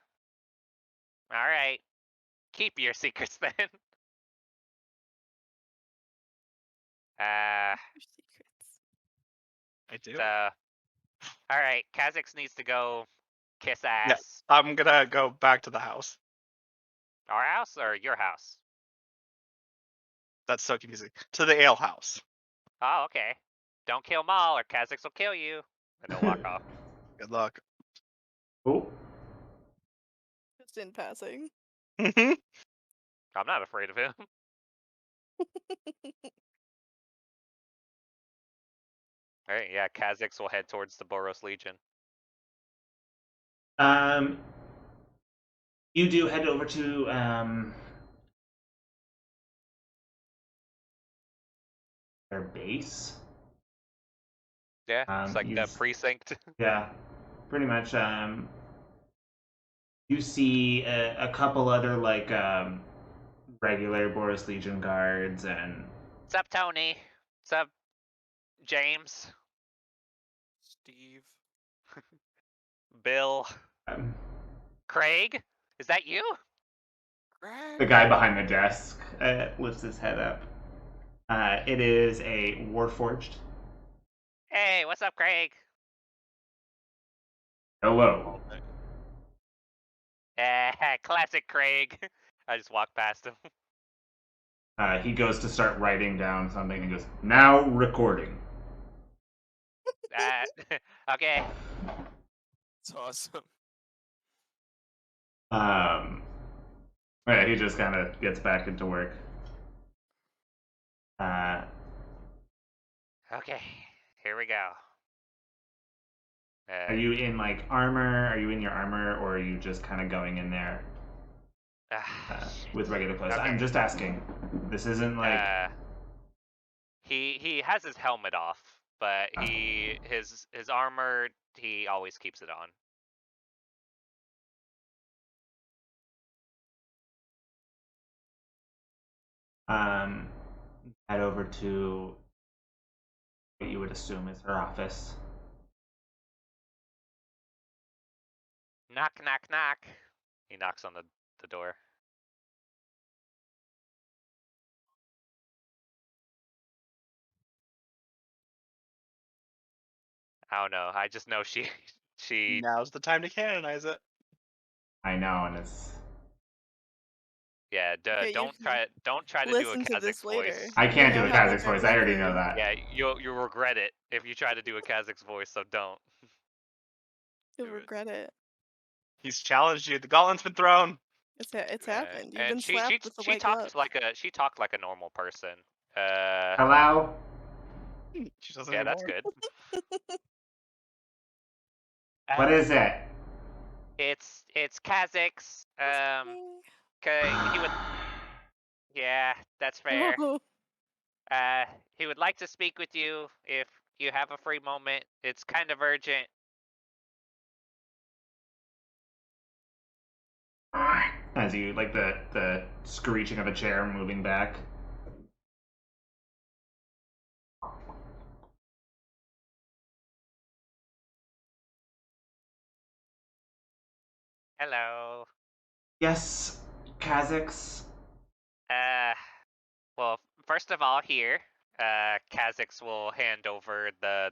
S3: Alright. Keep your secrets then.
S2: Your secrets.
S6: I do.
S3: So, alright, Kha'Zix needs to go kiss ass.
S6: Yes, I'm gonna go back to the house.
S3: Our house or your house?
S6: That's so confusing. To the ale house.
S3: Oh, okay. Don't kill Maul or Kha'Zix will kill you. And he'll walk off.
S6: Good luck.
S1: Oh,
S2: Just in passing.
S6: Mhm.
S3: I'm not afraid of him. Alright, yeah, Kha'Zix will head towards the Boros Legion.
S1: You do head over to their base.
S3: Yeah, it's like the
S1: you've-
S3: precinct.
S1: Yeah, pretty much. You see a couple other like regular Boros Legion guards and
S3: What's up, Tony? What's up, James?
S5: Steve.
S3: Bill?
S1: um,
S3: Craig? Is that you?
S1: the guy behind the desk lifts his head up. It is a Warforged.
S3: Hey, what's up, Craig?
S1: Hello.
S3: Classic Craig. I just walked past him.
S1: He goes to start writing down something and goes, "Now recording."
S3: Okay.
S5: It's awesome.
S1: Yeah, he just kind of gets back into work.
S3: Okay. Here we go.
S1: Are you in like armor? Are you in your armor, or are you just kind of going in there with regular clothes?
S3: Okay.
S1: I'm just asking. This isn't like.
S3: He has his helmet off, but his armor he always keeps it on.
S1: Head over to what you would assume is her office.
S3: Knock, knock, knock. He knocks on the door. I don't know. I just know she.
S6: Now's the time to canonize it.
S1: I know, and it's.
S3: Yeah.
S2: Okay,
S3: don't try to do a
S2: listen to this
S3: Kha'Zix
S2: later.
S3: voice.
S1: I can't do a
S2: You'll have,
S1: Kha'Zix
S2: like, a
S1: voice. I already know
S2: record.
S1: that.
S3: Yeah, you'll regret it if you try to do a Kha'Zix voice. So don't.
S2: You'll
S5: Do it.
S2: regret it.
S6: He's challenged you. The gauntlet's been thrown.
S2: It's happened. You've
S3: And
S2: been slapped with a
S3: she
S2: white
S3: talked
S2: glove.
S3: she talked like a normal person.
S1: Hello.
S6: She doesn't
S3: Yeah, that's
S6: anymore.
S3: good.
S1: What is it?
S3: It's Kha'Zix. He would. Yeah, that's fair.
S2: Oh,
S3: He would like to speak with you if you have a free moment. It's kind of urgent.
S1: As you like the screeching of a chair moving back.
S3: Hello.
S1: Yes, Kha'Zix.
S3: Well, first of all, here, Kha'Zix will hand over the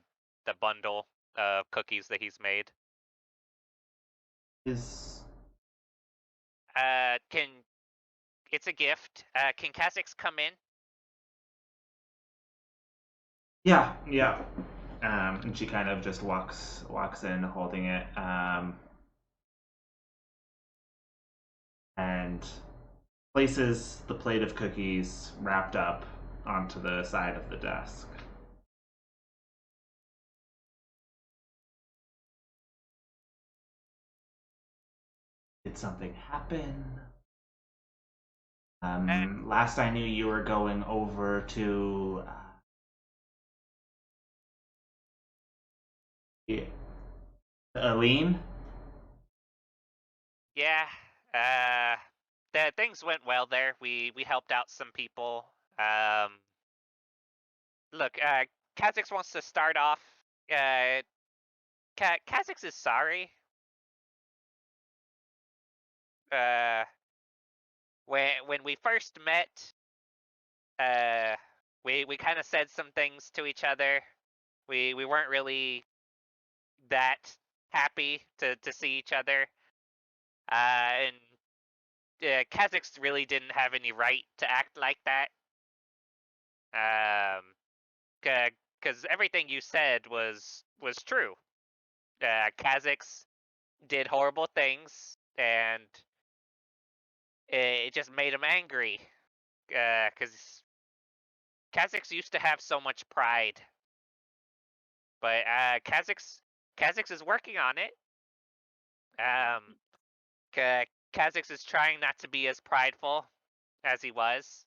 S3: bundle of cookies that he's made.
S1: Is
S3: It's a gift. Can Kha'Zix come in?
S1: yeah. And she kind of just walks in holding it. And places the plate of cookies wrapped up onto the side of the desk. Did something happen? Last I knew, you were going over to Aline.
S3: Yeah. The things went well there. We helped out some people. Look, Kha'Zix wants to start off. Kha'Zix is sorry. When we first met, we kind of said some things to each other. We weren't really that happy to see each other. And Kha'Zix really didn't have any right to act like that. Because everything you said was true. Kha'Zix did horrible things, and it just made him angry. Because Kha'Zix used to have so much pride, but Kha'Zix is working on it. Kha'Zix is trying not to be as prideful as he was.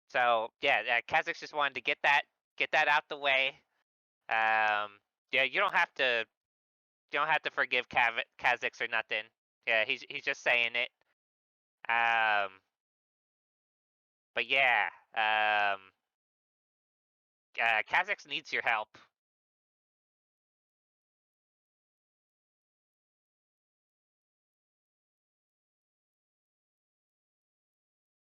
S3: So yeah, Kha'Zix just wanted to get that out the way. Yeah, you don't have to forgive Kha'Zix or nothing. Yeah, he's just saying it. But yeah, Kha'Zix needs your help.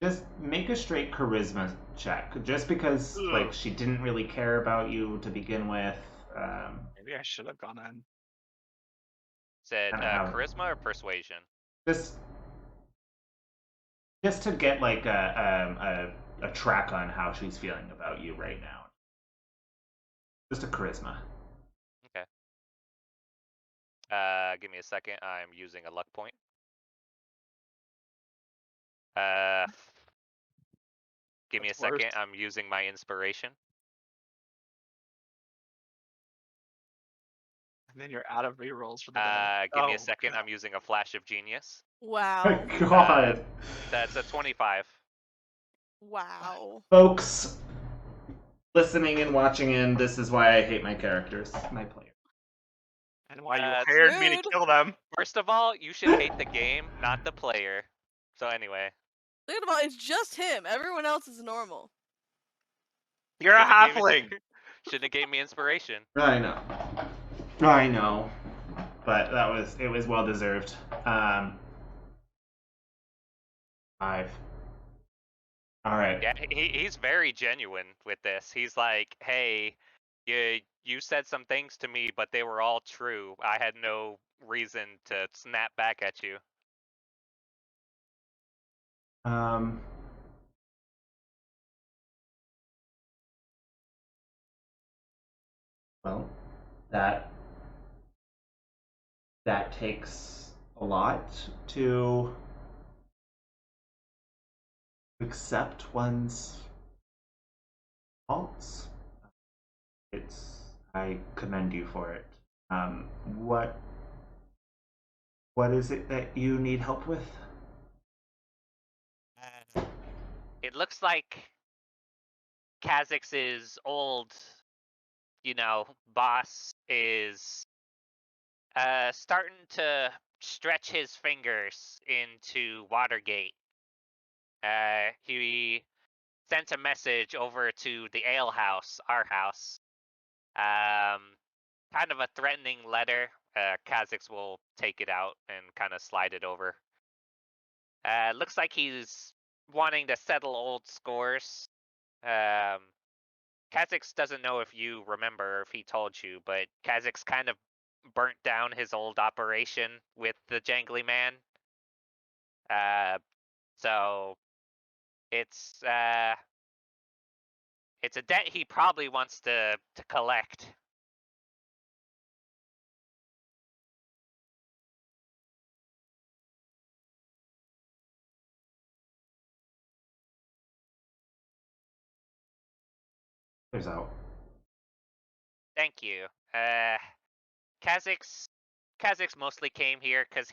S1: Just make a straight charisma check. Just because like she didn't really care about you to begin with.
S6: Maybe I should have gone in.
S3: Is it
S1: Kinda how-
S3: charisma or persuasion?
S1: Just to get like a track on how she's feeling about you right now. Just a charisma.
S3: Okay. Give me a second. I'm using a luck point. Give me a
S6: That's
S3: second.
S6: worse.
S3: I'm using my inspiration.
S6: And then you're out of rerolls for the day.
S3: Give me
S6: Oh,
S3: a second.
S6: crap.
S3: I'm using a flash of genius.
S2: Wow.
S1: God.
S3: That's a 25.
S2: Wow.
S1: Folks, listening and watching in, this is why I hate my characters, my players.
S6: And why you
S3: It's
S6: hired me to
S2: rude.
S6: kill them.
S3: First of all, you should hate the game, not the player. So anyway,
S2: Second of all, it's just him. Everyone else is normal.
S6: You're a
S3: Shouldn't have gave me-
S6: halfling.
S3: shouldn't have gave me inspiration.
S1: I know, but it was well deserved. 5. All right.
S3: Yeah, he's very genuine with this. He's like, hey, you said some things to me, but they were all true. I had no reason to snap back at you.
S1: Well, that takes a lot to accept one's faults. I commend you for it. What is it that you need help with?
S3: It looks like Kha'Zix's old, boss is starting to stretch his fingers into Watergate. He sent a message over to the ale house, our house. Kind of a threatening letter. Kha'Zix will take it out and kind of slide it over. Looks like he's wanting to settle old scores. Kha'Zix doesn't know if you remember or if he told you, but Kha'Zix kind of burnt down his old operation with the Jangly Man. So it's a debt he probably wants to collect.
S1: There's out.
S3: Thank you. Kha'Zix mostly came here because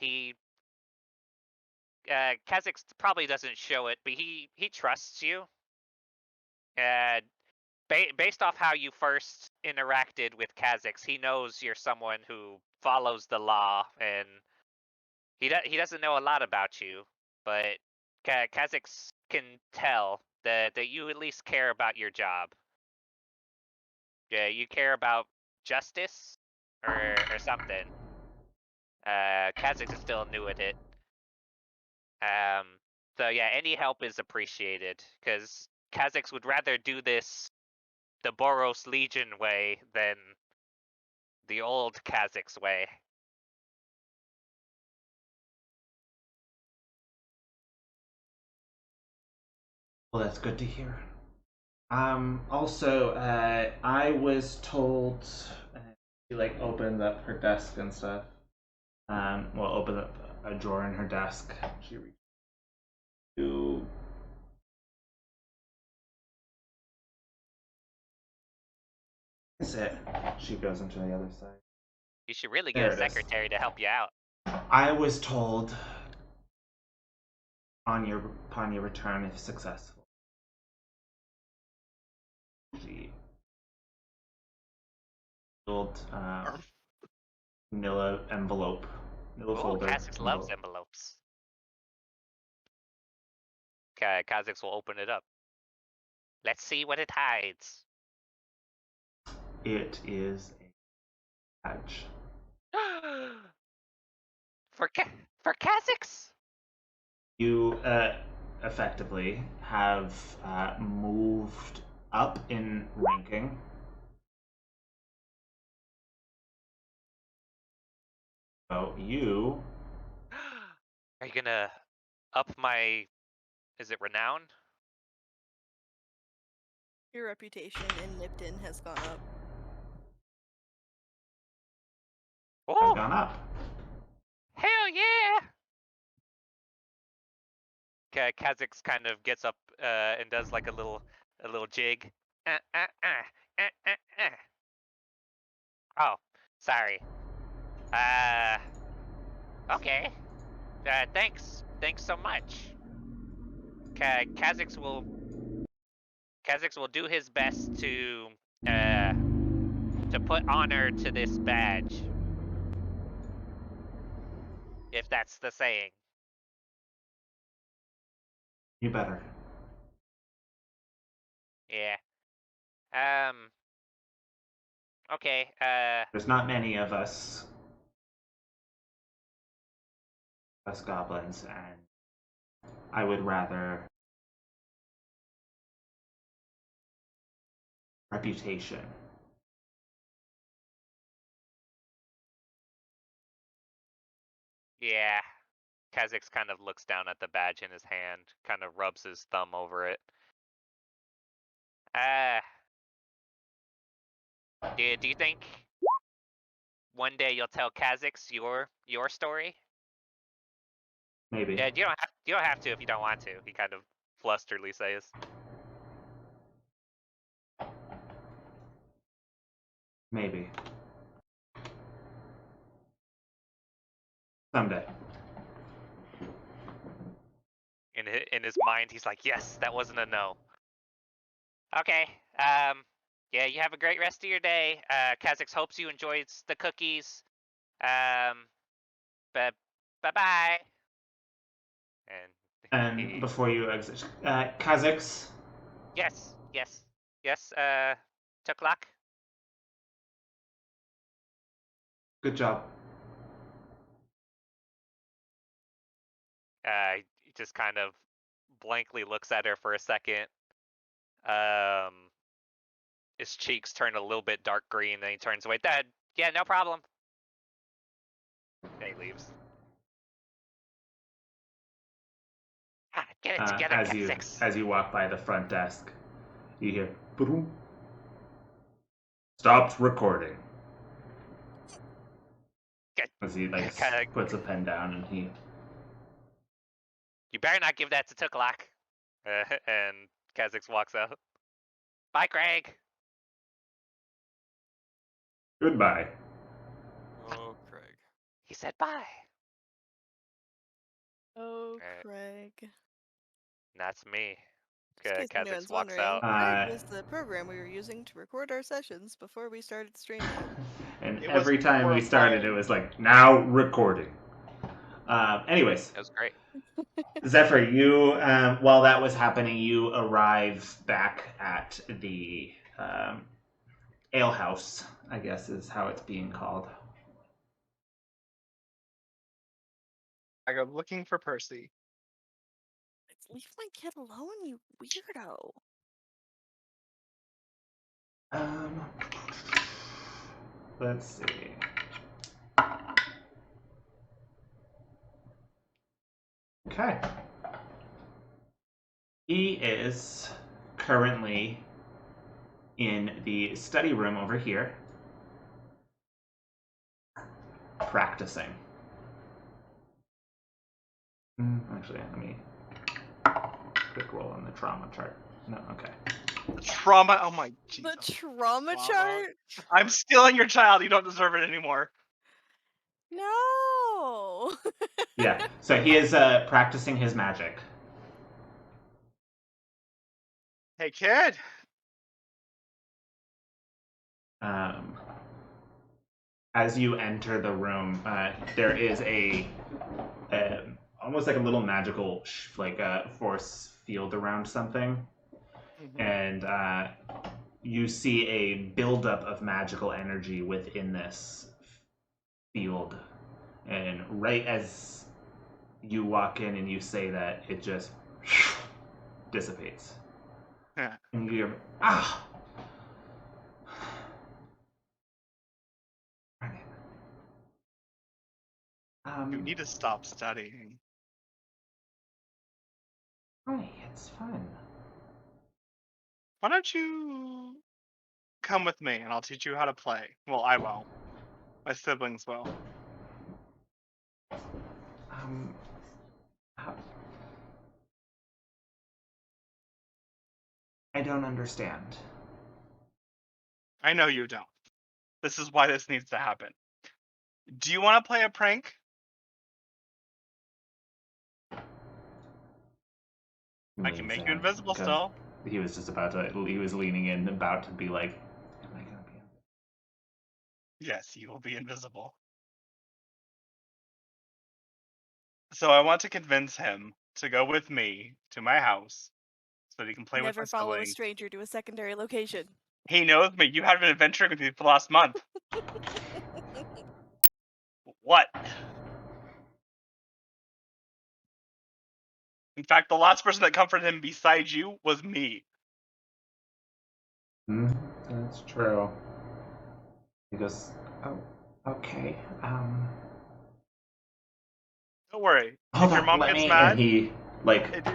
S3: Kha'Zix probably doesn't show it, but he trusts you. Based off how you first interacted with Kha'Zix, he knows you're someone who follows the law, and he doesn't know a lot about you, but Kha'Zix can tell that you at least care about your job. Yeah, you care about justice or something. Kha'Zix is still new at it. So yeah, any help is appreciated, because Kha'Zix would rather do this the Boros Legion way than the old Kha'Zix way.
S1: Well, that's good to hear. Also, I was told she like opened up her desk and stuff. Well, opened up a drawer in her desk. She reached to. Is it? She goes into the other side.
S3: You should really
S1: There
S3: get a
S1: it is.
S3: secretary to help you out.
S1: I was told on your return, if successful, she filled Nilla envelope. Nilla
S3: Oh,
S1: folder.
S3: Kha'Zix loves envelopes. Okay, Kha'Zix will open it up. Let's see what it hides.
S1: It is a badge.
S3: For Kha'Zix?
S1: You effectively have moved up in ranking. So you
S3: Are you gonna up my? Is it renown?
S2: Your reputation in Nipton has gone up.
S1: have
S3: Oh,
S1: gone up.
S3: hell yeah! Okay, Kha'Zix kind of gets up and does like a little jig. Oh, sorry. Okay. Thanks so much. Kha'Zix will do his best to put honor to this badge, if that's the saying.
S1: You better.
S3: Yeah. Okay.
S1: There's not many of us goblins, and I would rather reputation.
S3: Yeah. Kha'Zix kind of looks down at the badge in his hand, kind of rubs his thumb over it. Do you think one day you'll tell Kha'Zix your story?
S1: Maybe.
S3: Yeah, you don't have to if you don't want to. He kind of flusterly says.
S1: Maybe. Someday.
S3: In his mind, he's like, yes, that wasn't a no. Okay. Yeah, you have a great rest of your day. Kha'Zix hopes you enjoyed the cookies. But Bye bye. And
S1: And before you exit, Kha'Zix,
S3: yes. Tuklak.
S1: good job.
S3: He just kind of blankly looks at her for a second. His cheeks turn a little bit dark green, then he turns away. Dad, yeah, no problem. Then he leaves. Get it together,
S1: as you walk by the front desk, you hear boom. Stopped recording. As he puts a pen down and he.
S3: You better not give that to Tuklak. And Kha'Zix walks out. Bye, Craig.
S1: Goodbye.
S5: Oh, Craig.
S3: He said bye.
S2: Oh, Craig.
S3: That's me.
S2: Just in case
S3: Kha'Zix
S2: anyone's
S3: walks
S2: wondering,
S3: out.
S2: Craig was the program we were using to record our sessions before we started streaming.
S1: And
S6: It
S1: every
S6: was
S1: time we started, it
S6: horrifying.
S1: was like, now recording. Anyways,
S3: That was great.
S1: Zephyr, you, while that was happening, you arrive back at the ale house, I guess is how it's being called.
S6: I go looking for Percy.
S2: Leave my kid alone, you weirdo.
S1: Let's see. Okay. He is currently in the study room over here, practicing. Actually, let me quick roll on the trauma chart. No, okay.
S6: The trauma. Oh my Jesus.
S2: The trauma chart?
S6: I'm stealing your child. You don't deserve it anymore.
S2: No.
S1: Yeah. So he is practicing his magic.
S6: Hey, kid.
S1: As you enter the room, there is a almost like a little magical force field around something, and you see a buildup of magical energy within this field. And right as you walk in and you say that, it just dissipates.
S6: Yeah.
S1: And you hear, ah!
S6: You need to stop studying.
S1: Hi, it's fun.
S6: Why don't you come with me and I'll teach you how to play? Well, I won't. My siblings will.
S1: I don't understand.
S6: I know you don't. This is why this needs to happen. Do you want to play a prank? I can make you invisible still.
S1: He was just about to, he was leaning in, about to be like, am I going to be invisible?
S6: Yes, you will be invisible. So I want to convince him to go with me to my house so that he can play with my
S2: Never follow a
S6: siblings.
S2: stranger to a secondary location.
S6: He knows me. You have been adventuring with me for the last month. What? In fact, the last person that comforted him besides you was me.
S1: That's true. He goes, oh, okay.
S6: Don't worry.
S1: Hold
S6: if your
S1: on,
S6: mom
S1: let
S6: gets
S1: me.
S6: mad,
S1: And he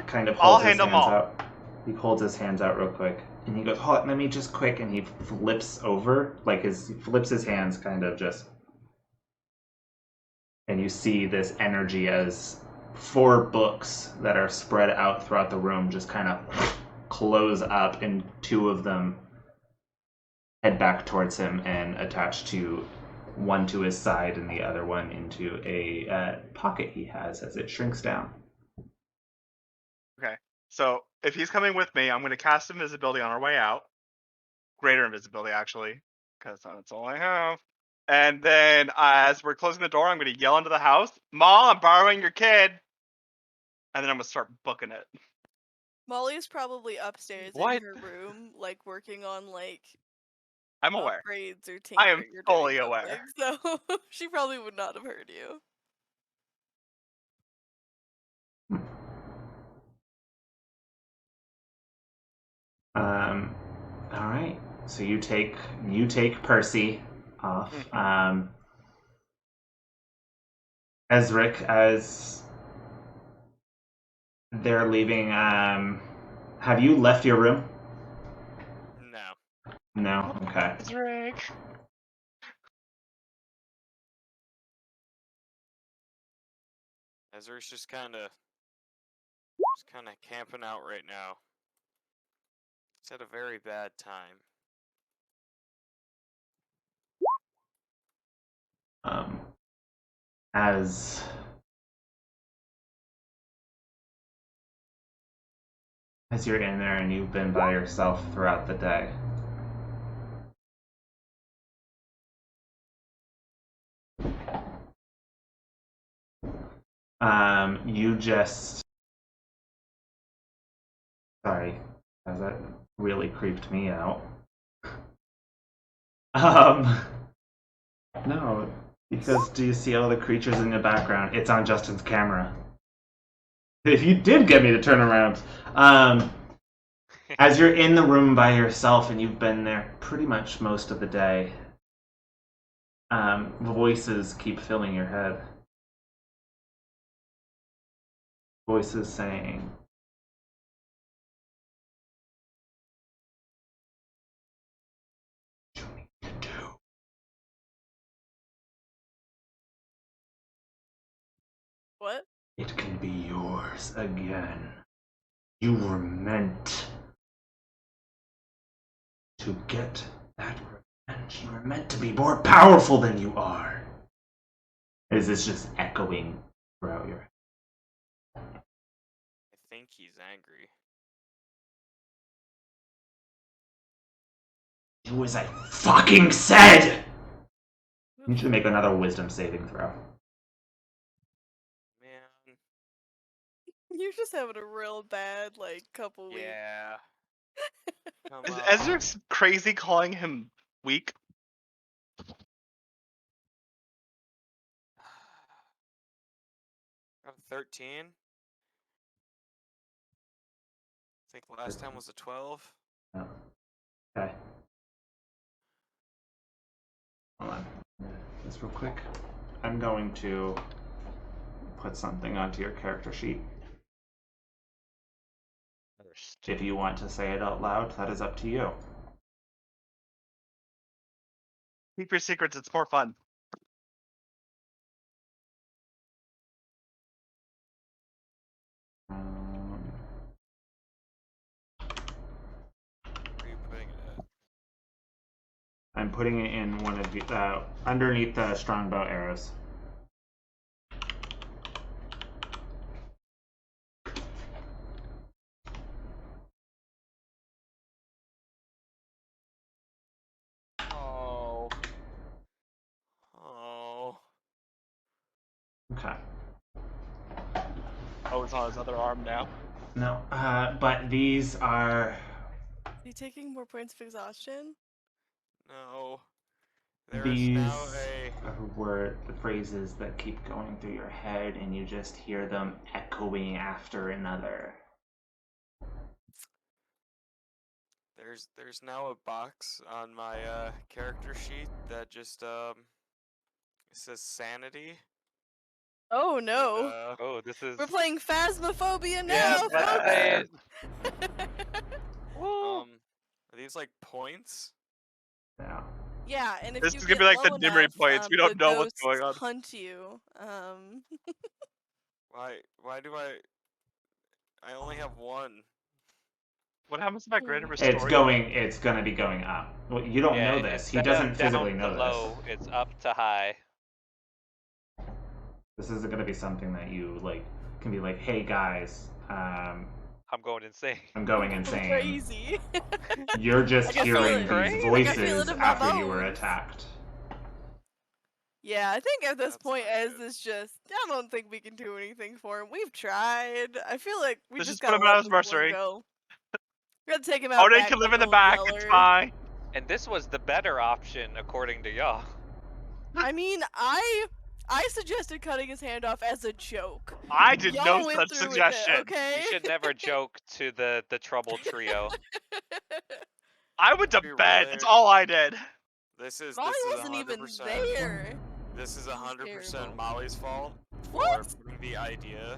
S1: kind of
S6: I'll
S1: holds his
S6: handle
S1: hands
S6: them all.
S1: out. He holds his hands out real quick, and he goes, hold on, let me just quick, and he flips over, he flips his hands kind of just, and you see this energy as 4 books that are spread out throughout the room just kind of close up, and 2 of them head back towards him and attach to one to his side and the other one into a pocket he has as it shrinks down.
S6: Okay. So if he's coming with me, I'm going to cast invisibility on our way out. Greater invisibility, actually, because that's all I have. And then as we're closing the door, I'm going to yell into the house, "Mom, I'm borrowing your kid." And then I'm going to start booking it.
S2: Molly's probably upstairs
S3: What?
S2: in her room, like working on like
S6: I'm aware.
S2: upgrades or
S6: I am
S2: tinkering or
S6: fully
S2: doing
S6: aware.
S2: something, so she probably would not have heard you.
S1: All right. So you take Percy off. Ezric, as they're leaving, have you left your room?
S5: No.
S1: No. Okay.
S6: Ezric.
S5: Ezra's just kind of camping out right now. He's had a very bad time.
S1: As you're in there and you've been by yourself throughout the day, you just, sorry, as that really creeped me out. No, because do you see all the creatures in the background? It's on Justin's camera. If you did get me to turn around. As you're in the room by yourself and you've been there pretty much most of the day, voices keep filling your head. Voices saying, "You need to do."
S2: What?
S1: It can be yours again. You were meant to get that revenge. You were meant to be more powerful than you are. Is this just echoing throughout your head?
S5: I think he's angry.
S1: Do as I fucking said! You should make another wisdom saving throw.
S5: Man.
S2: You're just having a real bad like couple weeks.
S5: Yeah. Come
S6: Is
S5: on.
S6: Ezric's crazy calling him weak?
S5: I'm 13. I think last time was a 12.
S1: Oh. Okay. Hold on. Just real quick. I'm going to put something onto your character sheet. If you want to say it out loud, that is up to you.
S6: Keep your secrets, it's more fun.
S5: Where are you putting it at?
S1: I'm putting it in one of the underneath the strongbow arrows.
S5: Oh. Oh.
S1: Okay.
S6: Oh, it's on his other arm now.
S1: No, but these are.
S2: Are you taking more points of exhaustion?
S5: No. There is
S1: These
S5: now
S1: were the phrases that keep going through your head, and you just hear them echoing after another.
S5: There's now a box on my character sheet that just it says sanity.
S2: Oh
S5: and,
S2: no.
S3: Oh, this is.
S2: We're playing Phasmophobia
S3: Yeah,
S2: now.
S3: let's play it.
S2: Woo!
S5: are these like points?
S1: Yeah.
S2: Yeah, and if
S6: This
S2: you
S6: is gonna
S2: get
S6: be like the
S2: low
S6: Dimmery
S2: enough,
S6: points. We don't
S2: the
S6: know what's
S2: ghosts
S6: going on.
S2: Hunt you.
S5: Why do I only have one?
S6: What happens if I grant a restore?
S1: It's gonna be going up. Well, you don't
S3: Yeah,
S1: know this.
S3: it's
S1: He doesn't
S3: down
S1: physically
S3: to
S1: know
S3: low, it's up to high.
S1: this. This isn't gonna be something that you like can be like, hey guys,
S3: I'm going insane.
S1: I'm going insane.
S2: Crazy.
S1: You're just
S2: I can feel
S1: hearing
S2: it.
S1: these
S3: I can
S2: feel it
S1: voices
S2: in my
S1: after you were
S2: bones.
S1: attacked.
S2: Yeah, I think at this
S5: That's
S2: point,
S5: not
S2: Ez
S5: good.
S2: is just. I don't think we can do anything for him. We've tried. I feel like we
S6: Let's
S2: just
S6: just put
S2: gotta
S6: him out
S2: let
S6: as
S2: this one
S6: mercenary.
S2: go. We gotta take him out
S6: Odin
S2: back
S6: can
S2: to
S6: live in the
S2: Gold
S6: back. It's
S2: Yeller.
S6: fine.
S3: And this was the better option, according to y'all.
S2: I mean, I suggested cutting his hand off as a joke.
S6: I did no
S2: Y'all went
S6: such
S2: through
S6: suggestion.
S2: with it, okay?
S3: You should never joke to the Trouble Trio.
S6: I went to
S5: Be
S6: bed.
S5: real
S6: That's
S5: there.
S6: all I did.
S5: This is
S2: Molly
S5: 100%.
S2: wasn't even there.
S5: This is 100%
S2: terrible.
S5: Molly's fault for
S2: What?
S5: putting the idea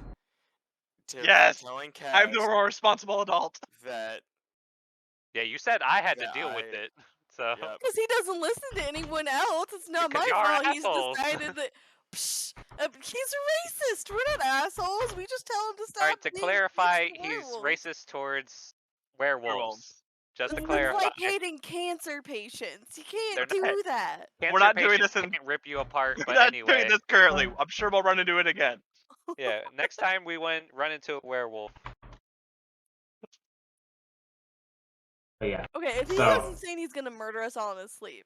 S5: to
S6: Yes,
S5: telling
S6: I'm the
S5: Kaz
S6: more responsible adult.
S5: that
S3: Yeah, you said I had to
S5: Yeah,
S3: deal with
S5: I-
S3: it. So
S5: yep.
S2: Because he doesn't listen to anyone else. It's not
S3: Because
S2: my
S3: y'all are
S2: fault. He's
S3: assholes.
S2: decided that. Psh, he's racist. We're not assholes. We just tell him to stop.
S3: Alright, to
S2: being
S3: clarify,
S2: racist to
S3: he's
S2: werewolves.
S3: racist towards werewolves. Just to
S2: It's
S3: clarify.
S2: like hating cancer patients. You
S3: They're
S2: can't do
S3: not-
S2: that.
S3: Cancer
S6: We're not doing
S3: patients
S6: this in-
S3: can't rip you apart,
S6: We're
S3: but
S6: not
S3: anyway.
S6: doing this currently. I'm sure we'll run into it again.
S3: Yeah, next time we run into a werewolf.
S1: But yeah,
S2: Okay, if he
S1: So-
S2: isn't saying he's gonna murder us all in his sleep.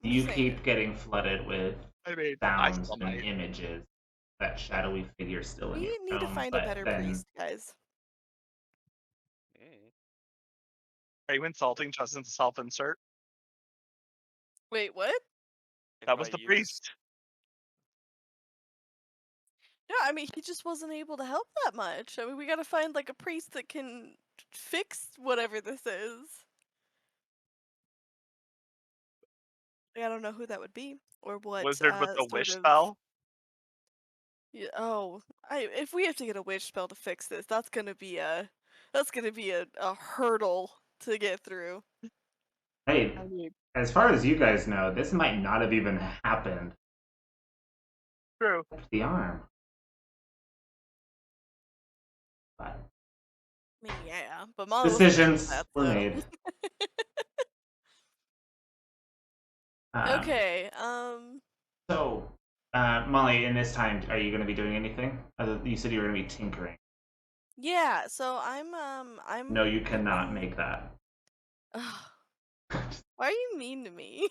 S2: I'm
S1: you
S2: just
S1: keep
S2: saying.
S1: getting flooded with
S6: I mean, I
S1: sounds
S6: still
S1: and
S6: might.
S1: images. That shadowy figure still in
S2: We
S1: your
S2: need to
S1: room,
S2: find a
S1: but
S2: better
S1: then
S2: priest, guys.
S6: Are you insulting Justin's self-insert?
S2: Wait, what?
S6: That was the
S5: Invite
S6: priest.
S2: No, I mean he just wasn't able to help that much. I mean we gotta find like a priest that can fix whatever this is. I don't know who that would be or what.
S6: Wizard with the
S2: sort
S6: wish
S2: of-
S6: spell.
S2: Yeah, if we have to get a witch spell to fix this, that's gonna be a hurdle to get through.
S1: hey,
S2: I mean,
S1: as far as you guys know, this might not have even happened.
S6: True.
S1: The arm. But
S2: yeah, but Molly wasn't there for
S1: decisions
S2: that,
S1: were
S2: so.
S1: made.
S2: Okay.
S1: So, Molly, in this time, are you going to be doing anything? You said you were going to be tinkering.
S2: Yeah. So I'm.
S1: No, you cannot make that.
S2: Why are you mean to me?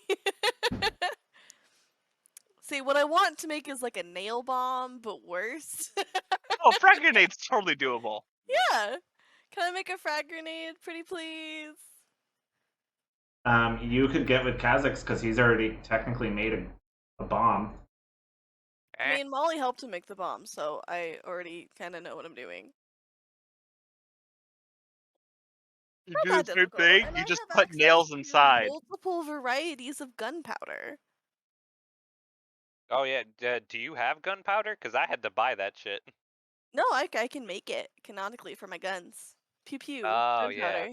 S2: See, what I want to make is like a nail bomb, but worse.
S6: Oh, frag grenade's totally doable.
S2: Yeah. Can I make a frag grenade, pretty please?
S1: You could get with Kha'Zix because he's already technically made a bomb.
S2: I mean, Molly helped him make the bomb, so I already kind of know what I'm doing.
S6: You
S2: Not
S6: do
S2: that
S6: the same
S2: difficult,
S6: thing.
S2: and
S6: You
S2: I
S6: just
S2: have
S6: put
S2: access
S6: nails
S2: to
S6: inside.
S2: multiple varieties of gunpowder.
S3: Oh yeah, do you have gunpowder? Because I had to buy that shit.
S2: No, I can make it canonically for my guns. Pew pew.
S3: Oh,
S2: gunpowder.
S3: yeah.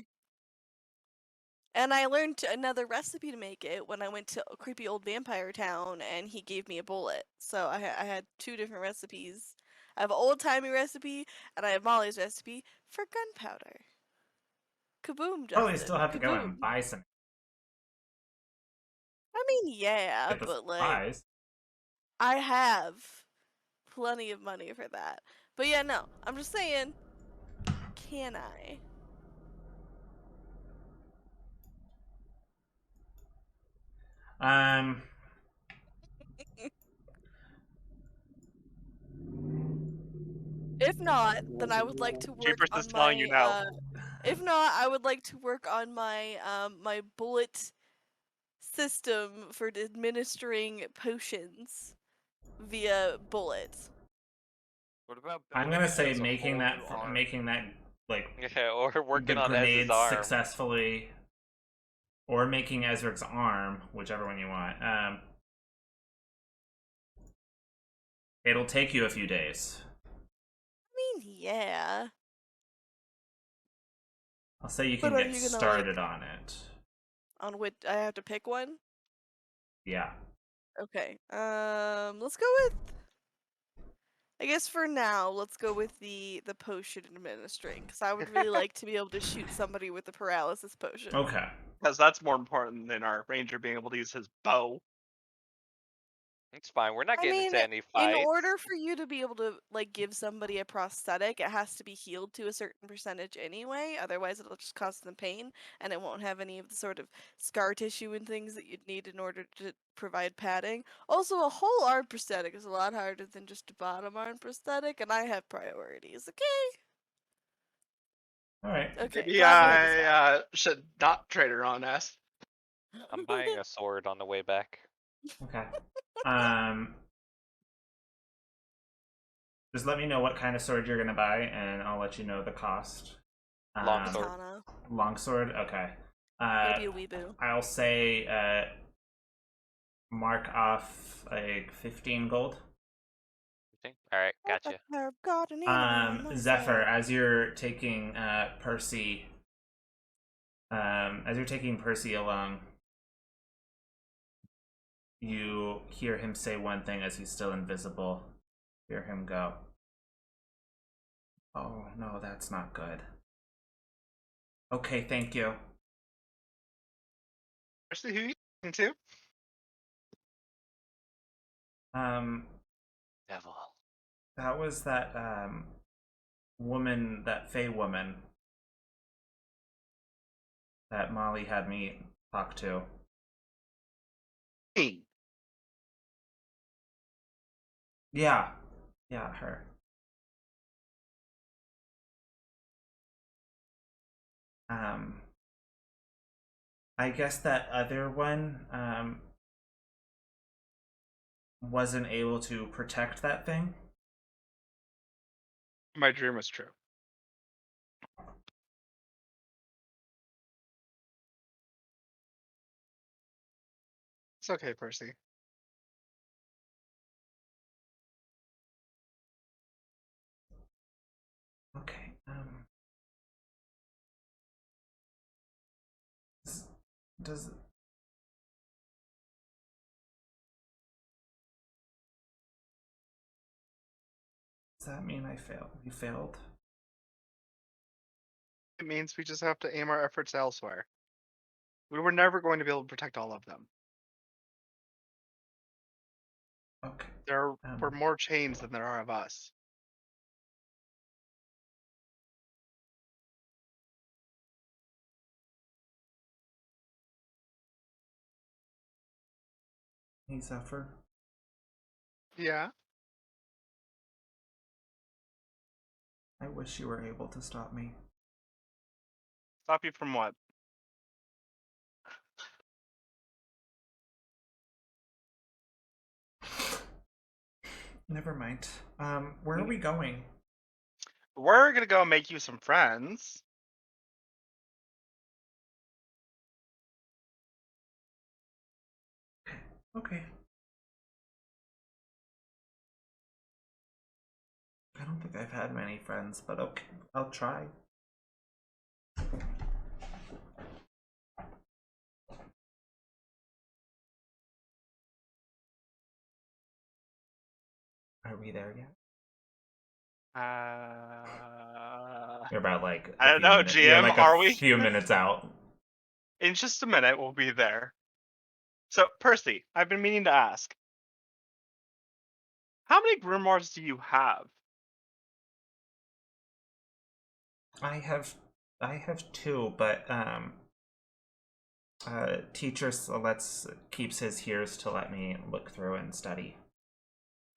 S2: And I learned another recipe to make it when I went to a creepy old vampire town, and he gave me a bullet. So I had two different recipes. I have an old-timey recipe, and I have Molly's recipe for gunpowder. Kaboom, Justin.
S1: Probably still have to go
S2: Kaboom.
S1: and buy some.
S2: I mean, yeah,
S1: Get the
S2: but like,
S1: supplies.
S2: I have plenty of money for that. But yeah, no, I'm just saying, can I? If not, then I would like to work
S6: Jeepers
S2: on
S6: is telling
S2: my.
S6: you now.
S2: If not, I would like to work on my my bullet system for administering potions via bullets.
S5: What about?
S1: I'm
S5: building
S1: gonna
S5: it
S1: say
S5: as a
S1: making
S5: whole
S1: that
S5: new arm?
S1: making that like
S3: Yeah, or working
S1: the
S3: on Ez's
S1: grenades
S3: arm.
S1: successfully, or making Ezric's arm, whichever one you want. It'll take you a few days.
S2: I mean, yeah.
S1: I'll say you
S2: But
S1: can
S2: are
S1: get
S2: you gonna,
S1: started on it.
S2: On which I have to pick one.
S1: Yeah.
S2: Okay. Let's go with. I guess for now, let's go with the potion administering, because I would really like to be able to shoot somebody with the paralysis potion.
S1: Okay.
S6: Because that's more important than our ranger being able to use his bow.
S3: It's fine. We're not
S2: I
S3: getting
S2: mean,
S3: into any
S2: in
S3: fights.
S2: order for you to be able to like give somebody a prosthetic, it has to be healed to a certain percentage anyway. Otherwise, it'll just cause them pain, and it won't have any of the sort of scar tissue and things that you'd need in order to provide padding. Also, a whole arm prosthetic is a lot harder than just a bottom arm prosthetic, and I have priorities. Okay.
S1: All right.
S2: Okay.
S6: Maybe
S2: Glad we had this
S6: I
S2: out.
S6: should not trade her on us.
S3: I'm buying a sword on the way back.
S1: Okay. Just let me know what kind of sword you're gonna buy, and I'll let you know the cost.
S3: Longsword.
S2: Katana.
S1: Longsword. Okay.
S2: Maybe a weeboo.
S1: I'll say mark off like 15 gold.
S3: All right, gotcha.
S2: I've got an animal on my
S1: Zephyr,
S2: side.
S1: as you're taking Percy along, you hear him say one thing as he's still invisible. Hear him go, "Oh no, that's not good." Okay, thank you.
S6: Actually, who are you talking to?
S3: Devil.
S1: That was that woman, that Fey woman that Molly had me talk to.
S6: Me.
S1: Yeah, her. I guess that other one wasn't able to protect that thing.
S6: My dream was true. It's okay, Percy.
S1: Okay. Does that mean I failed? We failed?
S6: It means we just have to aim our efforts elsewhere. We were never going to be able to protect all of them.
S1: Okay.
S6: There were more chains than there are of us.
S1: Hey, Zephyr.
S6: Yeah.
S1: I wish you were able to stop me.
S6: Stop you from what?
S1: Never mind. Where are we going?
S6: We're gonna go make you some friends.
S1: Okay. I don't think I've had many friends, but okay, I'll try. Are we there yet? You're about like
S6: I don't know,
S1: you're
S6: GM.
S1: like
S6: Are
S1: a
S6: we?
S1: few minutes out.
S6: In just a minute, we'll be there. So, Percy, I've been meaning to ask. How many grimoires do you have?
S1: I have two, but teacher keeps his here's to let me look through and study.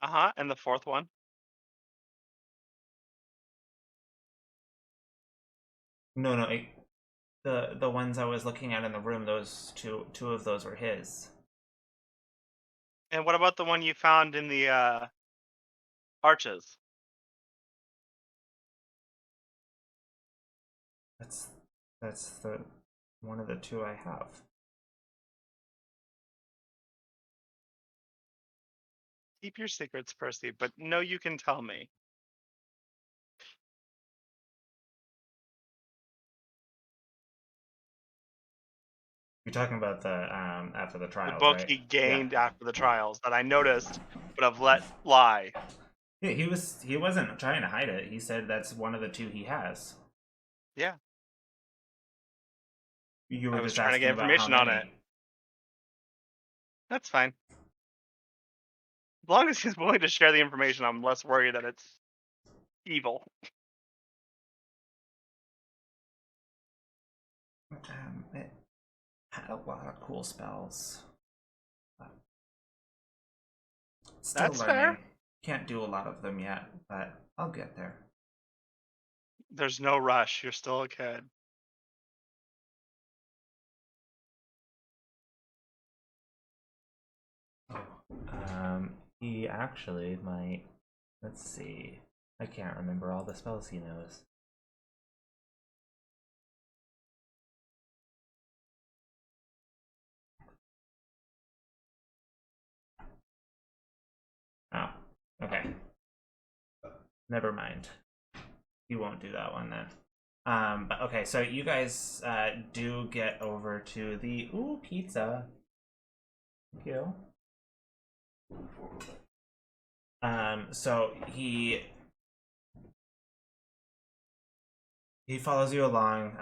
S6: And the fourth one?
S1: No, the ones I was looking at in the room, those two of those were his.
S6: And what about the one you found in the arches?
S1: That's the one of the two I have.
S6: Keep your secrets, Percy, but no, you can tell me.
S1: You're talking about the after the
S6: The
S1: trials,
S6: book
S1: right?
S6: he gained
S1: Yeah.
S6: after the trials that I noticed, but have let lie.
S1: Yeah, he wasn't trying to hide it. He said that's one of the two he has.
S6: Yeah.
S1: You were
S6: I was
S1: just
S6: trying to
S1: asking
S6: get
S1: about
S6: information
S1: how
S6: on
S1: many.
S6: it. That's fine. As long as he's willing to share the information, I'm less worried that it's evil.
S1: It had a lot of cool spells. Still
S6: That's
S1: learning.
S6: fair.
S1: Can't do a lot of them yet, but I'll get there.
S6: There's no rush. You're still a kid.
S1: He actually might. Let's see. I can't remember all the spells he knows. Oh, okay. Never mind. You won't do that one then. But okay, so you guys do get over to the pizza. Thank you. So he follows you along,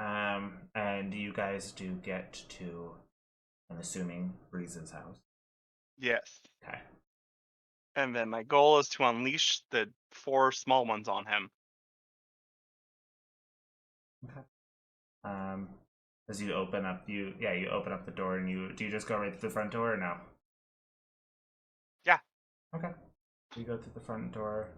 S1: and you guys do get to, I'm assuming, Breeze's house.
S6: Yes.
S1: Okay.
S6: And then my goal is to unleash the 4 small ones on him.
S1: As you open up, you open up the door, and do you just go right to the front door or no?
S6: Yeah.
S1: Okay. You go to the front door.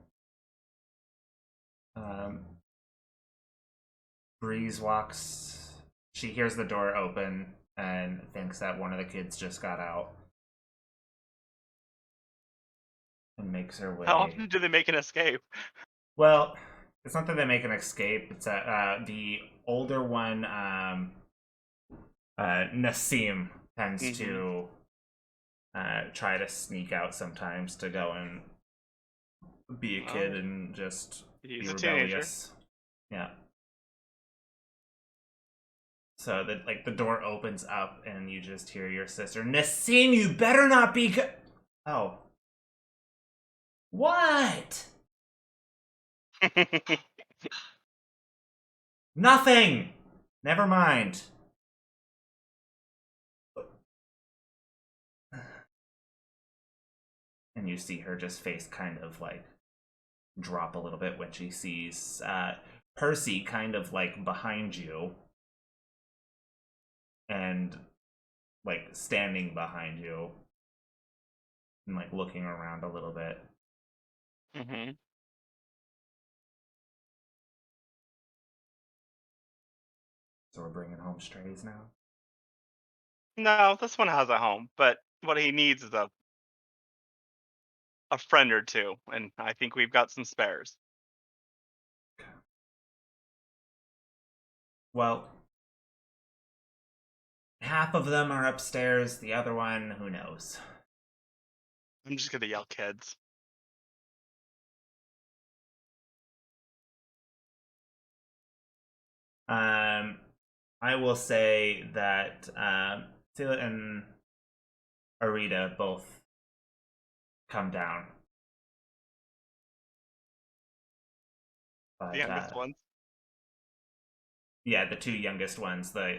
S1: Breeze walks. She hears the door open and thinks that one of the kids just got out. And makes her way.
S6: How often do they make an escape?
S1: Well, it's not that they make an escape. It's the older one, Nassim, tends to try to sneak out sometimes to go and be a kid and just
S6: He's
S1: be
S6: a
S1: rebellious. Yeah. So the door opens up and you just hear your sister, Nassim, you better not be. Oh. What?
S6: teenager.
S1: Nothing. Never mind. And you see her just face kind of like drop a little bit when she sees Percy kind of like behind you and like standing behind you and like looking around a little bit.
S6: Mhm.
S1: So we're bringing home strays now.
S6: No, this one has a home, but what he needs is a friend or two, and I think we've got some spares.
S1: Well, half of them are upstairs, the other one, who knows?
S6: I'm just gonna yell kids.
S1: I will say that Sela and Arita both come down. But,
S6: The youngest ones.
S1: Yeah, the 2 youngest ones. The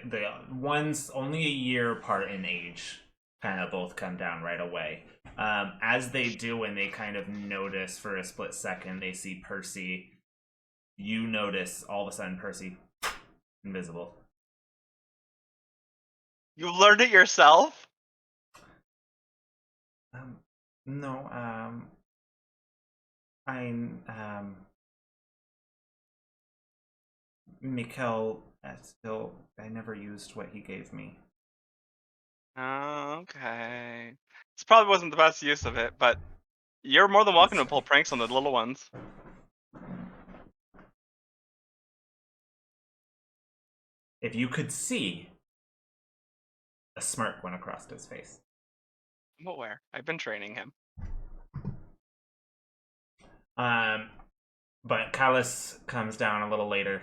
S1: ones only a year apart in age kind of both come down right away. As they do, and they kind of notice for a split second, they see Percy. You notice all of a sudden Percy invisible.
S6: You learned it yourself?
S1: No, Mikkel, I never used what he gave me.
S6: Okay. This probably wasn't the best use of it, but you're more than welcome to pull pranks on the little ones.
S1: If you could see, a smirk went across his face.
S6: I'm aware. I've been training him.
S1: But Callus comes down a little later.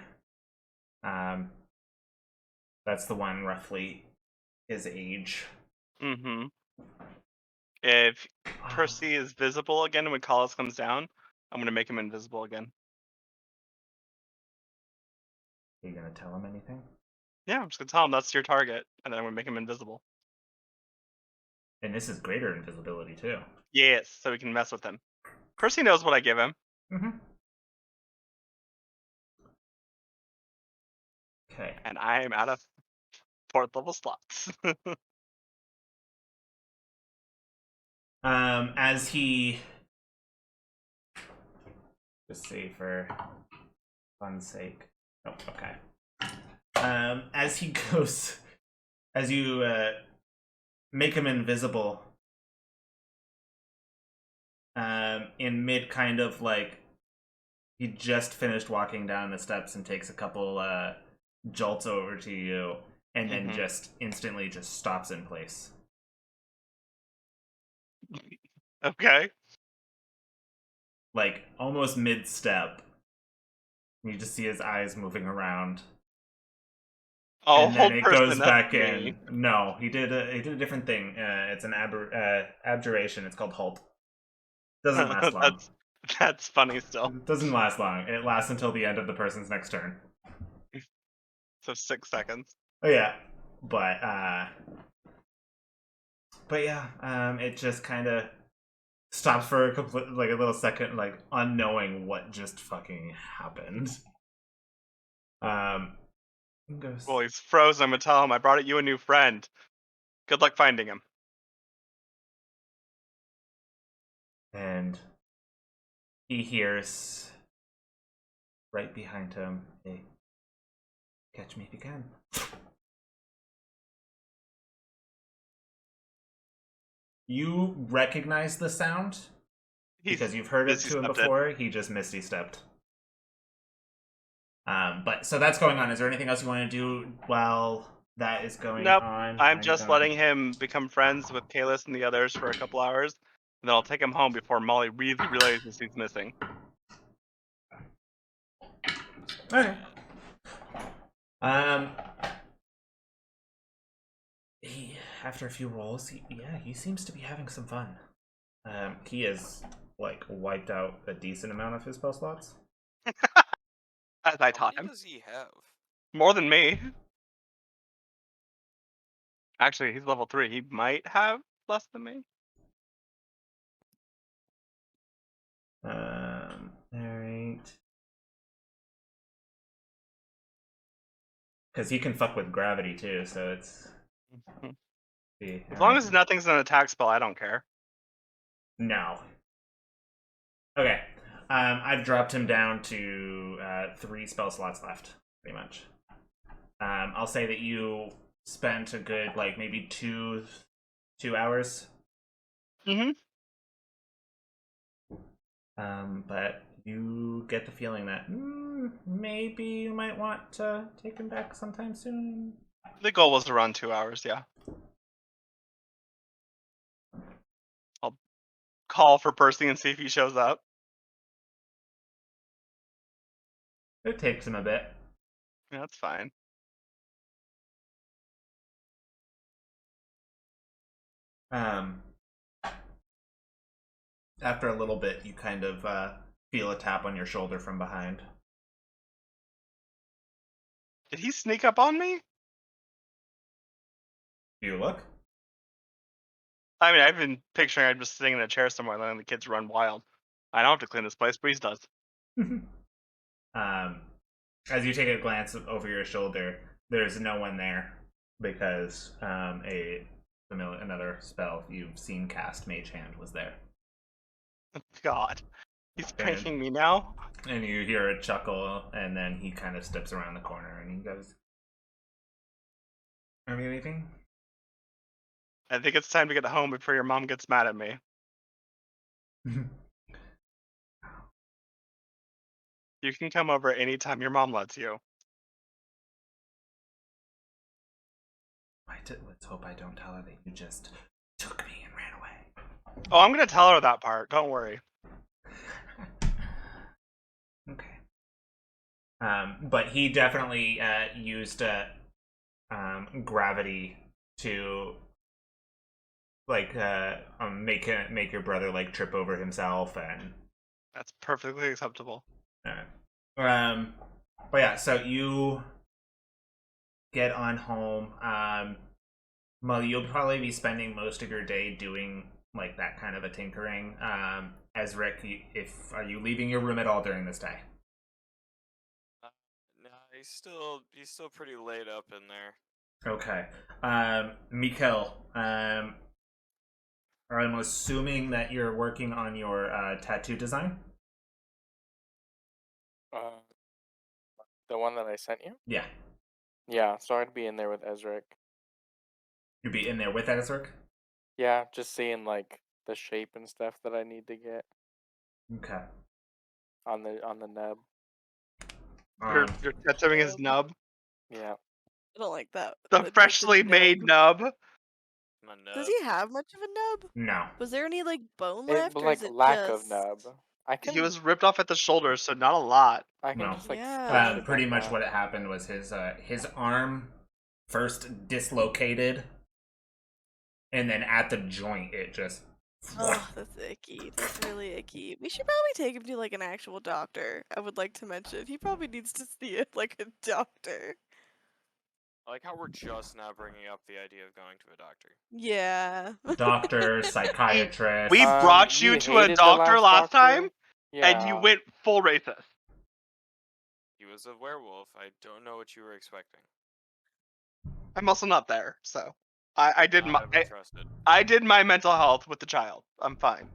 S1: That's the one roughly his age.
S6: Mm-hmm. If Percy is visible again when Collis comes down, I'm gonna make him invisible again.
S1: Are you gonna tell him anything?
S6: Yeah, I'm just gonna tell him that's your target, and then I'm gonna make him invisible.
S1: And this is greater invisibility too.
S6: Yes, so we can mess with him. Percy knows what I give him.
S1: Mm-hmm. Okay.
S6: And I am out of 4th level slots.
S1: As he, just see for fun's sake. Oh, okay. As he goes, as you make him invisible, in mid kind of like, he just finished walking down the steps and takes a couple jolts over to you, and then just instantly just stops in place.
S6: Okay.
S1: Like almost mid-step. You just see his eyes moving around.
S6: Oh,
S1: And then
S6: hold
S1: it
S6: person,
S1: goes
S6: that's
S1: back
S6: me.
S1: in. No, he did a different thing. It's an abjuration. It's called halt. Doesn't last long.
S6: That's funny still.
S1: It doesn't last long. It lasts until the end of the person's next turn.
S6: So 6 seconds.
S1: Oh yeah, but yeah, it just kind of stops for a little second, like unknowing what just fucking happened. Goes,
S6: Well, he's frozen. I'm gonna tell him I brought you a new friend. Good luck finding him.
S1: and he hears right behind him, "Hey, catch me if you can." You recognize the sound because you've heard it to him before. He just misty stepped. But so that's going on. Is there anything else you want to do while that is going on?
S6: I'm just letting him become friends with Kalis and the others for a couple hours, and then I'll take him home before Molly really realizes he's missing.
S1: Okay. After a few rolls, he seems to be having some fun. He has like wiped out a decent amount of his spell slots.
S6: As I taught him.
S5: How many does he have?
S6: More than me. Actually, he's level 3. He might have less than me.
S1: Alright. Because he can fuck with gravity too, so it's.
S6: As long as nothing's an attack spell, I don't care.
S1: No. Okay. I've dropped him down to 3 spell slots left, pretty much. I'll say that you spent a good, like, maybe 2 hours. But you get the feeling that maybe you might want to take him back sometime soon.
S6: The goal was to run 2 hours, yeah. I'll call for Percy and see if he shows up.
S1: It takes him a bit.
S6: Yeah, that's fine.
S1: After a little bit, you kind of feel a tap on your shoulder from behind.
S6: Did he sneak up on me?
S1: Do you look?
S6: I mean, I've been picturing I'm just sitting in a chair somewhere letting the kids run wild. I don't have to clean this place, Breeze does.
S1: As you take a glance over your shoulder, there's no one there because another spell you've seen cast, Mage Hand, was there.
S6: God, he's pranking me now.
S1: And you hear a chuckle, and then he kind of steps around the corner and he goes, "Are we leaving?"
S6: I think it's time to get home before your mom gets mad at me. You can come over anytime your mom lets you.
S1: Let's hope I don't tell her that you just took me and ran away.
S6: Oh, I'm gonna tell her that part. Don't worry.
S1: Okay. But he definitely used gravity to like make your brother like trip over himself, and
S6: that's perfectly acceptable.
S1: But yeah, so you get on home. Well, you'll probably be spending most of your day doing like that kind of a tinkering. Ezric, if are you leaving your room at all during this day?
S5: No, he's still pretty laid up in there.
S1: Okay. Mikkel, I'm assuming that you're working on your tattoo design?
S4: The one that I sent you?
S1: Yeah.
S4: Yeah, so I'd be in there with Ezric.
S1: You'd be in there with Ezric?
S4: Yeah, just seeing like the shape and stuff that I need to get
S1: Okay.
S4: on the nub.
S6: You're tattooing his nub.
S4: Yeah.
S2: I don't like that.
S6: The freshly made nub.
S5: My nub.
S2: Does he have much of a nub?
S1: No.
S2: Was there any like bone left,
S4: But
S2: or
S4: like
S2: is it
S4: lack
S2: just...
S4: of nub. I can.
S6: He was ripped off at the shoulder, so not a lot.
S4: I can
S1: No.
S4: just like.
S2: Yeah.
S4: stitch it
S1: Pretty
S4: back
S1: much
S4: on.
S1: what it happened was his arm first dislocated, and then at the joint it just.
S2: Oh, that's icky. That's really icky. We should probably take him to like an actual doctor. I would like to mention he probably needs to see it like a doctor.
S5: I like how we're just now bringing up the idea of going to a doctor.
S2: Yeah.
S1: Doctor, psychiatrist.
S6: We brought you to a
S4: hated the
S6: doctor last
S4: doctor?
S6: time,
S4: Yeah.
S6: and you went full racist.
S5: He was a werewolf. I don't know what you were expecting.
S6: I'm also not there, so I did my
S5: Not ever trusted.
S6: I did my mental health with the child. I'm fine.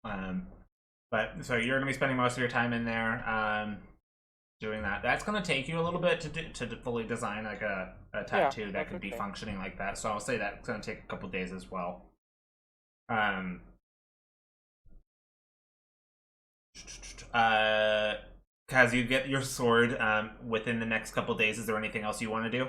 S1: But so you're gonna be spending most of your time in there, doing that. That's gonna take you a little bit to fully design like a tattoo that
S4: that's
S1: could be
S4: okay.
S1: functioning like that. So I'll say that's gonna take a couple days as well. Kaz, you get your sword within the next couple days. Is there anything else you want to do?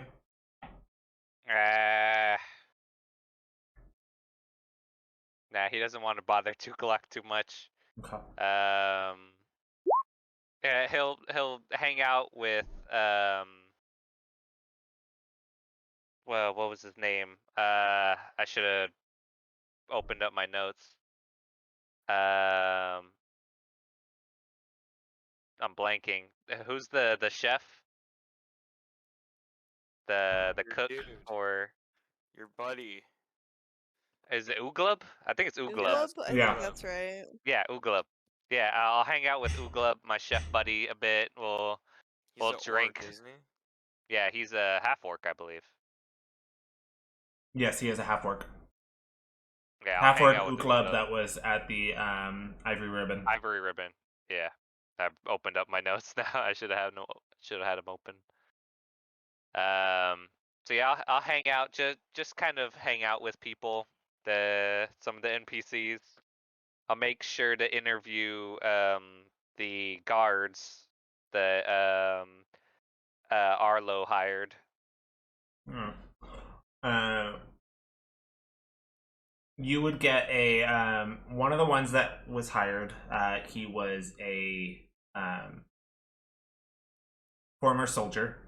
S3: Nah, he doesn't want to bother Tukalak too much.
S1: Okay.
S3: Yeah, he'll hang out with well, what was his name? I should have opened up my notes. I'm blanking. Who's the chef? The
S5: Your
S3: cook,
S5: dude.
S3: or
S5: Your buddy.
S3: is it Uglub? I think it's Uglub.
S2: Uglub? I
S1: Yeah.
S2: think that's right.
S3: Yeah, Uglub. Yeah, I'll hang out with Uglub, my chef buddy, a bit. We'll
S5: He's
S3: Well,
S5: a
S3: drink.
S5: orc, isn't he?
S3: yeah, he's a half orc, I believe.
S1: Yes, he is a half orc.
S3: Yeah, I'll
S1: Half
S3: hang
S1: orc
S3: out with
S1: Uklub that was at the Ivory Ribbon.
S3: Ivory Ribbon. Yeah, I've opened up my notes now. I should have had them open. So yeah, I'll hang out, just kind of hang out with people, some of the NPCs. I'll make sure to interview the guards that Arlo hired.
S1: You would get a one of the ones that was hired. He was a former soldier.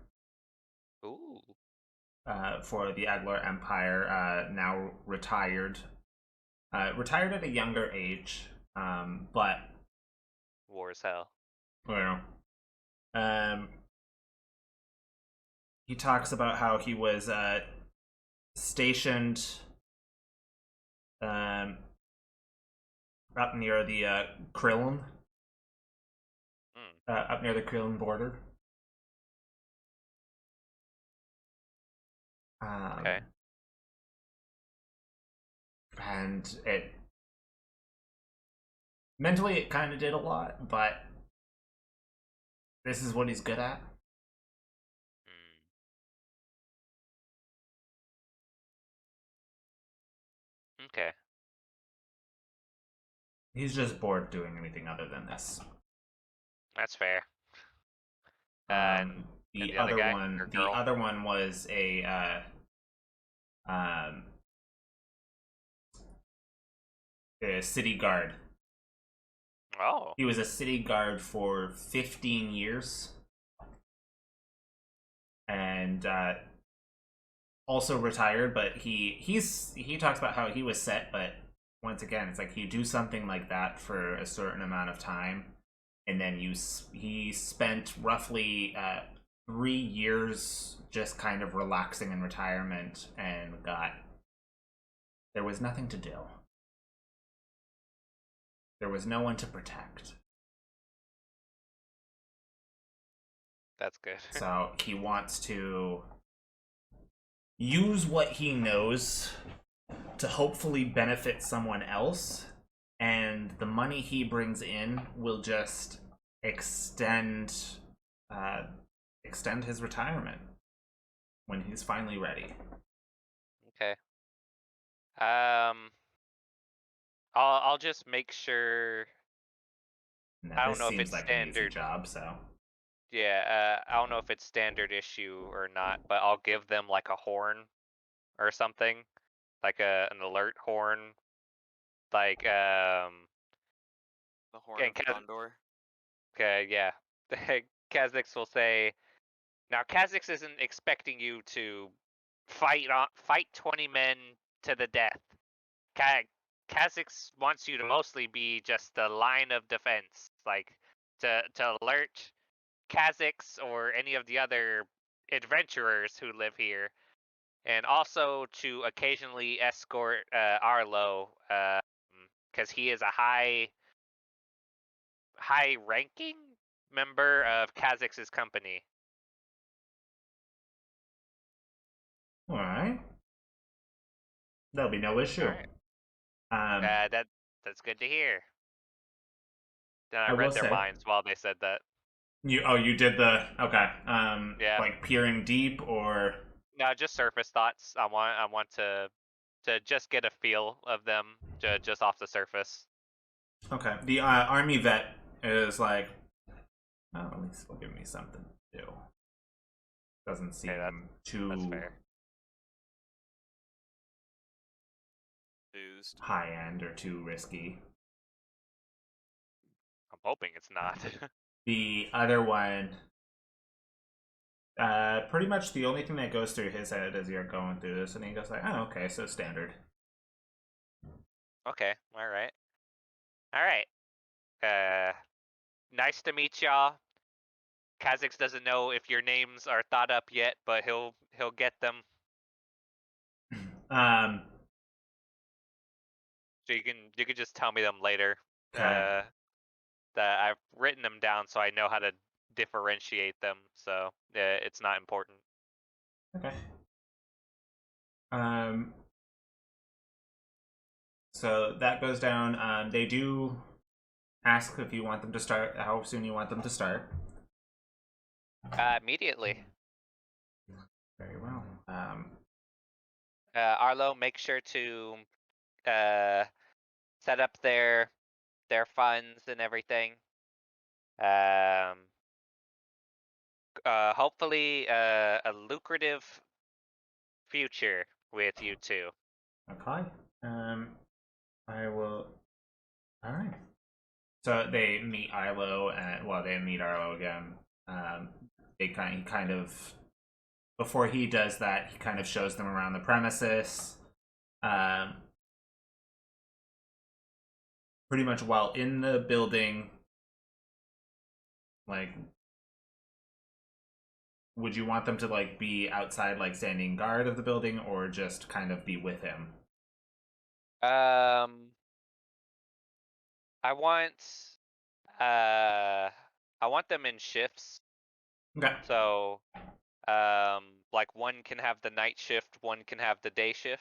S3: Ooh.
S1: For the Aglar Empire, now retired. Retired at a younger age, but
S3: War as hell.
S1: well, he talks about how he was stationed up near the Krillin, up near the Krillin border.
S3: Okay.
S1: And mentally it kind of did a lot, but this is what he's good at.
S3: Okay.
S1: He's just bored doing anything other than this.
S3: That's fair.
S1: The
S3: and the other
S1: other
S3: guy,
S1: one,
S3: or
S1: the
S3: girl?
S1: other one was a city guard.
S3: Oh.
S1: He was a city guard for 15 years, and also retired. But he talks about how he was set, but once again, it's like you do something like that for a certain amount of time, and then he spent roughly 3 years just kind of relaxing in retirement and there was nothing to do. There was no one to protect.
S3: That's good.
S1: So he wants to use what he knows to hopefully benefit someone else, and the money he brings in will just extend his retirement when he's finally ready.
S3: Okay. I'll just make sure.
S1: Now,
S3: I don't
S1: this
S3: know if
S1: seems
S3: it's
S1: like an easy
S3: standard.
S1: job, so
S3: Yeah, I don't know if it's standard issue or not, but I'll give them like a horn or something, like an alert horn, like
S5: The Horn
S3: and
S5: of Condor.
S3: okay, yeah. Kha'Zix will say, now Kha'Zix isn't expecting you to fight 20 men to the death. Kha'Zix wants you to mostly be just the line of defense, like to alert Kha'Zix or any of the other adventurers who live here, and also to occasionally escort Arlo, because he is a high-ranking member of Kha'Zix's company.
S1: all right. There'll be no issue.
S3: Alright. That's good to hear. Then I
S1: I will
S3: read their
S1: say-
S3: minds while they said that.
S1: You did the okay.
S3: Yeah.
S1: Like peering deep or
S3: No, just surface thoughts. I want to just get a feel of them, just off the surface.
S1: okay. The army vet is like, oh, at least will give me something to do. Doesn't seem too
S3: That's fair.
S5: Used.
S1: high end or too risky.
S3: I'm hoping it's not.
S1: The other one, pretty much the only thing that goes through his head as you're going through this, and he goes like, "Oh, okay, so standard."
S3: Okay, all right. Nice to meet y'all. Kha'Zix doesn't know if your names are thought up yet, but he'll get them.
S1: Um,
S3: So you can just tell me them later.
S1: Okay.
S3: That I've written them down so I know how to differentiate them. So it's not important.
S1: okay. So that goes down. They do ask if you want them to start, how soon you want them to start.
S3: Immediately.
S1: Very well.
S3: Arlo, make sure to set up their funds and everything. Hopefully a lucrative future with you two.
S1: Okay. I will. All right. So they meet Arlo, and they meet Arlo again. They kind of before he does that, he kind of shows them around the premises. Pretty much while in the building, like, would you want them to like be outside, like standing guard of the building, or just kind of be with him?
S3: I want them in shifts.
S1: Okay.
S3: So like one can have the night shift, one can have the day shift.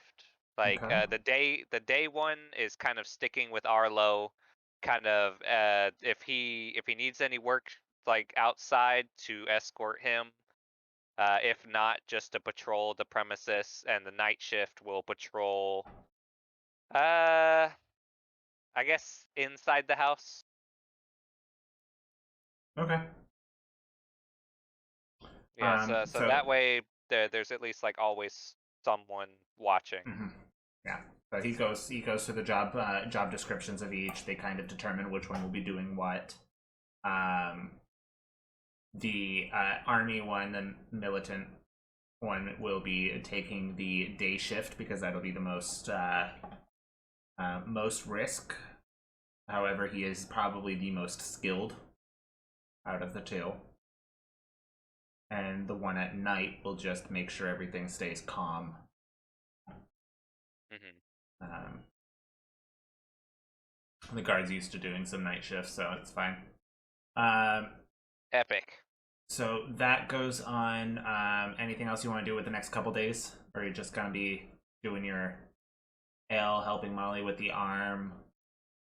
S3: Like
S1: Okay.
S3: the day one is kind of sticking with Arlo, kind of if he needs any work like outside to escort him. If not, just to patrol the premises, and the night shift will patrol I guess inside the house.
S1: Okay.
S3: Yeah, so that way there's at least like always someone watching.
S1: Mm-hmm. Yeah. But he goes to the job descriptions of each. They kind of determine which one will be doing what. The army one, the militant one, will be taking the day shift because that'll be the most risk. However, he is probably the most skilled out of the two. and the one at night will just make sure everything stays calm.
S3: Hmm.
S1: The guard's used to doing some night shifts, so it's fine.
S3: Epic.
S1: So that goes on. Anything else you want to do with the next couple days? Or are you just gonna be doing your L, helping Molly with the arm?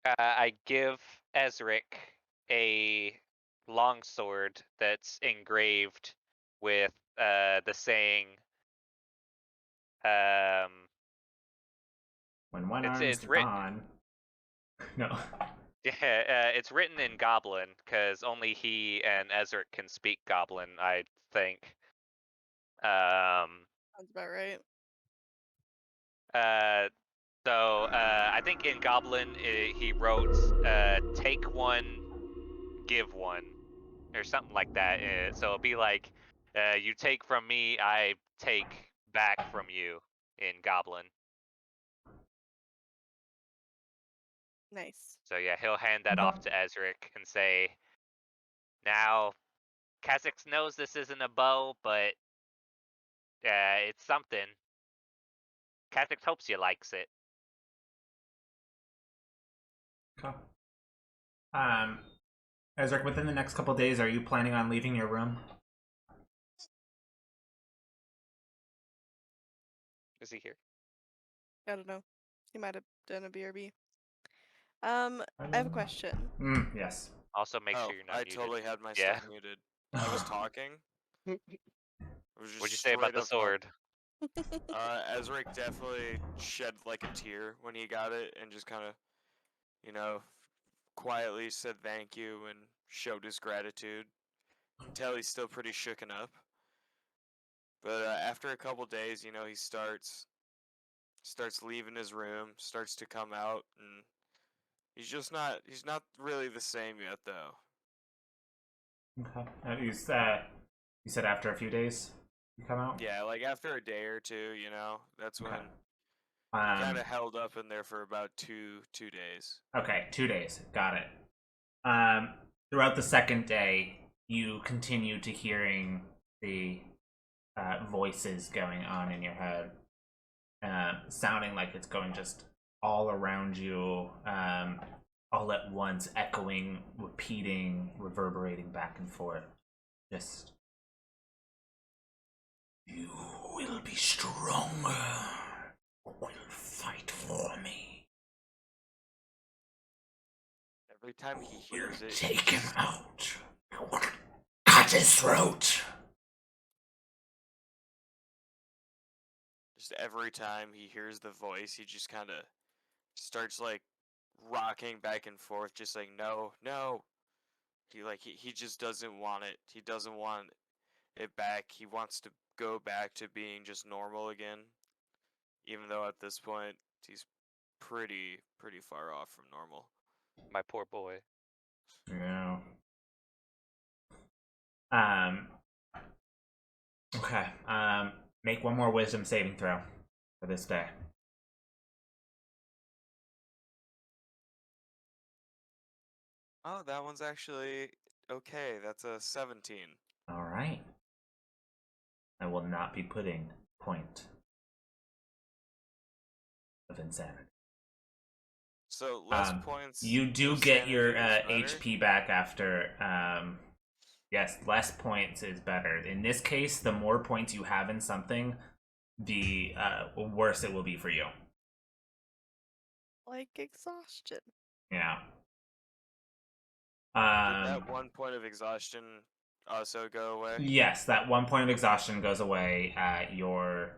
S3: I give Ezric a longsword that's engraved with the saying,
S1: When one
S3: it's
S1: arm's
S3: written.
S1: gone. No.
S3: Yeah, it's written in Goblin because only he and Ezric can speak Goblin, I think.
S2: Sounds about right.
S3: So I think in Goblin he wrote "take one, give one," or something like that. So it'll be like, "You take from me, I take back from you" in Goblin.
S2: Nice.
S3: So yeah, he'll hand that off to Ezric and say, "Now, Kha'Zix knows this isn't a bow, but it's something. Kha'Zix hopes you likes it."
S1: Okay. Ezric, within the next couple days, are you planning on leaving your room?
S3: Is he here?
S2: I don't know. He might have done a BRB. I have a question.
S1: Yes.
S3: Also, make
S5: Oh,
S3: sure you're not
S5: I
S3: muted.
S5: totally had my
S3: Yeah.
S5: stuff muted. I was talking. It was just
S3: What'd you say about
S5: straight
S3: the
S5: up
S3: sword?
S5: Ezric definitely shed like a tear when he got it and just kind of, quietly said thank you and showed his gratitude. You can tell he's still pretty shooken up. But after a couple days, he starts leaving his room, starts to come out, and he's not really the same yet though.
S1: Okay. You said after a few days you come out?
S5: Yeah, like after a day or two, that's when
S1: Okay.
S5: kind of held up in there for about two days.
S1: Okay, 2 days. Got it. Throughout the second day, you continue to hearing the voices going on in your head, sounding like it's going just all around you, all at once, echoing, repeating, reverberating back and forth. Just, you will be stronger. Will fight for me.
S5: Every time he hears it,
S1: Take him out. Cut his throat.
S5: just every time he hears the voice, he just kind of starts like rocking back and forth, just like no. He just doesn't want it. He doesn't want it back. He wants to go back to being just normal again. Even though at this point he's pretty far off from normal.
S3: My poor boy.
S1: Yeah. Okay. Make one more wisdom saving throw for this day.
S5: Oh, that one's actually okay. That's a 17.
S1: All right. I will not be putting point of insanity.
S5: So less points.
S1: You do
S5: of
S1: get your
S5: sanity is better?
S1: HP back after. Yes, less points is better. In this case, the more points you have in something, the worse it will be for you.
S2: Like exhaustion.
S1: Yeah.
S5: Did that 1 point of exhaustion also go away?
S1: Yes, that 1 point of exhaustion goes away. Your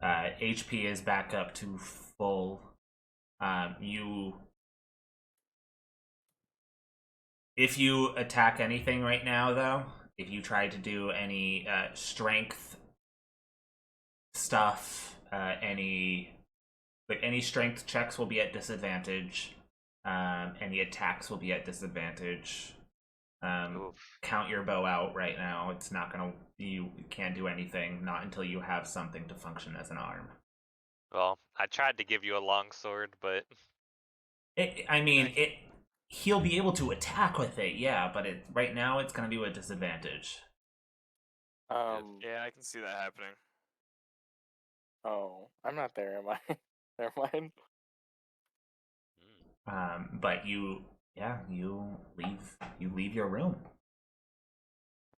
S1: HP is back up to full. If you attack anything right now, though, if you try to do any strength stuff, any strength checks will be at disadvantage. Any attacks will be at disadvantage. Count your bow out right now. It's not gonna. You can't do anything. Not until you have something to function as an arm.
S3: Well, I tried to give you a longsword, but
S1: He'll be able to attack with it, yeah, but right now it's gonna be with disadvantage.
S5: Yeah, I can see that happening.
S4: Oh, I'm not there, am I? Never mind.
S1: But you leave your room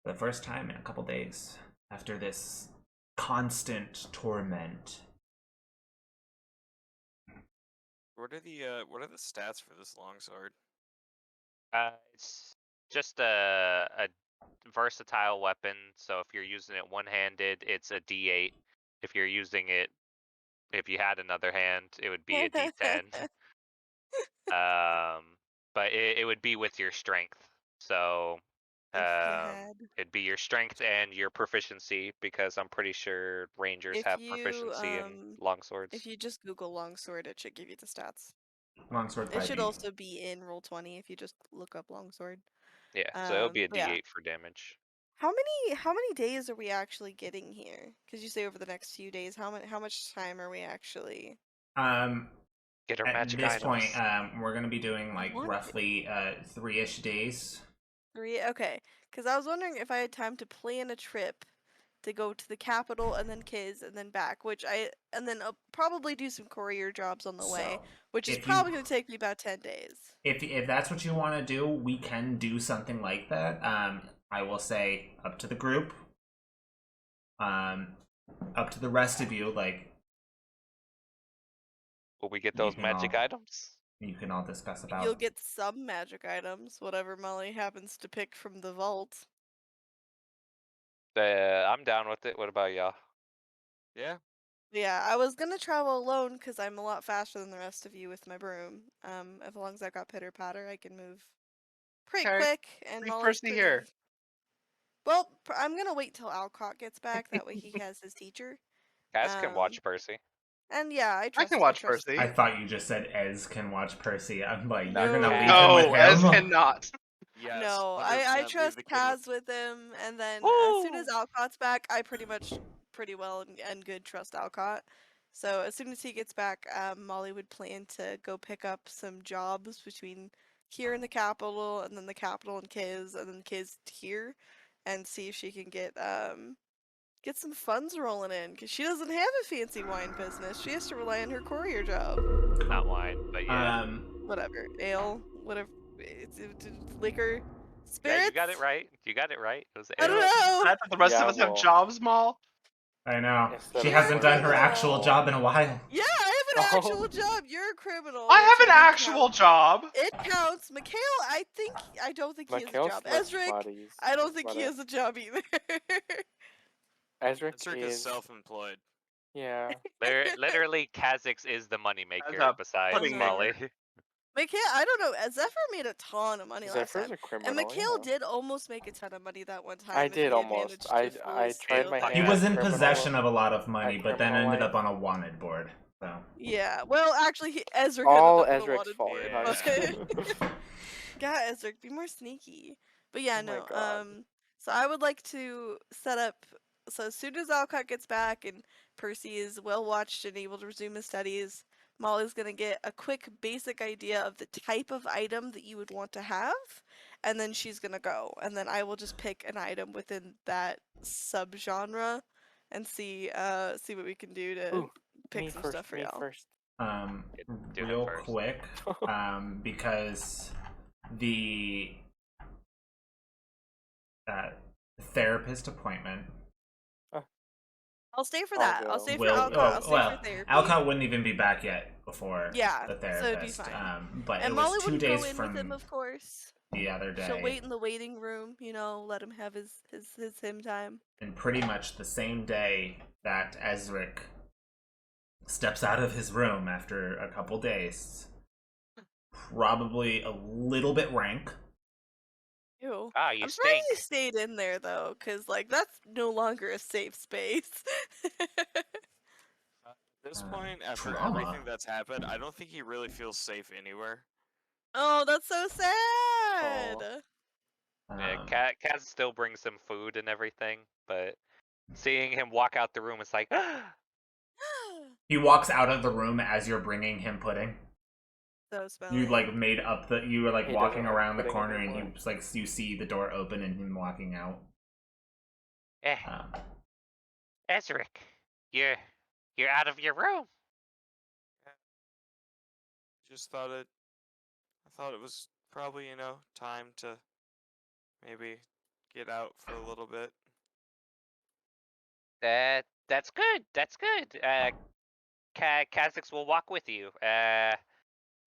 S1: for the first time in a couple days after this constant torment.
S5: What are the stats for this longsword?
S3: It's just a versatile weapon. So if you're using it one-handed, it's a D8. If you're using it, if you had another hand, it would be a D10. But it would be with your strength. So
S2: If you had.
S3: it'd be your strength and your proficiency, because I'm pretty sure rangers
S2: If
S3: have
S2: you,
S3: proficiency in longswords.
S2: If you just Google longsword, it should give you the stats.
S1: Longsword
S2: It should
S1: 5e.
S2: also be in Roll20 if you just look up longsword.
S3: Yeah, so it'll be a
S2: but yeah.
S3: D8 for damage.
S2: How many days are we actually getting here? Because you say over the next few days. How much time are we actually?
S3: Get our
S1: At
S3: magic
S1: this
S3: items.
S1: point, we're gonna be doing like
S2: What?
S1: roughly 3-ish days.
S2: 3? Okay. Because I was wondering if I had time to plan a trip to go to the capital and then Kiz and then back, and then I'll probably do some courier jobs on the way,
S1: So,
S2: which is
S1: if you-
S2: probably going to take me about 10 days.
S1: If that's what you want to do, we can do something like that. I will say up to the group. Up to the rest of you, like
S3: Will we get
S1: you
S3: those
S1: can
S3: magic
S1: all-
S3: items?
S1: you can all discuss about.
S2: You'll get some magic items, whatever Molly happens to pick from the vault.
S3: I'm down with it. What about y'all?
S5: Yeah.
S2: Yeah, I was gonna travel alone because I'm a lot faster than the rest of you with my broom. As long as I got pitter patter, I can move pretty
S6: Okay,
S2: quick. And
S6: leave
S2: Molly's
S6: Percy
S2: pretty.
S6: here.
S2: Well, I'm gonna wait till Alcott gets back. That way he has his teacher.
S3: Guys can watch Percy.
S2: And yeah, I trust.
S6: I can watch
S2: trust
S6: Percy.
S1: I thought you just said Ez can watch Percy. I'm like,
S2: No.
S1: you're gonna leave him
S6: No,
S1: with
S6: Ez
S1: him.
S6: cannot.
S5: Yes.
S2: No,
S5: 100%
S2: I
S5: leave
S2: trust
S5: the kid
S2: Kaz with him, and then as soon as Alcott's back, I pretty well and good trust Alcott. So as soon as he gets back, Molly would plan to go pick up some jobs between here in the capital, and then the capital and Kiz, and then Kiz here, and see if she can get some funds rolling in, because she doesn't have a fancy wine business. She has to rely on her courier job.
S3: Not wine, but yeah.
S2: Whatever, ale, whatever, it's liquor,
S3: Yeah,
S2: spirits.
S3: you got it right. You got it right. It was
S2: I don't
S3: ale.
S2: know.
S6: That the rest
S4: Yeah,
S6: of us have
S4: well-
S6: jobs, Maul.
S1: I know.
S4: Instead
S1: She
S4: of
S1: hasn't done her
S2: criminal.
S1: actual job in a while.
S2: Yeah, I have an
S4: Oh.
S2: actual job. You're a criminal.
S6: I
S2: which
S6: have an
S2: doesn't
S6: actual
S2: count.
S6: job.
S2: It counts. Mikhail, I don't think he has a
S4: Mikhail's
S2: job.
S4: less
S2: Ezric,
S4: bodies,
S2: I don't think
S4: but,
S2: he has a job either.
S4: Ezric
S5: Ezric is self-employed.
S4: Yeah.
S3: Literally, Kha'Zix is the
S6: As
S3: moneymaker
S6: a
S3: besides
S6: pudding
S3: Molly.
S2: Mikhail, I don't know. Zephyr made a ton of money last
S4: Zephyr's
S2: time.
S4: a criminal.
S2: And Mikhail
S4: yeah.
S2: did almost make a ton of money that one time.
S4: I
S2: if
S4: did
S2: he had
S4: almost.
S2: managed to
S4: I
S2: fully
S4: tried
S2: steal
S4: my
S2: that.
S1: He
S4: hand
S1: was in
S4: criminal-
S1: possession of a lot of money,
S4: at
S1: but then
S4: criminal
S1: ended
S4: life.
S1: up on a wanted board. So
S2: Yeah, well, actually, Ezra
S4: All
S2: could have been
S4: Ezric's fault.
S2: wanted
S5: Yeah.
S2: but- God, Ezra, be more sneaky. But yeah,
S4: Oh my
S2: no.
S4: God.
S2: So I would like to set up. So as soon as Alcott gets back and Percy is well watched and able to resume his studies, Molly's gonna get a quick basic idea of the type of item that you would want to have, and then she's gonna go, and then I will just pick an item within that subgenre, and see what we can do to
S4: Ooh,
S2: pick
S4: me
S2: some
S4: first.
S2: stuff for
S4: Me
S2: y'all.
S4: first.
S3: Do him
S1: real
S3: first.
S1: quick, because the therapist appointment.
S2: I'll stay for
S4: I'll
S2: that. I'll
S4: go.
S2: stay for
S1: Will,
S2: Alcott. I'll stay
S1: well,
S2: for therapy.
S1: Alcott wouldn't even be back yet before
S2: Yeah,
S1: the
S2: so it'd be
S1: therapist.
S2: fine.
S1: But
S2: And
S1: it
S2: Molly
S1: was 2
S2: would
S1: days
S2: go in
S1: from
S2: with him, of course.
S1: the other day.
S2: She'll wait in the waiting room, let him have his him time.
S1: And pretty much the same day that Ezric steps out of his room after a couple days, probably a little bit rank.
S2: Ew.
S3: Ah, you
S2: I'm surprised
S3: stink.
S2: you stayed in there though, because that's no longer a safe space.
S5: At this point, after
S1: trauma.
S5: everything that's happened, I don't think he really feels safe anywhere.
S2: Oh, that's so sad.
S3: Yeah,
S1: Um,
S3: Kaz still brings him food and everything, but seeing him walk out the room, it's like,
S1: He walks out of the room as you're bringing him pudding.
S2: So smelly.
S1: You you were like
S4: He
S1: walking
S4: doesn't like
S1: around the
S4: pudding
S1: corner and
S4: anymore.
S1: you you see the door open and him walking out. Um,
S3: Ezric, you're out of your room.
S5: Just thought it. I thought it was probably time to maybe get out for a little bit.
S3: That's good. That's good. Kha'Zix will walk with you. Where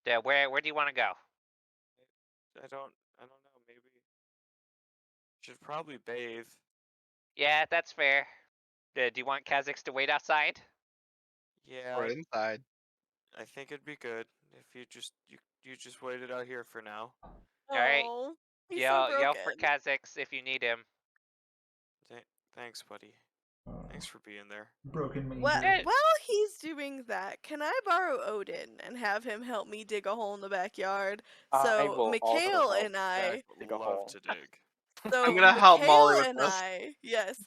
S3: do you want to go?
S5: I don't know. Maybe should probably bathe.
S3: Yeah, that's fair. Do you want Kha'Zix to wait outside?
S5: Yeah,
S6: Or inside.
S5: I think it'd be good if you just waited out here for now.
S3: Alright.
S2: Oh, he's
S3: Yell
S2: so
S3: yell for
S2: broken.
S3: Kha'Zix if you need him.
S5: Thanks, buddy. Thanks for being there.
S1: broken manger.
S2: Well,
S3: Yeah.
S2: while he's doing that, can I borrow Odin and have him help me dig a hole in the backyard?
S4: I
S2: So
S4: will also
S2: Mikhail
S4: help
S2: and I.
S4: dig a
S5: Love
S4: hole.
S5: to dig.
S2: So
S6: I'm gonna help Molly
S2: Mikhail
S6: with
S2: and
S6: this.
S2: yes,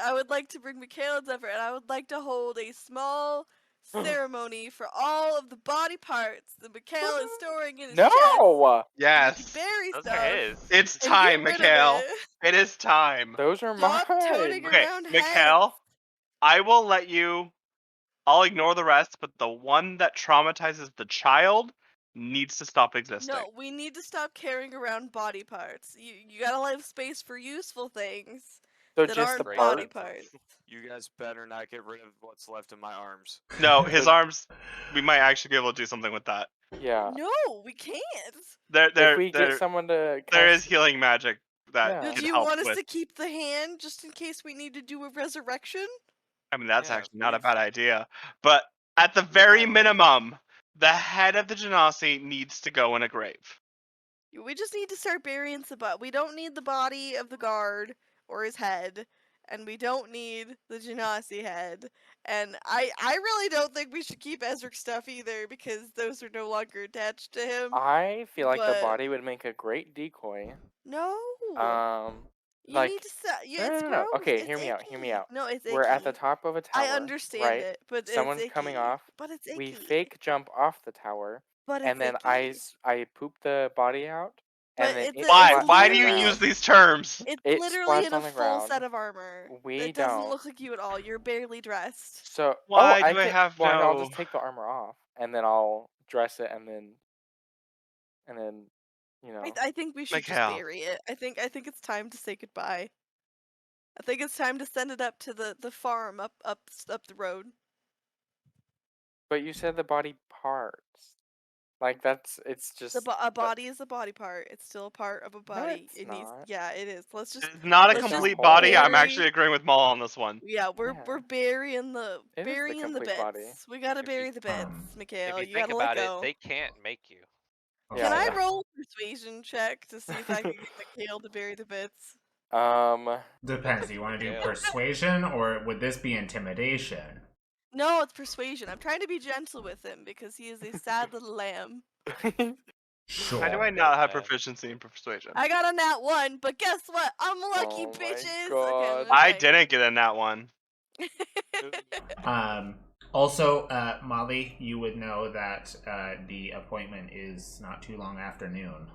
S2: I would like to bring Mikhail and Zephyr, and I would like to hold a small ceremony for all of the body parts that Mikhail is storing in his chest.
S4: No,
S6: Yes.
S2: Bury
S3: Those
S2: stuff.
S3: are his.
S6: It's
S2: and
S6: time,
S2: get rid of
S6: Mikhail.
S2: it.
S6: It is time.
S4: those are
S2: Stop
S4: mine.
S2: toting
S6: Okay,
S2: around
S6: Mikhail,
S2: heads.
S6: I will let you. I'll ignore the rest, but the one that traumatizes the child needs to stop existing.
S2: No, we need to stop carrying around body parts. You gotta leave space for useful things
S4: So
S2: that
S4: just
S2: aren't
S4: the
S2: body
S4: part.
S2: parts.
S5: You guys better not get rid of what's left of my arms.
S6: No, his arms. We might actually be able to do something with that.
S4: Yeah.
S2: No, we can't.
S4: If we get someone to
S6: there is
S4: cast,
S6: healing magic that
S4: Yeah.
S6: could
S2: Do you
S6: help
S2: want us
S6: with.
S2: to keep the hand just in case we need to do a resurrection?
S6: I mean, that's
S5: Yeah,
S6: actually not a
S5: we've-
S6: bad idea. But at the
S5: We've
S6: very
S5: had, like-
S6: minimum, the head of the Genasi needs to go in a grave.
S2: We just need to start burying some butt. We don't need the body of the guard or his head, and we don't need the Genasi head. And I really don't think we should keep Ezric's stuff either because those are no longer attached to him.
S4: I feel like the
S2: but-
S4: body would make a great decoy.
S2: No. You
S4: like
S2: need to stop. Yeah,
S4: no,
S2: it's
S4: no,
S2: gross.
S4: no. Okay,
S2: It's
S4: hear me out. Hear me
S2: icky.
S4: out.
S2: No, it's
S4: We're at the
S2: icky.
S4: top of a tower.
S2: I understand
S4: right?
S2: it, but
S4: Someone's
S2: it's
S4: coming
S2: icky.
S4: off.
S2: But it's icky.
S4: We fake jump off the tower,
S2: But
S4: and
S2: it's
S4: then
S2: icky.
S4: I poop the body out.
S2: But
S4: And then
S2: it's
S4: it
S2: a-
S6: Why?
S2: it's
S6: Why do you
S2: literally-
S6: use these terms?
S2: It's
S4: It
S2: literally
S4: splats
S2: in a
S4: on the
S2: full
S4: ground.
S2: set of armor.
S4: We
S2: It doesn't
S4: don't.
S2: look like you at all. You're barely dressed.
S4: So
S6: Why
S4: oh,
S6: do I
S4: can,
S6: have
S4: well, I'll
S6: no-
S4: just take the armor off, and then I'll dress it, and then you know.
S2: I think we should
S6: Mikhail.
S2: just bury it. I think it's time to say goodbye. I think it's time to send it up to the farm up the road.
S4: But you said the body parts. Like it's just
S2: A body is a body part. It's still a part of a body.
S4: it's not.
S2: Yeah, it is. Let's just
S6: It's not a
S2: let's just
S6: complete
S4: whole.
S6: body. I'm
S2: bury-
S6: actually agreeing with Maul on this one.
S2: Yeah, we're
S4: Yeah.
S2: burying the
S4: It is the
S2: burying the
S4: complete
S2: bits.
S4: body.
S2: We gotta
S3: If you-
S2: bury the bits,
S1: Um,
S2: Mikhail.
S3: If you
S2: You
S3: think
S2: gotta let
S3: about
S2: go.
S3: it, they can't make you.
S4: Yeah,
S2: Can I
S4: yeah.
S2: roll a persuasion check to see if I can get Mikhail to bury the bits?
S1: Depends. Do you want to do
S3: Yeah.
S1: persuasion or would this be intimidation?
S2: No, it's persuasion. I'm trying to be gentle with him because he is a sad little lamb.
S1: Sure.
S6: How do I not have proficiency in persuasion?
S2: I got a nat 1, but guess what? I'm lucky,
S4: Oh my
S2: bitches.
S4: God.
S2: Okay,
S6: I
S2: okay.
S6: didn't get in that one.
S1: Also, Molly, you would know that the appointment is not too long after noon.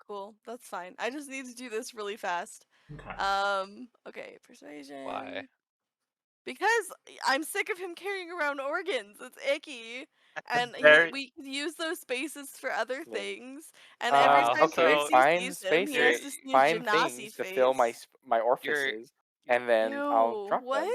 S2: Cool, that's fine. I just need to do this really fast.
S1: Okay.
S2: Okay, persuasion.
S3: Why?
S2: Because I'm sick of him carrying around organs. It's icky. And
S6: Very-
S2: we could use those spaces for other
S4: Yeah.
S2: things. And every time
S3: okay,
S2: Percy
S4: find
S2: sees him, he has to
S4: spaces,
S2: see his
S4: find
S2: Genasi
S4: things
S2: face.
S4: to fill my orifices, and then I'll
S2: Ew,
S4: drop
S2: what?
S4: them.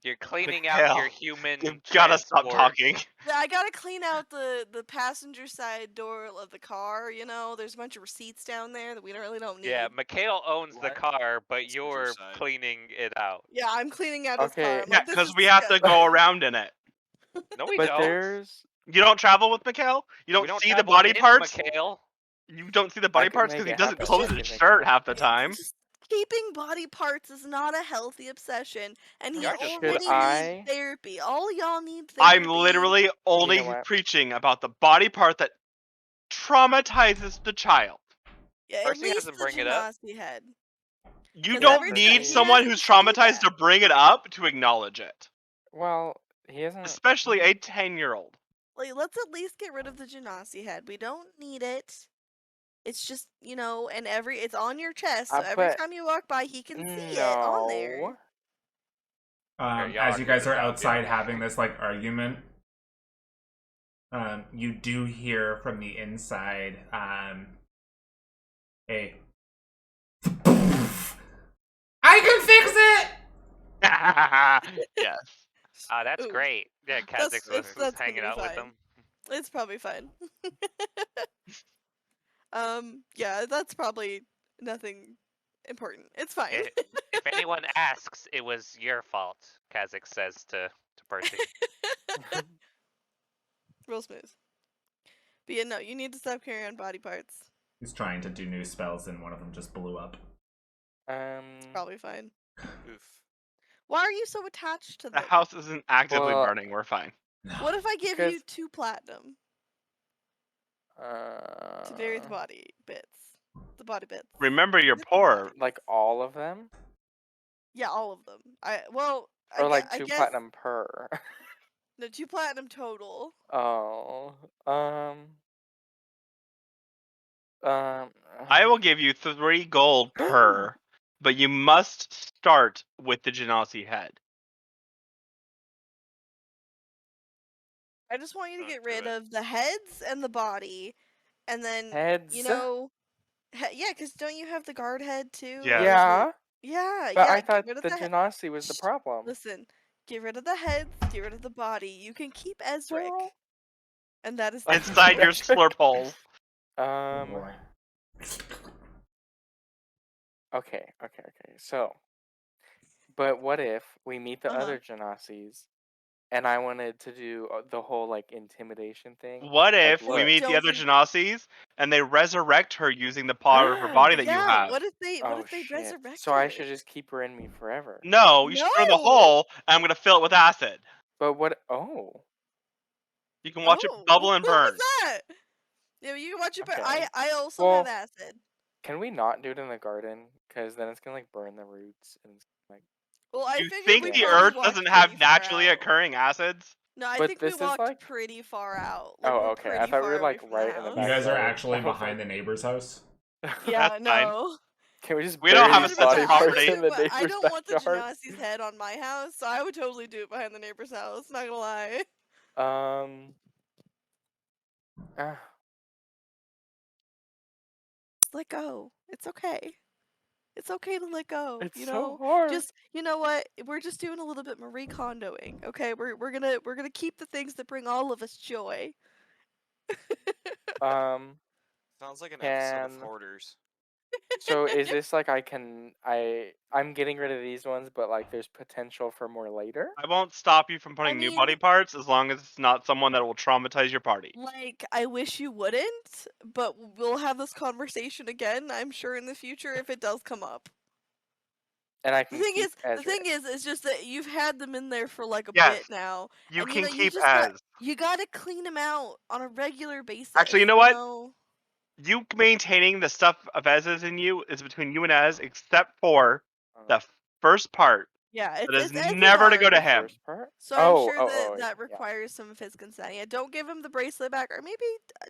S3: You're cleaning out your
S6: Mikhail,
S3: human.
S6: You've gotta stop
S3: transport.
S6: talking.
S2: Yeah, I gotta clean out the passenger side door of the car, you know? There's a bunch of receipts down there that we really don't need.
S3: Yeah, Mikhail owns the
S5: What?
S3: car, but
S5: Passenger
S3: you're
S5: side.
S3: cleaning it out.
S2: Yeah, I'm cleaning out his car.
S4: Okay.
S2: I'm
S6: Yeah,
S2: like, this
S6: because
S2: is
S6: we have to
S2: disgusting.
S6: go around in it.
S3: No, we
S4: But
S3: don't.
S4: there's
S6: You don't travel with Mikhail? You
S3: We
S6: don't see the
S3: travel
S6: body
S3: in
S6: parts?
S3: Mikhail.
S6: You don't see the body
S4: could
S6: parts
S4: make
S6: because he
S4: it
S6: doesn't
S4: happen.
S6: close
S4: I
S6: his
S4: can make it
S6: shirt half the
S2: It's
S6: time.
S2: just keeping body parts is not a healthy obsession, and he
S3: You're just
S2: already
S3: Could
S4: I-
S2: needs therapy. All y'all need therapy.
S6: I'm literally only
S4: what?
S6: preaching about the body part that traumatizes the child.
S2: Yeah, at
S3: Percy
S2: least
S3: doesn't
S2: the
S3: bring it up.
S2: Genasi head.
S6: You
S2: 'Cause
S6: don't
S2: every
S6: need
S2: time he
S6: someone
S2: has
S6: who's
S2: to see
S6: traumatized to
S2: that.
S6: bring it up to acknowledge it.
S4: well, he hasn't.
S6: Especially a 10-year-old.
S2: Like, let's at least get rid of the Genasi head. We don't need it. It's just, and it's on your chest, so
S4: I
S2: every
S4: put-
S2: time you walk by, he can see it on there.
S4: No,
S1: As you guys are outside having this like argument, you do hear from the inside a I can fix it.
S6: Yes.
S3: That's
S2: Ooh.
S3: great. Yeah, Kha'Zix was
S2: that's
S3: hanging
S2: gonna
S3: out
S2: be
S3: with
S2: fine.
S3: them.
S2: It's probably fine. Yeah, that's probably nothing important. It's fine.
S3: If anyone asks, it was your fault, Kha'Zix says to Percy.
S2: Real smooth. But yeah, no, you need to stop carrying on body parts.
S1: He's trying to do new spells, and one of them just blew up.
S2: It's probably fine.
S5: Oof.
S2: Why are you so attached to
S6: The
S2: them?
S6: house isn't actively
S4: Well,
S6: burning. We're fine.
S2: What if I give you
S4: Because-
S2: 2 platinum to bury the body bits? The body bits.
S6: Remember, you're
S2: Get the
S6: poor.
S2: bodies.
S4: like all of them,
S2: Yeah, all of them. I
S4: or like
S2: I
S4: 2
S2: guess
S4: platinum per.
S2: no 2 platinum total.
S4: Oh,
S6: I will give you 3 gold per, but you must start with the Genasi head.
S2: I just want you to
S5: Don't
S2: get
S5: do
S2: rid
S5: it.
S2: of the heads and the body, and then
S4: heads.
S2: you know, yeah, because don't you have the guard head too?
S6: Yeah.
S4: Yeah,
S2: Yeah,
S4: but
S2: yeah.
S4: I thought
S2: Get rid of
S4: the
S2: the
S4: Genasi was the
S2: Shh,
S4: problem.
S2: Listen, get rid of the heads, get rid of the body. You can keep Ezric,
S4: Well,
S2: and that is
S4: I
S2: the
S4: can
S6: Inside
S4: keep
S6: your
S4: Ezric.
S6: slurp holes.
S1: Boy.
S4: Okay. So, but what if we meet the
S2: Uh-huh.
S4: other Genasis, and I wanted to do the whole like intimidation thing?
S6: What
S4: Like,
S6: if we
S4: look.
S6: meet the
S2: Don't
S6: other
S2: think-
S6: Genasis and they resurrect her using the part of her body that you
S2: Yeah.
S6: have?
S2: What if they
S4: Oh shit!
S2: resurrect
S4: So I
S2: her?
S4: should just keep her in me forever.
S6: No, you should throw the
S2: No!
S6: hole, and I'm gonna fill it with acid.
S4: But what? Oh,
S6: You can watch it
S2: Oh,
S6: bubble and
S2: what
S6: burn.
S2: was that? Yeah, you can watch it. But
S4: Okay.
S2: I also have
S4: Well-
S2: acid.
S4: can we not do it in the garden? Because then it's gonna like burn the roots and like.
S2: Well, I
S6: You
S2: figured
S6: think
S2: we
S6: the
S2: probably
S6: earth
S2: walked
S6: doesn't have
S2: pretty far
S6: naturally
S2: out.
S6: occurring acids?
S2: No, I
S4: But
S2: think we
S4: this is,
S2: walked
S4: like-
S2: pretty far out. Like,
S4: Oh,
S2: we're
S4: okay. I
S2: pretty
S4: thought we were
S2: far
S4: like
S2: away from
S4: right in the
S2: house.
S1: You guys are
S4: backyard.
S1: actually
S4: I was
S1: behind the
S4: like-
S1: neighbor's house.
S2: Yeah,
S6: That's fine.
S2: no.
S4: Can we just
S6: We don't
S4: bury
S6: have a
S4: these
S6: sense of
S4: body
S6: property.
S4: parts in the
S2: But
S4: neighbor's
S2: I don't want the
S4: backyard?
S2: Genasi's head on my house, so I would totally do it behind the neighbor's house. Not gonna lie.
S4: ah,
S2: Just let go. It's okay. It's okay to let go.
S4: it's
S2: You
S4: so
S2: know,
S4: hard.
S2: just you know what? We're just doing a little bit Marie Kondoing. Okay, we're gonna keep the things that bring all of us joy.
S5: Sounds like an episode of
S4: Can-
S5: Hoarders.
S4: So is this like I'm getting rid of these ones, but like there's potential for more later?
S6: I won't stop you from putting new
S2: mean-
S6: body parts as long as it's not someone that will traumatize your party.
S2: Like, I wish you wouldn't, but we'll have this conversation again, I'm sure, in the future if it does come up.
S4: And I
S2: The
S4: can
S2: thing
S4: keep
S2: is, the thing
S4: Ezra.
S2: is just that you've had them in there for like a
S6: Yes,
S2: bit now.
S6: You
S2: and,
S6: can
S2: know, you
S6: keep
S2: just got-
S6: as.
S2: You gotta clean them out on a regular basis.
S6: Actually, you know what?
S2: know?
S6: You maintaining the stuff of Ez's in you is between you and Ez, except for the first part
S2: Yeah,
S6: that is
S2: it's
S6: never to go to
S2: arm.
S6: him.
S4: First part?
S2: So I'm
S4: Oh,
S2: sure
S4: oh,
S2: that
S4: oh,
S2: that
S4: yeah.
S2: requires some of his consent. Yeah, don't give him the bracelet back, or maybe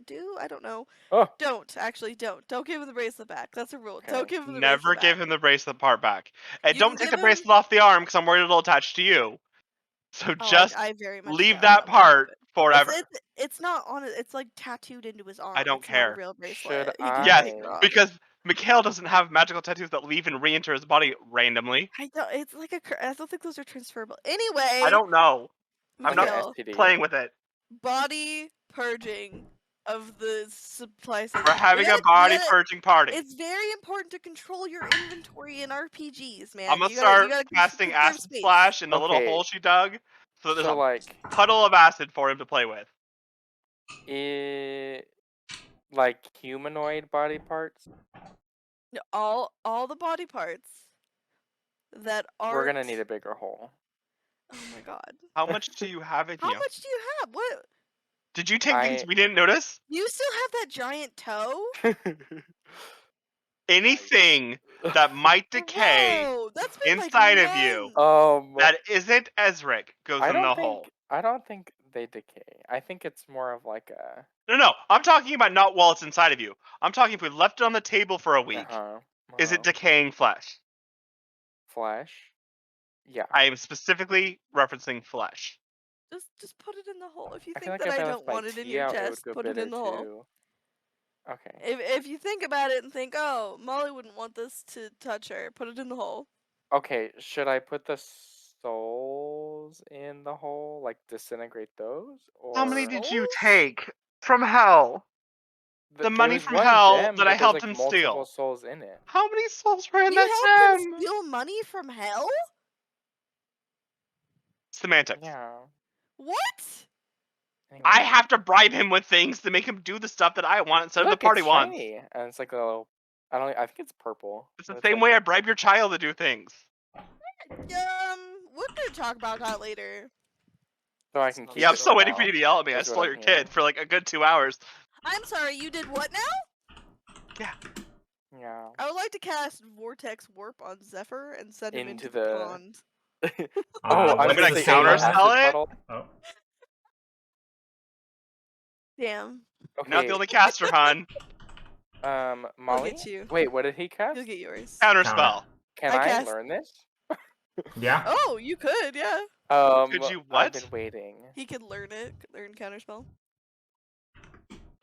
S2: do. I don't know.
S4: Oh.
S2: Don't actually don't give him the bracelet back. That's a rule.
S4: Okay.
S2: Don't give him the
S6: Never
S2: bracelet
S6: give
S2: back.
S6: him the bracelet part back. And
S2: You
S6: don't
S2: can
S6: take
S2: give
S6: the bracelet off the arm because I'm worried it'll attach to you. So
S2: Oh,
S6: just
S2: I very much
S6: leave
S2: doubt
S6: that
S2: will
S6: part
S2: happen.
S6: forever.
S2: It's not on it. It's like tattooed into his arm.
S6: don't
S2: it's
S6: care.
S2: Not a real bracelet.
S4: Should
S2: He can
S6: Yes,
S2: take it off.
S6: because Mikhail doesn't have magical tattoos that leave and re-enter his body randomly.
S2: I don't. It's like I don't think those are transferable. Anyway,
S6: I don't know. I'm not
S2: Mikhail,
S4: STD.
S6: Playing with it.
S2: body purging of the supply section.
S6: We're having a body purging party.
S2: It's very important to control your inventory in RPGs, man.
S6: I'm gonna
S2: You gotta
S6: start casting
S2: conserve
S6: acid
S2: space.
S6: splash in the little
S4: Okay.
S6: hole she dug, so there's
S4: So
S6: a
S4: like
S6: puddle of acid for him to play with.
S4: like humanoid body parts?
S2: No, all the body parts that are.
S4: We're gonna need a bigger hole.
S2: Oh my god.
S6: How much do you have in
S2: How
S6: you?
S2: much do you have? What?
S6: Did you take things
S4: I-
S6: we didn't notice?
S2: You still have that giant toe?
S6: Anything that might decay
S2: Whoa, that's been
S6: inside
S2: like
S6: of you
S2: months.
S6: that isn't Ezric goes
S4: I
S6: in the
S4: don't
S6: hole.
S4: think I don't think they decay. I think it's more of like a
S6: No, I'm talking about not while it's inside of you. I'm talking if we left it on the table for a week. Is it decaying flesh?
S4: flesh? Yeah.
S6: I am specifically referencing flesh.
S2: Just put it in the hole. If you
S4: I feel
S2: think
S4: like
S2: that
S4: if
S2: I
S4: I
S2: don't
S4: left my
S2: want it in
S4: tea
S2: your
S4: out, it would
S2: chest,
S4: go
S2: put it
S4: better
S2: in the hole.
S4: too. Okay.
S2: If you think about it and think, oh, Molly wouldn't want this to touch her, put it in the hole.
S4: Okay, should I put the souls in the hole, like disintegrate those, or
S6: How many did you
S2: Souls?
S6: take from hell? The
S4: it
S6: money
S4: was
S6: from
S4: one
S6: hell
S4: gem,
S6: that I
S4: but there's
S6: helped
S4: like
S6: him
S4: multiple
S6: steal.
S4: souls in it.
S6: How many souls were in
S2: You
S6: that
S2: helped him
S6: gem?
S2: steal money from hell?
S6: Semantics.
S4: Yeah.
S2: What?
S6: I
S4: Anyway.
S6: have to bribe him with things to make him do the stuff that I want instead of the
S4: Look,
S6: party
S4: it's
S6: wants.
S4: shiny, and it's like a little. I think it's purple.
S6: It's the
S4: but
S6: same
S4: like,
S6: way I bribe your child to do things.
S2: We're gonna talk about that later.
S4: so I can
S5: Sounds
S4: keep.
S6: Yeah, I'm
S4: it
S6: still waiting
S4: now,
S6: for you to yell at me. I
S4: is what
S6: stole
S4: I'm
S6: your
S4: hearing.
S6: kid for like a good 2 hours.
S2: I'm sorry, you did what now?
S4: Yeah.
S2: I would like to cast Vortex Warp on Zephyr and send him into the
S4: the-
S2: pond.
S4: Oh,
S1: what
S4: I'm
S1: is
S4: gonna
S1: the
S4: say
S1: counter
S4: acid
S6: spell it?
S4: puddle.
S1: Oh,
S2: Damn.
S6: You're not
S4: Okay.
S6: the only caster, hon.
S4: Molly.
S2: get you.
S4: Wait, what did he cast?
S2: You'll get yours.
S6: Counter
S1: Counter.
S6: spell.
S4: Can
S2: I
S4: I
S2: cast-
S4: learn this?
S1: yeah.
S2: Oh, you could, yeah.
S6: Could you
S4: I've
S6: what?
S4: been waiting.
S2: He could learn counterspell.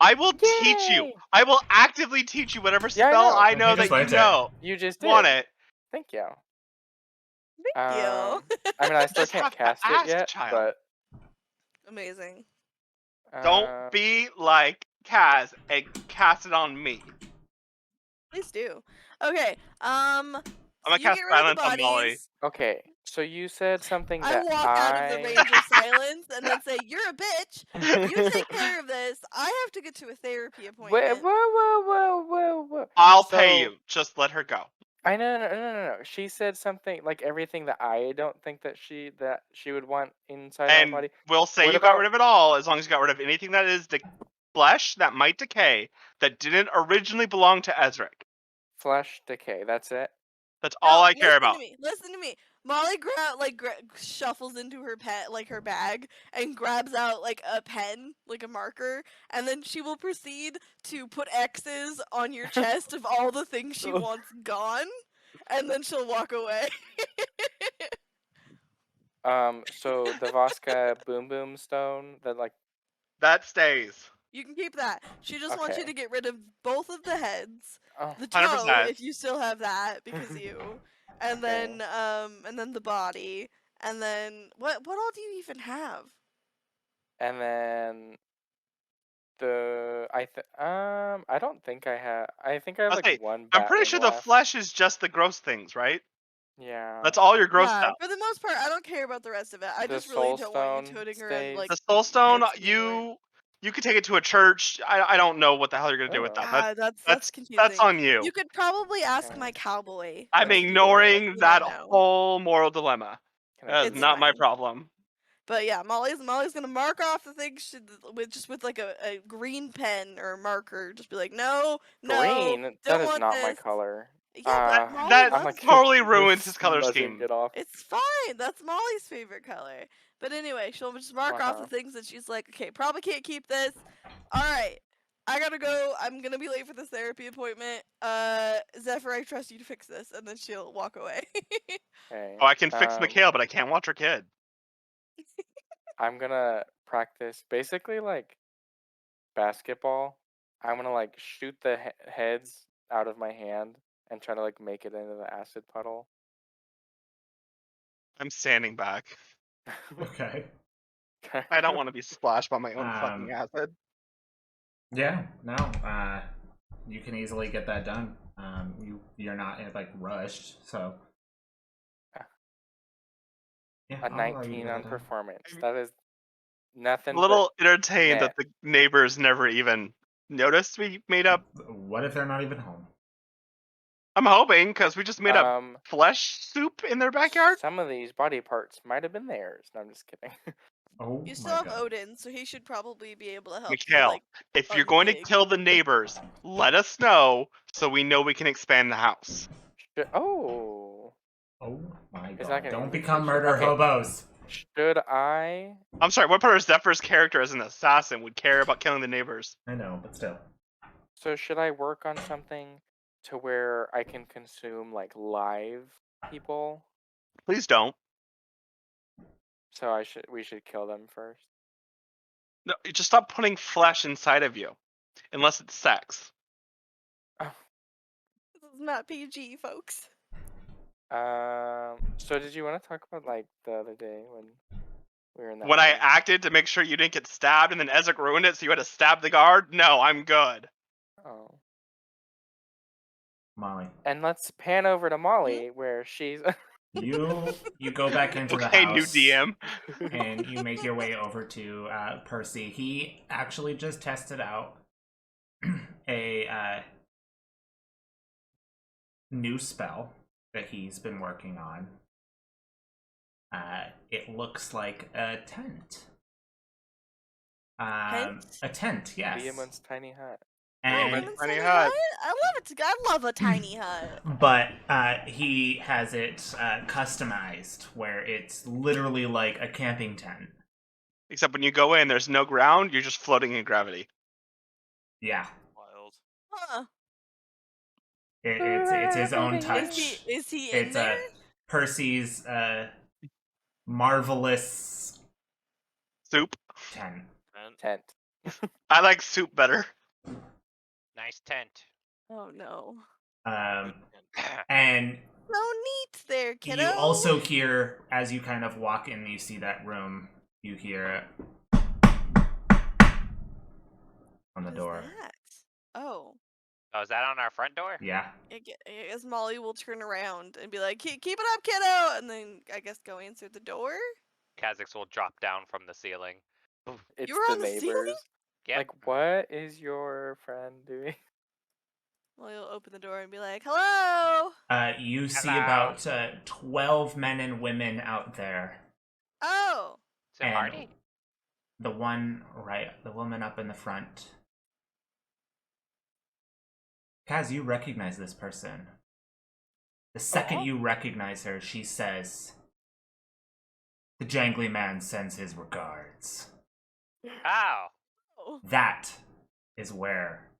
S6: I will teach you.
S4: Yay!
S6: I will actively teach you whatever
S4: Yeah, I
S6: spell
S4: know.
S6: I
S1: He
S6: know
S1: just
S6: that you
S1: learned it.
S6: know.
S4: You just did.
S6: Want it?
S4: Thank you.
S2: Thank you.
S4: I mean, I still
S6: Just
S4: can't
S6: have to
S4: cast it
S6: ask,
S4: yet,
S6: child.
S2: Amazing.
S4: but
S6: Don't be like Kaz and cast it on me.
S2: Please do. Okay.
S6: I'm
S2: So
S6: gonna
S2: you
S6: cast
S2: get rid of the
S6: silence on Molly.
S2: bodies.
S4: Okay, so you said something
S2: I
S4: that
S2: walk out of the range of silence and then say, "You're a bitch. You take care of this. I have to get to a therapy
S4: Wait,
S2: appointment."
S4: whoa.
S6: I'll pay
S4: So-
S6: you. Just let her go.
S4: I no. She said something like everything that I don't think that she would want inside my
S6: And
S4: body.
S6: we'll say
S4: What
S6: you got
S4: about-
S6: rid of it all as long as you got rid of anything that is flesh that might decay that didn't originally belong to Ezric.
S4: Flesh decay. That's it.
S6: That's all
S2: No,
S6: I care about.
S2: Listen to me. Molly shuffles into her her bag and grabs out like a pen, like a marker, and then she will proceed to put X's on your chest of all the things she wants gone, and then she'll walk away.
S4: So the Voska Boom Boom Stone that like
S6: That stays.
S2: You can keep that. She just wants you
S4: Okay.
S2: to get rid of both of the heads,
S4: oh,
S2: the toe
S6: 100%.
S2: if you still have that because you, and then the body, and then what all do you even have?
S4: and then I don't think I have. I think I have like
S6: Okay,
S4: one.
S6: I'm pretty
S4: Batwing
S6: sure the
S4: left.
S6: flesh is just the gross things, right?
S4: Yeah.
S6: That's all your gross
S2: Yeah,
S6: stuff.
S2: for the most part, I don't care about the rest of it. I
S4: The
S2: just really
S4: Soul
S2: don't want you
S4: Stone
S2: toting around
S4: stays.
S2: like.
S6: The soul stone,
S2: bits of it.
S6: you could take it to a church. I don't know what the hell you're gonna do with
S4: Oh.
S6: that.
S2: That's confusing.
S6: That's on you.
S2: You could probably ask
S4: Okay.
S2: my cowboy.
S6: I'm
S2: if you
S6: ignoring
S2: wanna
S6: that
S2: know.
S6: whole moral dilemma.
S4: Can I
S6: That is
S2: It's
S6: not my
S2: fine.
S6: problem.
S2: But yeah, Molly's gonna mark off the things with like a green pen or a marker. Just be like, no,
S4: Green?
S2: don't
S4: That is
S2: want
S4: not my
S2: this.
S4: color.
S2: Yeah, but Molly
S6: that
S2: loves
S4: like,
S2: it.
S6: totally
S4: this
S6: ruins his color
S4: doesn't
S6: scheme.
S4: Get off.
S2: It's fine. That's Molly's favorite color. But anyway, she'll just mark off the
S4: Uh-huh.
S2: things that she's like, okay, probably can't keep this. All right, I gotta go. I'm gonna be late for this therapy appointment. Zephyr, I trust you to fix this, and then she'll walk away.
S4: Okay.
S6: Oh, I can fix Mikhail, but I can't watch her kid.
S4: I'm gonna practice basically like basketball. I'm gonna like shoot the heads out of my hand and try to like make it into the acid puddle.
S6: I'm standing back.
S1: Okay.
S6: I don't want to be splashed by my own fucking acid.
S1: Yeah. No. You can easily get that done. You're not like rushed, so. Yeah,
S4: A
S1: I'll allow you to
S4: 19
S1: get
S4: on
S1: that done.
S4: performance. That is nothing.
S6: I'm a little entertained
S4: net.
S6: that the neighbors never even noticed we made up.
S1: What if they're not even home?
S6: I'm hoping because we just made up
S4: But,
S6: flesh soup in their backyard.
S4: some of these body parts might have been theirs. No, I'm just kidding.
S1: Oh
S2: You still
S1: my
S2: have
S1: God.
S2: Odin, so he should probably be able to help.
S6: Mikhail,
S2: Like,
S6: if you're going to
S2: unpig.
S6: kill the neighbors, let us know so we know we can expand the house.
S4: Oh.
S1: Oh my
S4: Is that
S1: God.
S4: gonna
S1: Don't
S4: indicate
S1: become
S4: shit?
S1: murder
S4: Okay.
S1: hobos.
S4: Should I?
S6: I'm sorry, what part of Zephyr's character as an assassin would care about killing the neighbors?
S1: I know, but still.
S4: So should I work on something to where I can consume like live people?
S6: Please don't.
S4: So we should kill them first.
S6: No, you just stop putting flesh inside of you, unless it's sex.
S4: Oh.
S2: This is not PG, folks.
S4: So did you want to talk about like the other day when we were in that
S6: When I
S4: room?
S6: acted to make sure you didn't get stabbed, and then Ezek ruined it, so you had to stab the guard. No, I'm good.
S4: Oh.
S7: Molly,
S4: And let's pan over to Molly where she's
S7: you go back into the
S6: Okay,
S7: house.
S6: new DM.
S7: And you make your way over to Percy. He actually just tested out a new spell that he's been working on. It looks like a tent.
S2: Tent?
S7: A tent, yes.
S4: Beeman's tiny hut.
S7: And
S2: Women's
S6: tiny
S2: tiny
S6: hut.
S2: I love it. I love a tiny hut.
S7: but he has it customized where it's literally like a camping tent.
S6: Except when you go in, there's no ground. You're just floating in gravity.
S7: Yeah,
S5: Wild.
S2: Huh.
S7: it's his own touch.
S2: Is he in
S7: It's
S2: there?
S7: Percy's marvelous
S6: Soup.
S7: tent.
S4: Tent.
S6: I like soup better.
S3: Nice tent.
S2: Oh no.
S7: And
S2: No neat there, kiddo.
S7: you also hear, as you kind of walk in, you see that room, you hear on the
S2: What is
S7: door.
S2: that? Oh.
S3: Oh, is that on our front door?
S7: Yeah.
S2: I guess Molly will turn around and be like, keep it up, kiddo! And then, I guess, go answer the door?
S3: Kha'Zix will drop down from the ceiling.
S4: It's
S2: were
S4: the
S2: on the ceiling?
S4: neighbors.
S3: Yep.
S4: Like, what is your friend doing?
S2: Molly will open the door and be like, hello!
S7: You see
S3: Hello.
S7: about 12 men and women out there.
S2: Oh!
S3: Is it
S7: And
S3: party?
S7: the woman up in the front. Kaz, you recognize this person. The second you recognize her, she says, "The jangly man sends his regards."
S3: Ow.
S2: Oh.
S7: That is where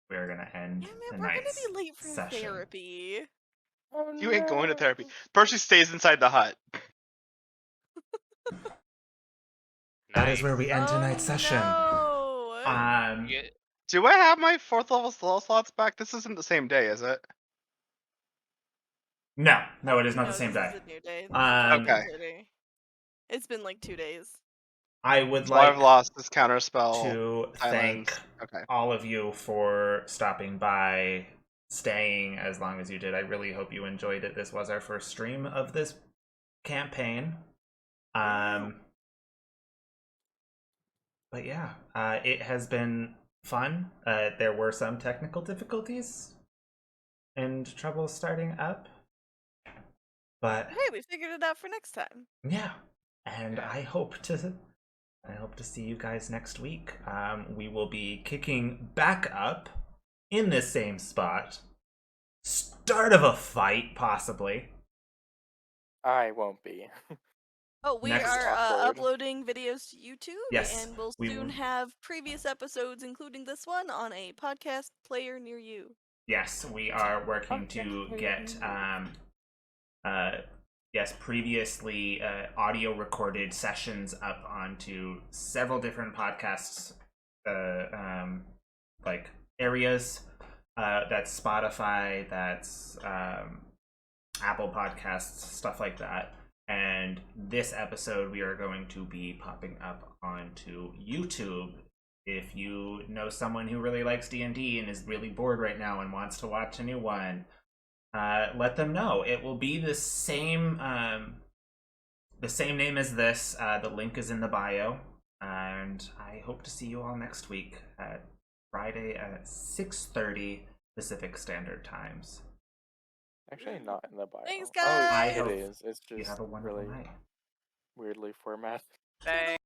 S7: we're gonna end
S2: Yeah,
S7: the
S2: man, we're gonna
S7: night's
S2: be late for
S7: session.
S2: therapy.
S4: Oh,
S6: You ain't going to
S4: no.
S6: therapy. Percy stays inside the hut.
S7: That is
S3: Nice.
S7: where we end tonight's session.
S2: No!
S3: Yeah,
S6: Do I have my 4th level spell slots back? This isn't the same day, is it?
S7: No, it is not
S2: No,
S7: the same
S2: this
S7: day.
S2: is a new day. This is
S6: Okay.
S2: later. It's been like 2 days.
S7: I would
S6: So I've
S7: like
S6: lost this counter spell.
S7: to thank
S6: Okay.
S7: all of you for stopping by, staying as long as you did. I really hope you enjoyed it. This was our first stream of this campaign. But yeah, it has been fun. There were some technical difficulties and trouble starting up. But
S2: Hey, we figured it out for next time.
S7: yeah, and I hope to see you guys next week. We will be kicking back up in this same spot. Start of a fight, possibly.
S4: I won't be.
S2: Oh, we
S7: Next.
S2: are
S4: Awkward.
S2: uploading videos to YouTube,
S7: Yes,
S2: and we'll
S7: we
S2: soon
S7: will.
S2: have previous episodes, including this one, on a podcast player near you.
S7: Yes, we are working to get previously audio recorded sessions up onto several different podcasts like areas. That's Spotify, that's Apple Podcasts, stuff like that. And this episode we are going to be popping up onto YouTube. If you know someone who really likes D&D and is really bored right now and wants to watch a new one, let them know. It will be the same name as this. The link is in the bio. And I hope to see you all next week at Friday at 6:30 Pacific Standard Times.
S4: Actually, not in the bio.
S2: Thanks,
S4: Oh,
S2: guys.
S4: it is. It's
S7: You
S4: just
S7: have a wonderful
S4: really
S7: night.
S4: weirdly formatted.
S3: Thanks.